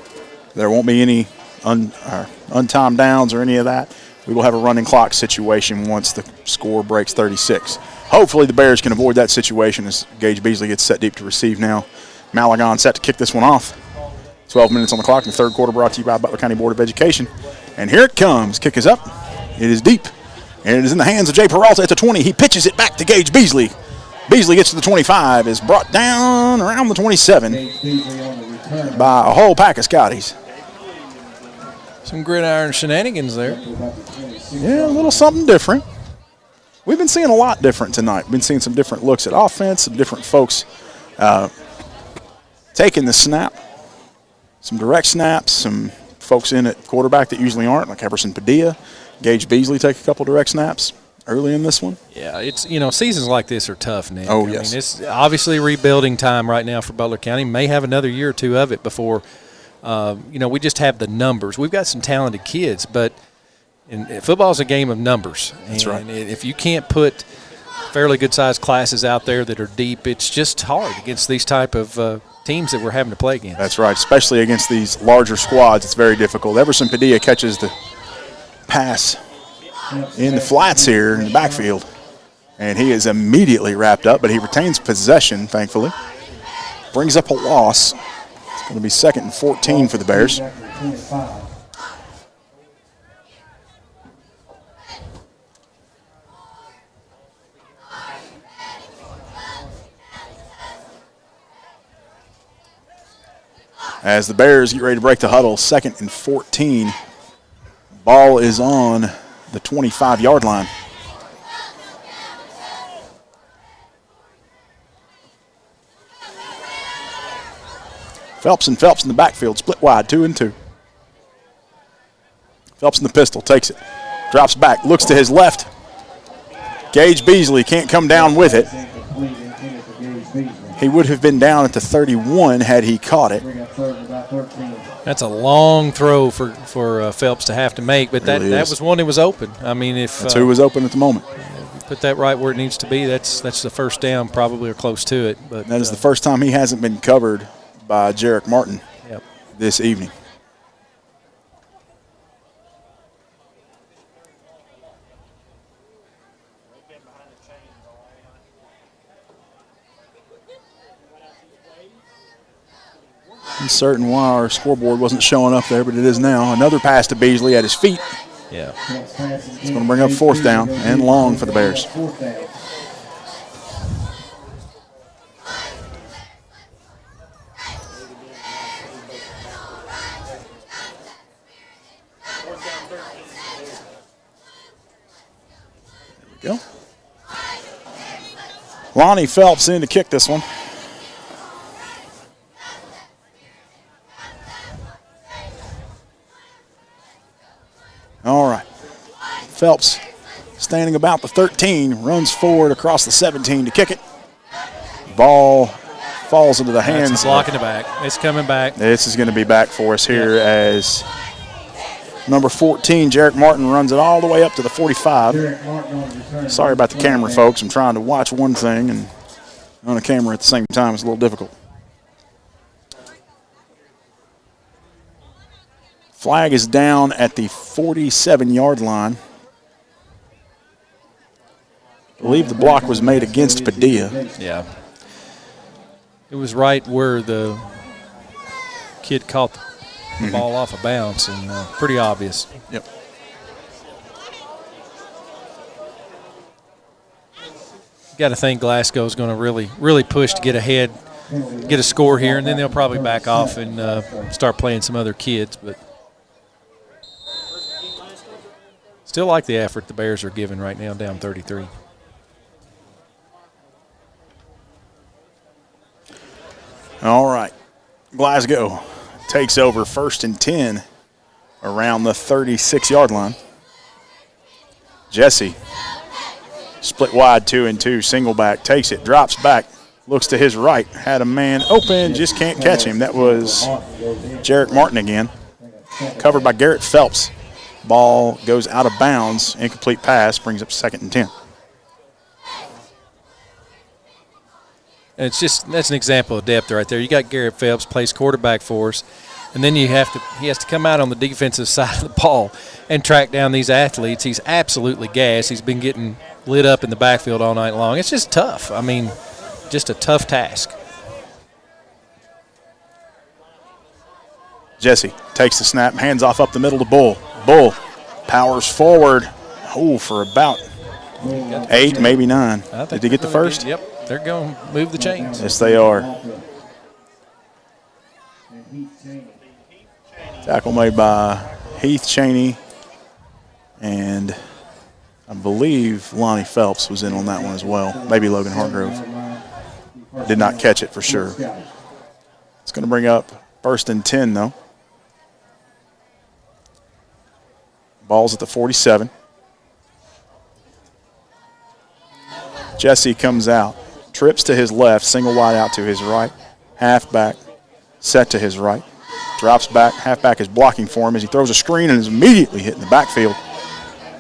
There won't be any untimed downs or any of that. we will have a running clock situation once the score breaks 36. Hopefully the Bears can avoid that situation as Gage Beasley gets set deep to receive now. Malagon set to kick this one off. 12 minutes on the clock in the third quarter, brought to you by Butler County Board of Education. And here it comes. Kick is up. It is deep. And it is in the hands of Jay Peralta at the 20. He pitches it back to Gage Beasley. Beasley gets to the 25, is brought down around the 27 by a whole pack of Scotties. Some gridiron shenanigans there. Yeah, a little something different. We've been seeing a lot different tonight. Been seeing some different looks at offense, some different folks taking the snap, some direct snaps, some folks in at quarterback that usually aren't, like Everson Padilla. Gage Beasley take a couple direct snaps early in this one. Yeah, it's seasons like this are tough, Nick. Oh, I yes. mean, it's obviously rebuilding time right now for Butler County. May have another year or two of it before, we just have the numbers. We've got some talented kids, but football is a game of numbers. That's right. And if you can't put fairly good-sized classes out there that are deep, it's just hard against these type of teams that we're having to play against. That's right, especially against these larger squads. It's very difficult. Everson Padilla catches the pass in the flats here in the backfield, and he is immediately wrapped up, but he retains possession, thankfully. Brings up a loss. It's going to be 2nd and 14 for the Bears. As the Bears get ready to break the huddle, 2nd and 14. Ball is on the 25-yard line. Phelps in the backfield, split wide, 2 and 2. Phelps in the pistol, takes it, drops back, looks to his left. Gage Beasley can't come down with it. He would have been down at the 31 had he caught it. That's a long throw for Phelps to have to make, but that was one that was open. I mean, That's who was open at the moment. Put that right where it needs to be, that's the first down probably or close to it. But that is the first time he hasn't been covered by Jarek Martin this evening. Uncertain why our scoreboard wasn't showing up there, but it is now. Another pass to Beasley at his feet. Yeah. It's going to bring up 4th down and long for the Bears. There we go. Lonnie Phelps in to kick this one. All right. Phelps standing about the 13, runs forward across the 17 to kick it. Ball falls into the hands. It's blocking the back. It's coming back. This is going to be back for us here as number 14, Jarek Martin, runs it all the way up to the 45. Sorry about the camera, folks. I'm trying to watch one thing and on a camera at the same time. It's a little difficult. Flag is down at the 47-yard line. I believe the block was made against Padilla. Yeah. It was right where the kid caught the ball off of bounds, and pretty obvious. Yep. Got to think Glasgow is going to really push to get ahead, get a score here, and then they'll probably back off and start playing some other kids. But still like the effort the Bears are giving right now, down 33. All right. Glasgow takes over 1st and 10 around the 36-yard line. Jesse, split wide, 2 and 2, single back, takes it, drops back, looks to his right, had a man open, just can't catch him. That was Jarek Martin again, covered by Garrett Phelps. Ball goes out of bounds, incomplete pass, brings up 2nd and 10. And that's an example of depth right there. You got Garrett Phelps, plays quarterback for us. And then he has to come out on the defensive side of the ball and track down these athletes. He's absolutely gassed. He's been getting lit up in the backfield all night long. It's just tough. I mean, just a tough task. Jesse takes the snap, hands off up the middle to Bull. Bull powers forward. Oh, for about 8, maybe 9. Did he get the first? Yep, they're going to move the chains. Yes, they are. Tackle made by Heath Cheney, and I believe Lonnie Phelps was in on that one as well. Maybe Logan Hargrove. Did not catch it for sure. It's going to bring up 1st and 10, though. Ball's at the 47. Jesse comes out, trips to his left, single wide out to his right, halfback set to his right, drops back, halfback is blocking for him as he throws a screen and is immediately hit in the backfield.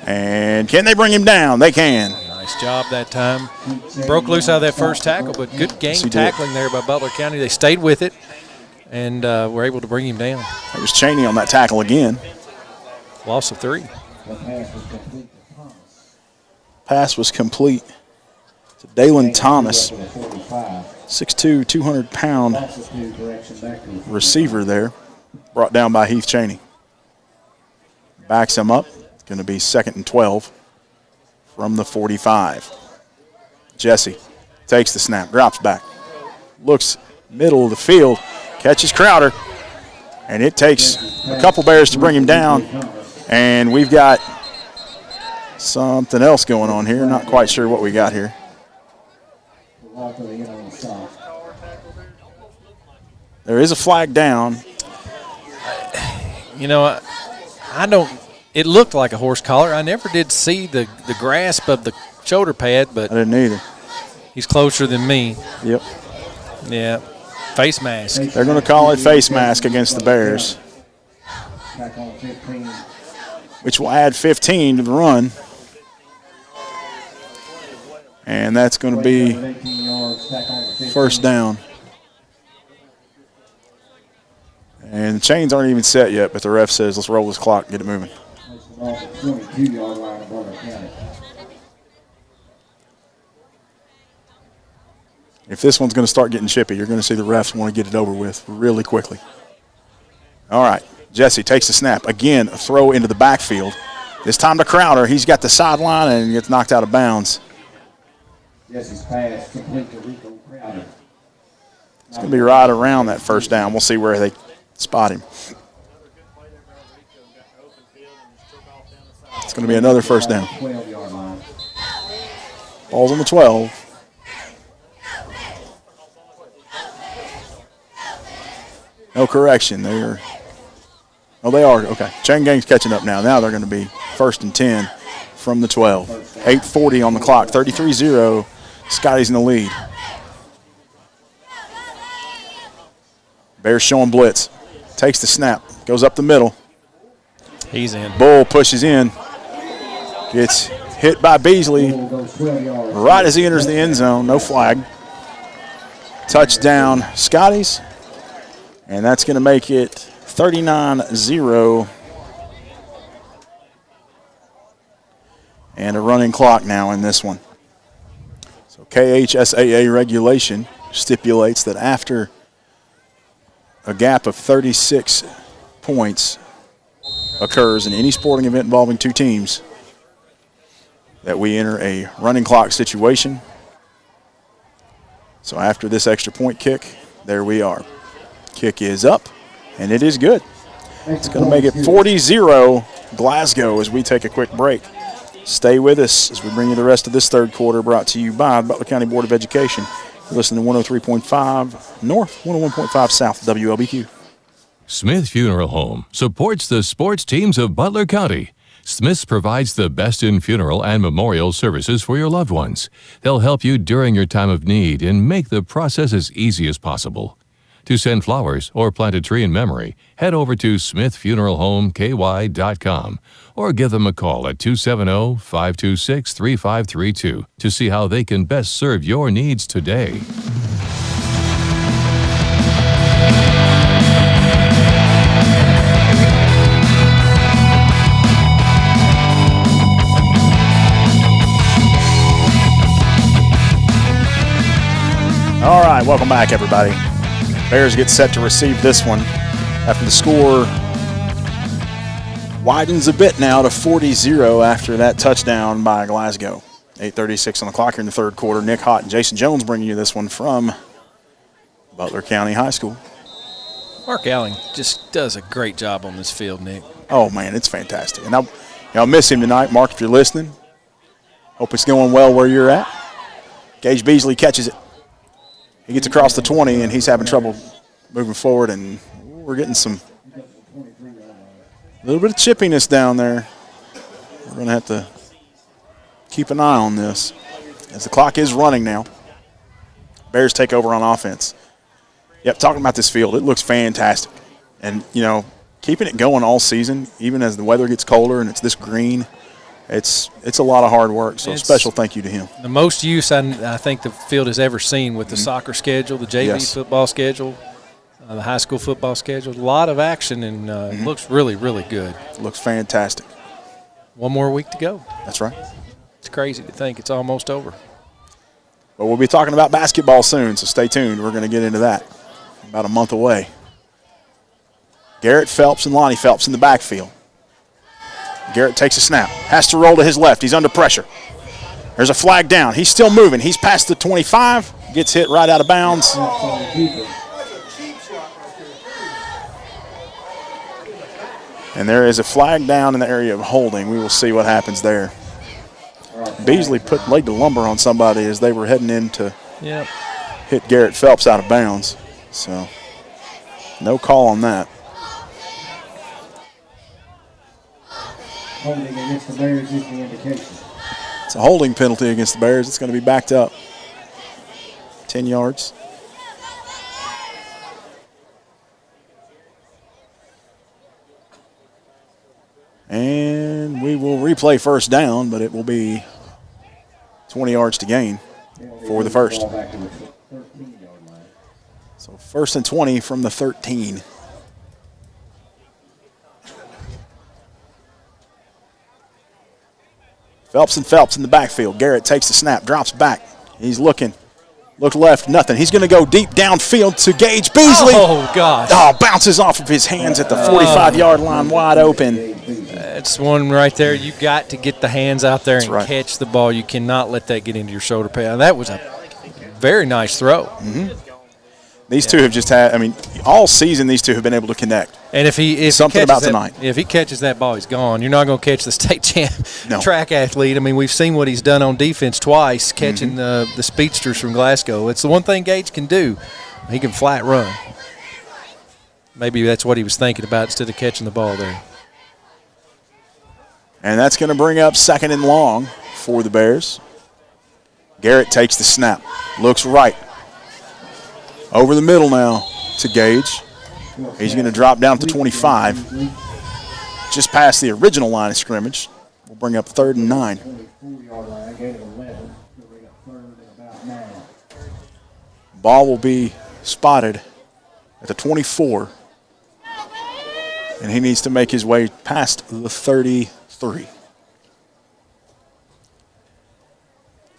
And can they bring him down? They can. Nice job that time. Broke loose out of that first tackle, but good game tackling there by Butler County. They stayed with it and were able to bring him down. It was Cheney on that tackle again. Loss of 3. Pass was complete to Dalen Thomas, 6'2", 200-pound receiver there, brought down by Heath Cheney. Backs him up. It's going to be 2nd and 12 from the 45. Jesse takes the snap, drops back, looks middle of the field, catches Crowder, and it takes a couple Bears to bring him down. And we've got something else going on here. Not quite sure what we got here. There is a flag down. You know, I don't – it looked like a horse collar. I never did see the grasp of the shoulder pad, but I didn't either. He's closer than me. Yep. Yeah. Face mask. They're going to call it face mask against the Bears, which will add 15 to the run. And that's going to be 1st down. And the chains aren't even set yet, but the ref says, let's roll this clock and get it moving. If this one's going to start getting chippy, you're going to see the refs want to get it over with really quickly. All right, Jesse takes the snap. Again, a throw into the backfield. This time to Crowder. He's got the sideline and gets knocked out of bounds. Jesse's pass complete to Rico Crowder. It's going to be right around that 1st down. We'll see where they spot him. It's going to be another 1st down. 12-yard line. Ball's on the 12. No correction. They are. Okay. Chain gang's catching up now. Now they're going to be 1st and 10 from the 12. 8:40 on the clock. 33-0. Scotties in the lead. Bears showing blitz. Takes the snap. Goes up the middle. He's in. Bull pushes in. Gets hit by Beasley right as he enters the end zone. No flag. Touchdown, Scotties. And that's going to make it 39-0. And a running clock now in this one. So KHSAA regulation stipulates that after a gap of 36 points occurs in any sporting event involving 2 teams, that we enter a running clock situation. So after this extra point kick, there we are. Kick is up, and it is good. It's going to make it 40-0 Glasgow as we take a quick break. Stay with us as we bring you the rest of this 3rd quarter, brought to you by the Butler County Board of Education. You're listening to 103.5 North, 101.5 South, WLBQ. Smith Funeral Home supports the sports teams of Butler County. Smith's provides the best in funeral and memorial services for your loved ones. They'll help you during your time of need and make the process as easy as possible. To send flowers or plant a tree in memory, head over to smithfuneralhomeky.com or give them a call at 270-526-3532 to see how they can best serve your needs today. right, welcome back, everybody. Bears get set to receive this one after the score widens a bit now to 40-0 after that touchdown by Glasgow. 8:36 on the clock here in the third quarter. Nick Hott and Jason Jones bringing you this one from Butler County High School. Mark Allen just does a great job on this field, Nick. Oh, man, it's fantastic. And I'll miss him tonight. Mark, if you're listening, hope it's going well where you're at. Gage Beasley catches it. He gets across the 20, and he's having trouble moving forward, and we're getting a little bit of chippiness down there. We're going to have to keep an eye on this as the clock is running now. Bears take over on offense. Yep, talking about this field, it looks fantastic. And, keeping it going all season, even as the weather gets colder and it's this green, it's a lot of hard work. So special thank you to him. The most use I think the field has ever seen with the soccer schedule, the JV football schedule, the high school football schedule. A lot of action, and it looks really, really good. It looks fantastic. One more week to go. That's right. It's crazy to think it's almost over. But we'll be talking about basketball soon, so stay tuned. We're going to get into that about a month away. Garrett Phelps and Lonnie Phelps in the backfield. Garrett takes a snap, has to roll to his left. He's under pressure. There's a flag down. He's still moving. He's past the 25, gets hit right out of bounds. And there is a flag down in the area of holding. We will see what happens there. Beasley laid the lumber on somebody as they were heading in to hit Garrett Phelps out of bounds. So no call on that. Holding against the Bears is the indication. It's a holding penalty against the Bears. It's going to be backed up 10 yards. And we will replay first down, but it will be 20 yards to gain for the first. So 1st and 20 from the 13. Phelps and Phelps in the backfield. Garrett takes the snap, drops back. He's looking. Look left, nothing. He's going to go deep downfield to Gage Beasley. Oh, gosh. Oh, bounces off of his hands at the 45-yard line, wide open. That's one right there. You got to get the hands out there and catch the ball. You cannot let that get into your shoulder pad. That was a very nice throw. Mm-hmm. These two have just had, all season these two have been able to connect. And if he catches that ball, he's gone. You're not going to catch the state champ track athlete. We've seen what he's done on defense twice, catching the speedsters from Glasgow. It's the one thing Gage can do. He can flat run. Maybe that's what he was thinking about instead of catching the ball there. And that's going to bring up 2nd and long for the Bears. Garrett takes the snap, looks right. Over the middle now to Gage. He's going to drop down to 25. Just past the original line of scrimmage. We'll bring up 3rd and 9. Ball will be spotted at the 24. And he needs to make his way past the 33.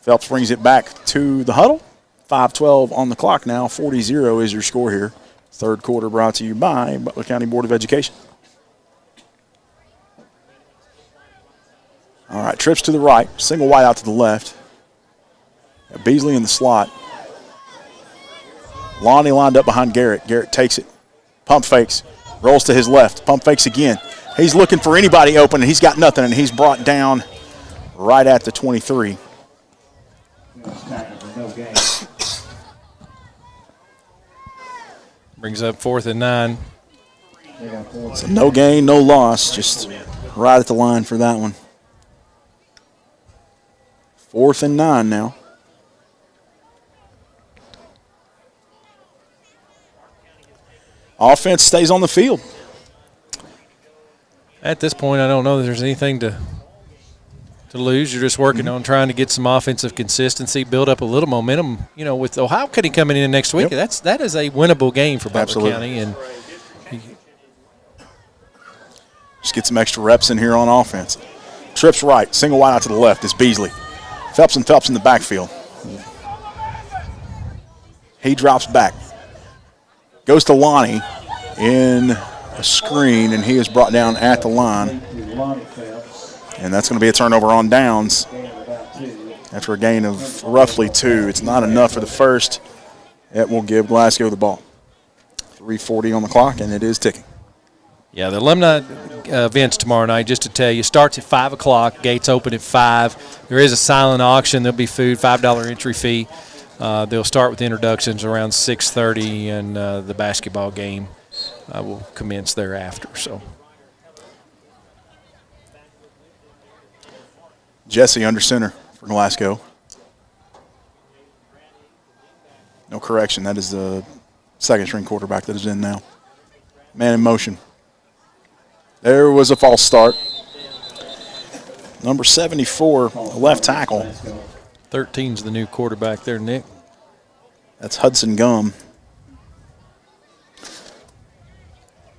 Phelps brings it back to the huddle. 5:12 on the clock now. 40-0 is your score here. Third quarter brought to you by Butler County Board of Education. All right, trips to the right. Single wide out to the left. Got Beasley in the slot. Lonnie lined up behind Garrett. Garrett takes it. Pump fakes. Rolls to his left. Pump fakes again. He's looking for anybody open, and he's got nothing, and he's brought down right at the 23. Brings up 4th and 9. So no gain, no loss, just right at the line for that one. 4th and 9 now. Offense stays on the field. At this point, I don't know that there's anything to lose. You're just working on trying to get some offensive consistency, build up a little momentum. With Ohio County coming in next week, that is a winnable game for Butler County. And just get some extra reps in here on offense. Trips right, single wide out to the left is Beasley. Phelps and Phelps in the backfield. He drops back. Goes to Lonnie in a screen, and he is brought down at the line. And that's going to be a turnover on downs after a gain of roughly 2. It's not enough for the first. It will give Glasgow the ball. 3:40 on the clock, and it is ticking. Yeah, the alumni events tomorrow night, just to tell you, starts at 5 o'clock. Gates open at 5. There is a silent auction. There'll be food, $5 entry fee. They'll start with introductions around 6:30, and the basketball game will commence thereafter. So, Jesse under center for Glasgow. No correction. That is the second-string quarterback that is in now. Man in motion. There was a false start. Number 74, left tackle. 13's the new quarterback there, Nick. That's Hudson Gum.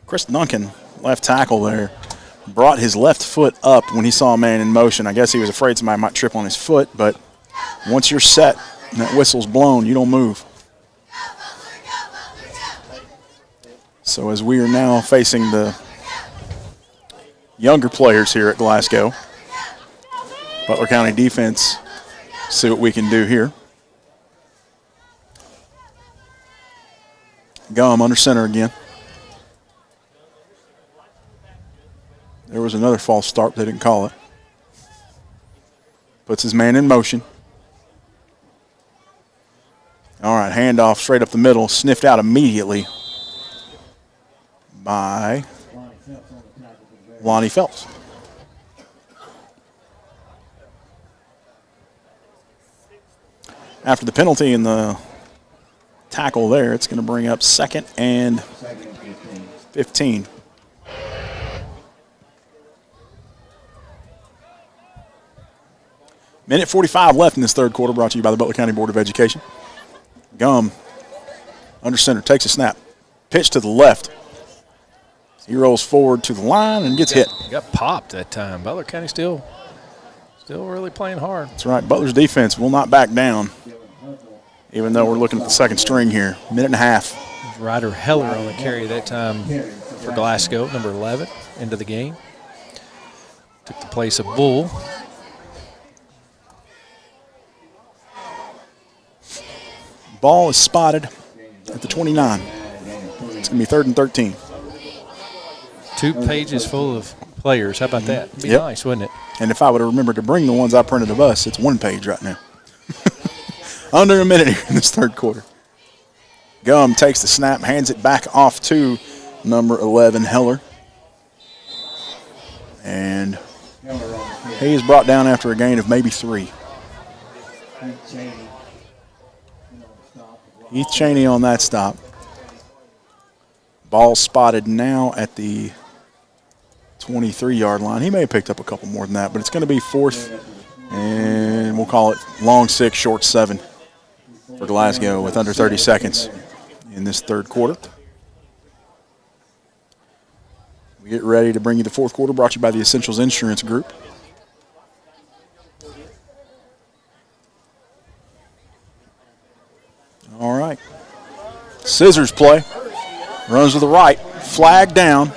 Chris Duncan, left tackle there, brought his left foot up when he saw a man in motion. I guess he was afraid somebody might trip on his foot, but once you're set and that whistle's blown, you don't move. So as we are now facing the younger players here at Glasgow, Butler County defense, see what we can do here. Gum under center again. There was another false start. They didn't call it. Puts his man in motion. All right, handoff straight up the middle. Sniffed out immediately by Lonnie Phelps. After the penalty and the tackle there, it's going to bring up 2nd and 15. Minute 45 left in this third quarter, brought to you by the Butler County Board of Education. Gum under center, takes a snap. Pitch to the left. He rolls forward to the line and gets hit. Got popped that time. Butler County still really playing hard. That's right. Butler's defense will not back down, even though we're looking at the second string here. Minute and a half. Ryder Heller on the carry that time for Glasgow, number 11, into the game. Took the place of Bull. Ball is spotted at the 29. It's going to be 3rd and 13. 2 pages full of players. How about that? It'd be nice, wouldn't it? And if I would have remembered to bring the ones I printed of us, it's 1 page right now. Under a minute here in this third quarter. Gum takes the snap, hands it back off to number 11, Heller. And he is brought down after a gain of maybe 3. Heath Cheney on that stop. Ball spotted now at the 23-yard line. He may have picked up a couple more than that, but it's going to be 4th, and we'll call it long 6, short 7 for Glasgow with under 30 seconds in this third quarter. We get ready to bring you the fourth quarter, brought to you by the Essentials Insurance Group. All right. Scissors play. Runs to the right. Flag down.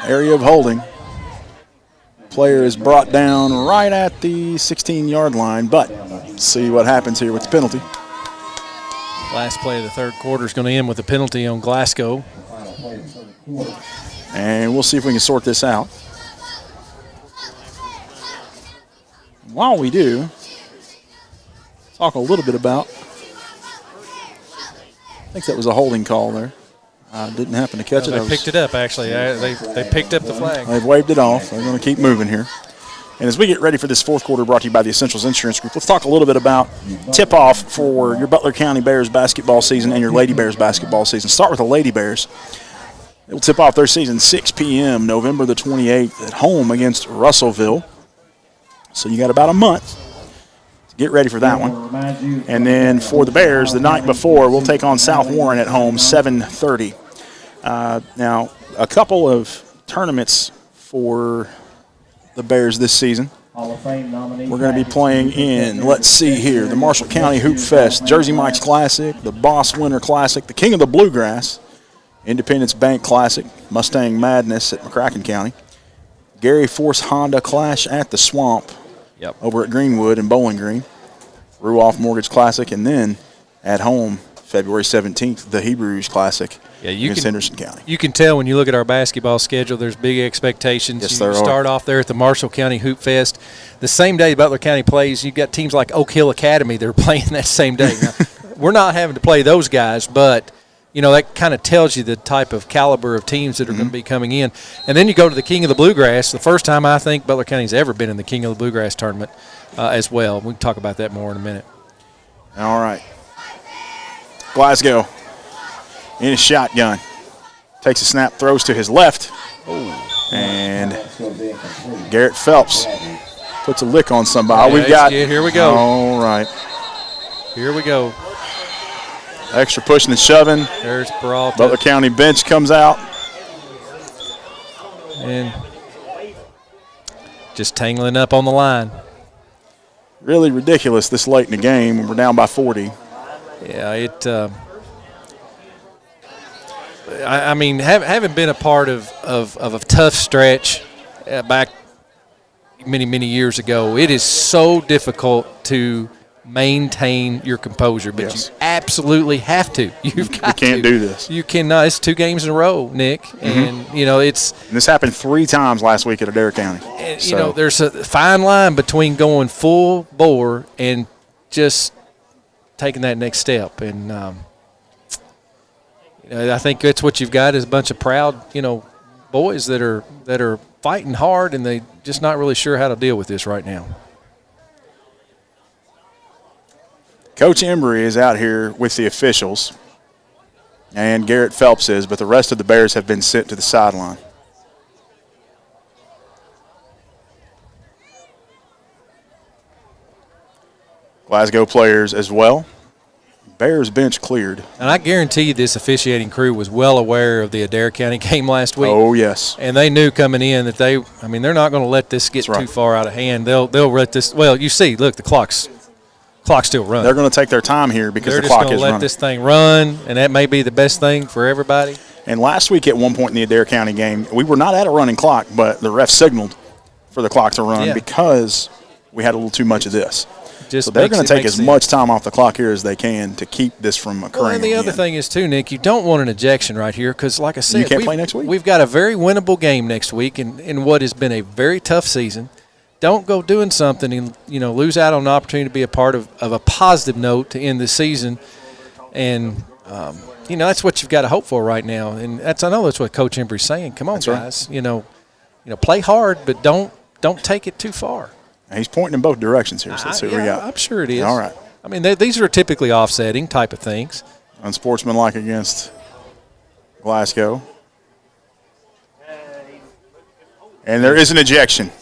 Area of holding. Player is brought down right at the 16-yard line, but see what happens here with the penalty. Last play of the third quarter is going to end with a penalty on Glasgow. And we'll see if we can sort this out. While we do, talk a little bit about, I think that was a holding call there. I didn't happen to catch it. They picked it up, actually. They picked up the flag. They've waved it off. They're going to keep moving here. And as we get ready for this fourth quarter, brought to you by the Essentials Insurance Group, let's talk a little bit about tip-off for your Butler County Bears basketball season and your Lady Bears basketball season. Start with the Lady Bears. They will tip off their season 6 p.m. November the 28th at home against Russellville. So you got about a month to get ready for that one. And then for the Bears, the night before, we'll take on South Warren at home, 7:30. Now, a couple of tournaments for the Bears this season. Fame nominee. We're going to be playing in, let's see here, the Marshall County Hoop Fest, Jersey Mike's Classic, the Boss Winter Classic, the King of the Bluegrass, Independence Bank Classic, Mustang Madness at McCracken County, Gary Force Honda Clash at the Swamp over at Greenwood and Bowling Green, Ruoff Mortgage Classic, and then at home, February 17th, the Hebrews Classic against Henderson County. You can tell when you look at our basketball schedule, there's big expectations. Yes, you start off there at the Marshall County Hoop Fest. The same day Butler County plays, you've got teams like Oak Hill Academy that are playing that same day. Now, we're not having to play those guys, but that kind of tells you the type of caliber of teams that are going to be coming in. And then you go to the King of the Bluegrass, the first time I think Butler County's ever been in the King of the Bluegrass tournament as well. We can talk about that more in a minute. All right. Glasgow in a shotgun. Takes a snap, throws to his left. And Garrett Phelps puts a lick on somebody. Here we go. All right. Here we go. Extra pushing and shoving. There's Peralta. Butler County bench comes out. And just tangling up on the line. Really ridiculous this late in the game when we're down by 40. Yeah, I mean, having been a part of a tough stretch back many years ago, it is so difficult to maintain your composure, but you absolutely have to. You've got to. You can't do this. You cannot. It's 2 games in a row, Nick, and it's. And this happened 3 times last week at Adair County. And, there's a fine line between going full bore and just taking that next step, and I think that's what you've got is a bunch of proud, boys that are fighting hard, and they just not really sure how to deal with this right now. Coach Embry is out here with the officials, and Garrett Phelps is, but the rest of the Bears have been sent to the sideline. Glasgow players as well. Bears bench cleared. And I guarantee you this officiating crew was well aware of the Adair County game last week. Oh, yes. And they knew coming in that they're not going to let this get too far out of hand. They'll let this – well, you see, look, the clock's still running. They're going to take their time here because the clock is running. They're just going to let this thing run, and that may be the best thing for everybody. And last week at one point in the Adair County game, we were not at a running clock, but the ref signaled for the clock to run because we had a little too much of this. So they're going to take as much time off the clock here as they can to keep this from occurring. Well, and the other thing is, too, Nick, you don't want an ejection right here because, like I said, you can't play next week. We've got a very winnable game next week in what has been a very tough season. Don't go doing something and, lose out on an opportunity to be a part of a positive note to end the season. And, that's what you've got to hope for right now. And I know that's what Coach Embry's saying. Come on, guys. Right. Play hard, but don't take it too far. He's pointing in both directions here, so let's see what we got. I'm sure it is. All right. I mean, these are typically offsetting type of things. Unsportsmanlike against Glasgow. And there is an ejection.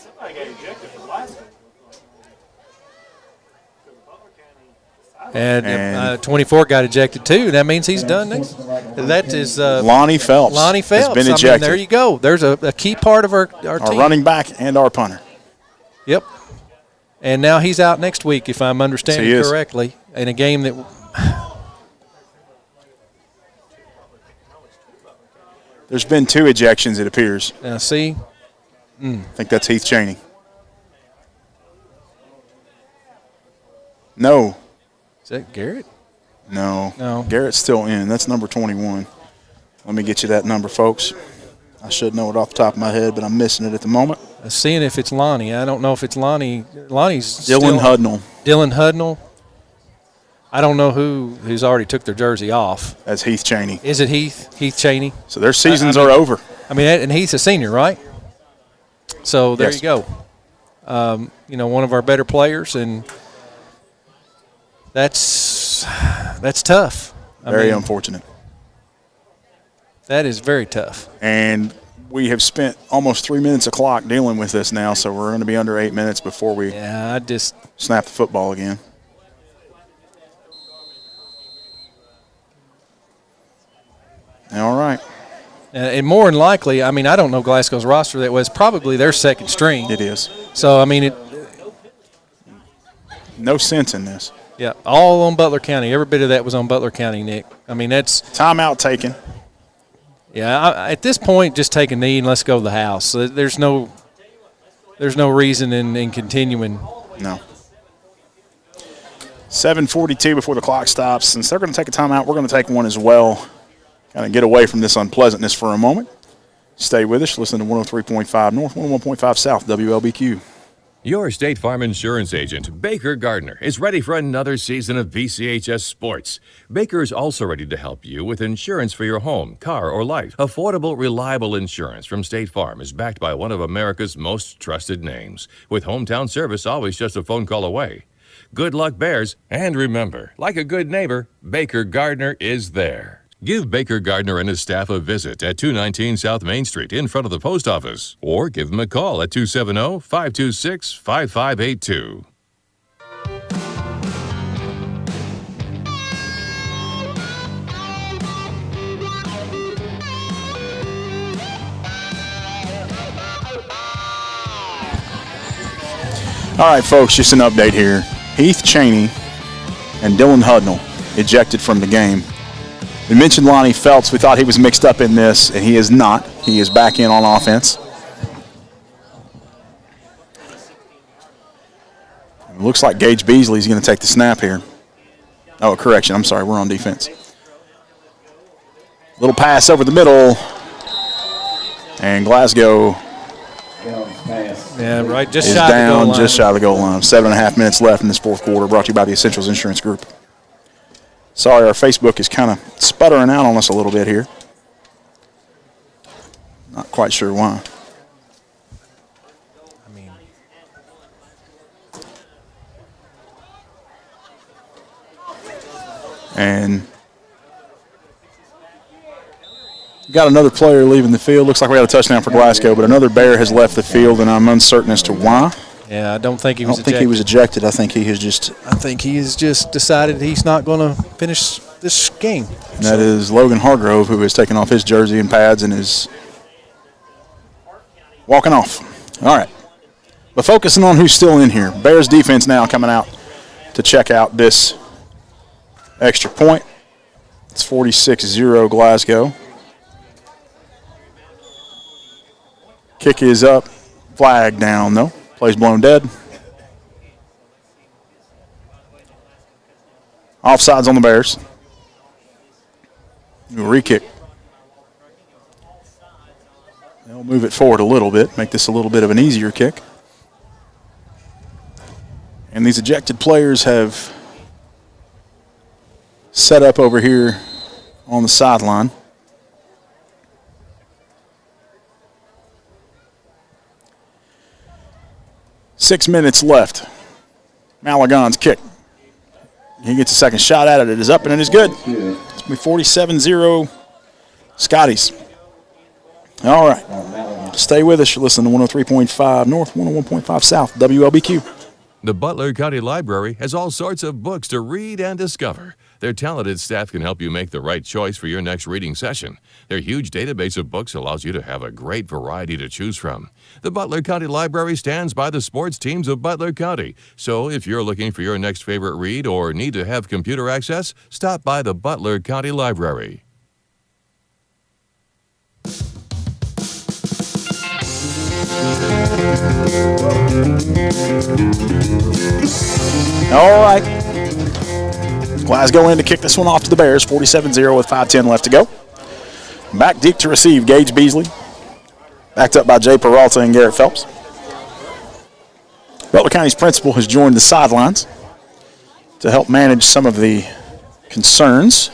And 24 got ejected, too. That means he's done next. That is Lonnie Phelps. Lonnie Phelps has been ejected. There you go. There's a key part of our team. Our running back and our punter. Yep. And now he's out next week, if I'm understanding correctly, in a game that – There's been 2 ejections, it appears. Now, see? I think that's Heath Cheney. No. Is that Garrett? No. Garrett's still in. That's number 21. Let me get you that number, folks. I should know it off the top of my head, but I'm missing it at the moment. Seeing if it's Lonnie. I don't know if it's Lonnie. Lonnie's Dylan Hudnall. Dylan Hudnall. I don't know who's already took their jersey off. That's Heath Cheney. Is it Heath Cheney? So their seasons are over. I mean, and he's a senior, right? So there you go. One of our better players, and that's tough. Very unfortunate. That is very tough. And we have spent almost 3 minutes of clock dealing with this now, so we're going to be under 8 minutes before we snap the football again. All right. And more than likely, I mean, I don't know Glasgow's roster. That was probably their second string. It is. So, I mean, No sense in this. Yeah, all on Butler County. Every bit of that was on Butler County, Nick. I mean, that's timeout taken. Yeah, at this point, just take a knee and let's go to the house. There's no reason in continuing. No. 7:42 before the clock stops. Since they're going to take a timeout, we're going to take one as well. Kind of get away from this unpleasantness for a moment. Stay with us. Listen to 103.5 North, 101.5 South, WLBQ. Your State Farm insurance agent, Baker Gardner, is ready for another season of BCHS sports. Baker is also ready to help you with insurance for your home, car, or life. Affordable, reliable insurance from State Farm is backed by one of America's most trusted names, with hometown service always just a phone call away. Good luck, Bears, and remember, like a good neighbor, Baker Gardner is there. Give Baker Gardner and his staff a visit at 219 South Main Street in front of the post office, or give them a call at 270-526-5582. All right, folks, just an update here. Heath Cheney and Dylan Hudnall ejected from the game. We mentioned Lonnie Phelps. We thought he was mixed up in this, and he is not. He is back in on offense. It looks like Gage Beasley is going to take the snap here. Oh, correction. I'm sorry. We're on defense. Little pass over the middle. And Glasgow Yeah, right. Just is shy of the goal down line. just shy of the goal line. 7.5 minutes left in this fourth quarter, brought to you by the Essentials Insurance Group. Sorry, our Facebook is kind of sputtering out on us a little bit here. Not quite sure why. I mean, And got another player leaving the field. Looks like we had a touchdown for Glasgow, but another Bear has left the field, and I'm uncertain as to why. yeah, I don't think he I was don't think he was ejected. I think he has just. I think he has just decided he's not going to finish this game. That is Logan Hargrove, who has taken off his jersey and pads and is walking off. All right. But focusing on who's still in here. Bears defense now coming out to check out this extra point. It's 46-0 Glasgow. Kick is up. Flag down, though. Play's blown dead. Offsides on the Bears. Re-kick. They'll move it forward a little bit, make this a little bit of an easier kick. And these ejected players have set up over here on the sideline. Six minutes left. Malagon's kick. He gets a second shot at it. It is up and it is good. It's going to be 47-0 Scotties. All right. Stay with us. You're listening to 103.5 North, 101.5 South, WLBQ. The Butler County Library has all sorts of books to read and discover. Their talented staff can help you make the right choice for your next reading session. Their huge database of books allows you to have a great variety to choose from. The Butler County Library stands by the sports teams of Butler County. So if you're looking for your next favorite read or need to have computer access, stop by the Butler County Library. All right. Glasgow in to kick this one off to the Bears. 47-0 with 5:10 left to go. Back deep to receive, Gage Beasley. Backed up by Jay Peralta and Garrett Phelps. Butler County's principal has joined the sidelines to help manage some of the concerns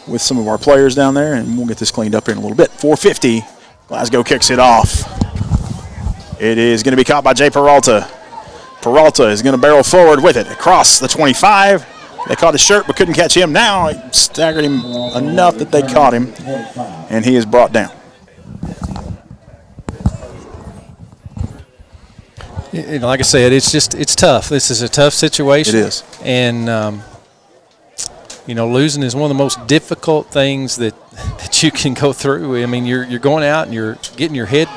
with some of our players down there, and we'll get this cleaned up here in a little bit. 4:50, Glasgow kicks it off. It is going to be caught by Jay Peralta. Peralta is going to barrel forward with it across the 25. They caught his shirt but couldn't catch him. Now it staggered him enough that they caught him, and he is brought down. Like I said, it's tough. This is a tough situation. It is. And, losing is one of the most difficult things that you can go through. I mean, you're going out and you're getting your head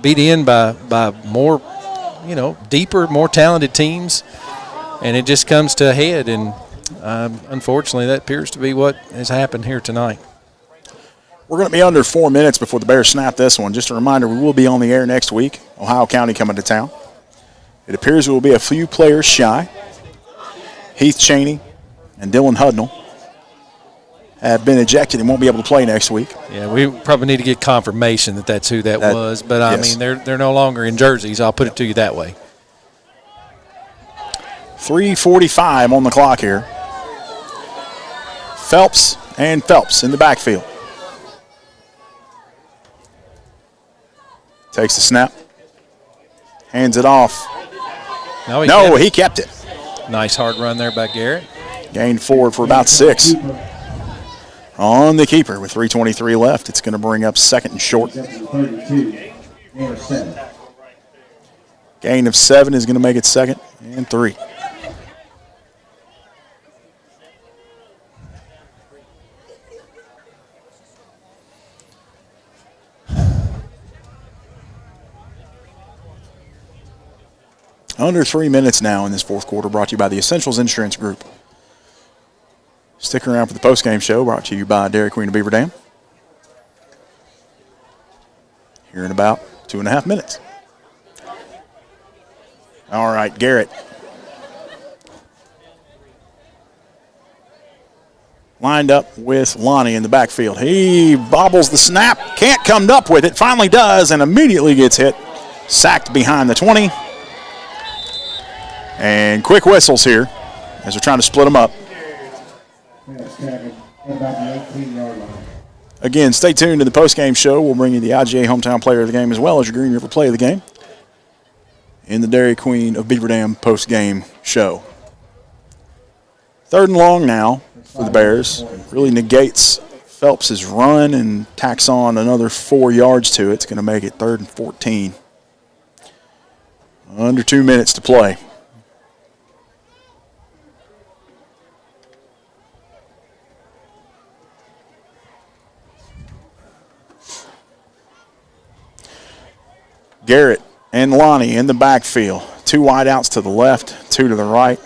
beat in by more, deeper, more talented teams. and it just comes to a head. And unfortunately, that appears to be what has happened here tonight. We're going to be under 4 minutes before the Bears snap this one. Just a reminder, we will be on the air next week. Ohio County coming to town. It appears we will be a few players shy. Heath Cheney and Dylan Hudnall have been ejected and won't be able to play next week. Yeah, we probably need to get confirmation that that's who that was. But, I mean, they're no longer in jerseys. I'll put it to you that way. 3:45 on the clock here. Phelps in the backfield. Takes the snap. Hands it off. No, he kept it. Nice hard run there by Garrett. Gained forward for about 6. On the keeper with 3:23 left. It's going to bring up second and short. Gain of 7 is going to make it second and 3. Under 3 minutes now in this fourth quarter, brought to you by the Essentials Insurance Group. Stick around for the postgame show, brought to you by Dairy Queen of Beaver Dam. Here in about 2.5 minutes. All right, Garrett. Lined up with Lonnie in the backfield. He bobbles the snap, can't come up with it, finally does, and immediately gets hit. Sacked behind the 20. And quick whistles here as they're trying to split them up. Again, stay tuned to the postgame show. We'll bring you the IGA Hometown Player of the Game as well as your Green River Play of the Game in the Dairy Queen of Beaver Dam postgame show. 3rd and long now for the Bears. Really negates Phelps' run and tacks on another 4 yards to it. It's going to make it 3rd and 14. Under 2 minutes to play. Garrett and Lonnie in the backfield. 2 wideouts to the left, 2 to the right.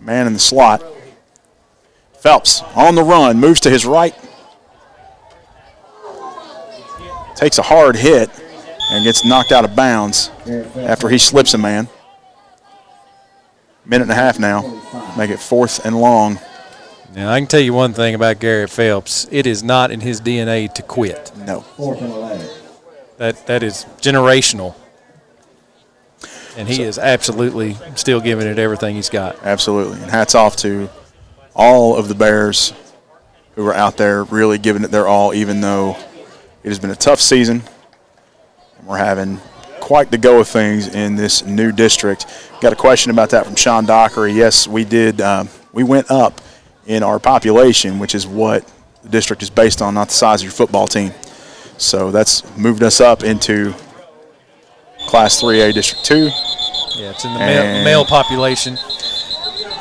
Man in the slot. Phelps on the run, moves to his right. Takes a hard hit and gets knocked out of bounds after he slips a man. 1.5 minutes now. Make it 4th and long. Now, I can tell you one thing about Garrett Phelps. It is not in his DNA to quit. No. 4th and 11. That is generational. And he is absolutely still giving it everything he's got. Absolutely. And hats off to all of the Bears who are out there really giving it their all, even though it has been a tough season. We're having quite the go of things in this new district. Got a question about that from Sean Dockery. Yes, we did. We went up in our population, which is what the district is based on, not the size of your football team. So that's moved us up into Class 3A District 2. Yeah, it's in the male population.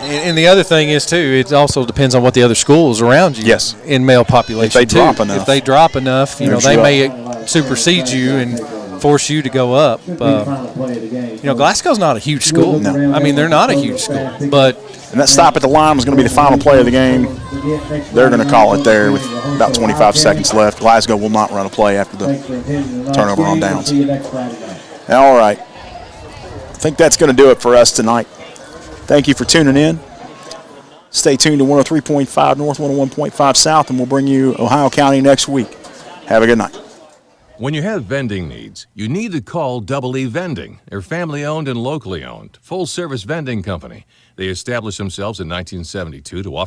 And the other thing is, too, it also depends on what the other schools around you in male population, If they drop enough, you know, they may supersede you and force you to go up. You know, Glasgow's not a huge school. No. I mean, they're not a huge school. But and that stop at the line was going to be the final play of the game. They're going to call it there with about 25 seconds left. Glasgow will not run a play after the turnover on downs. All right. I think that's going to do it for us tonight. Thank you for tuning in. Stay tuned to 103.5 North, 101.5 South, and we'll bring you Ohio County next week. Have a good night. When you have vending needs, you need to call Double E Vending. They're family-owned and locally owned, full-service vending company. They established themselves in 1972 to offer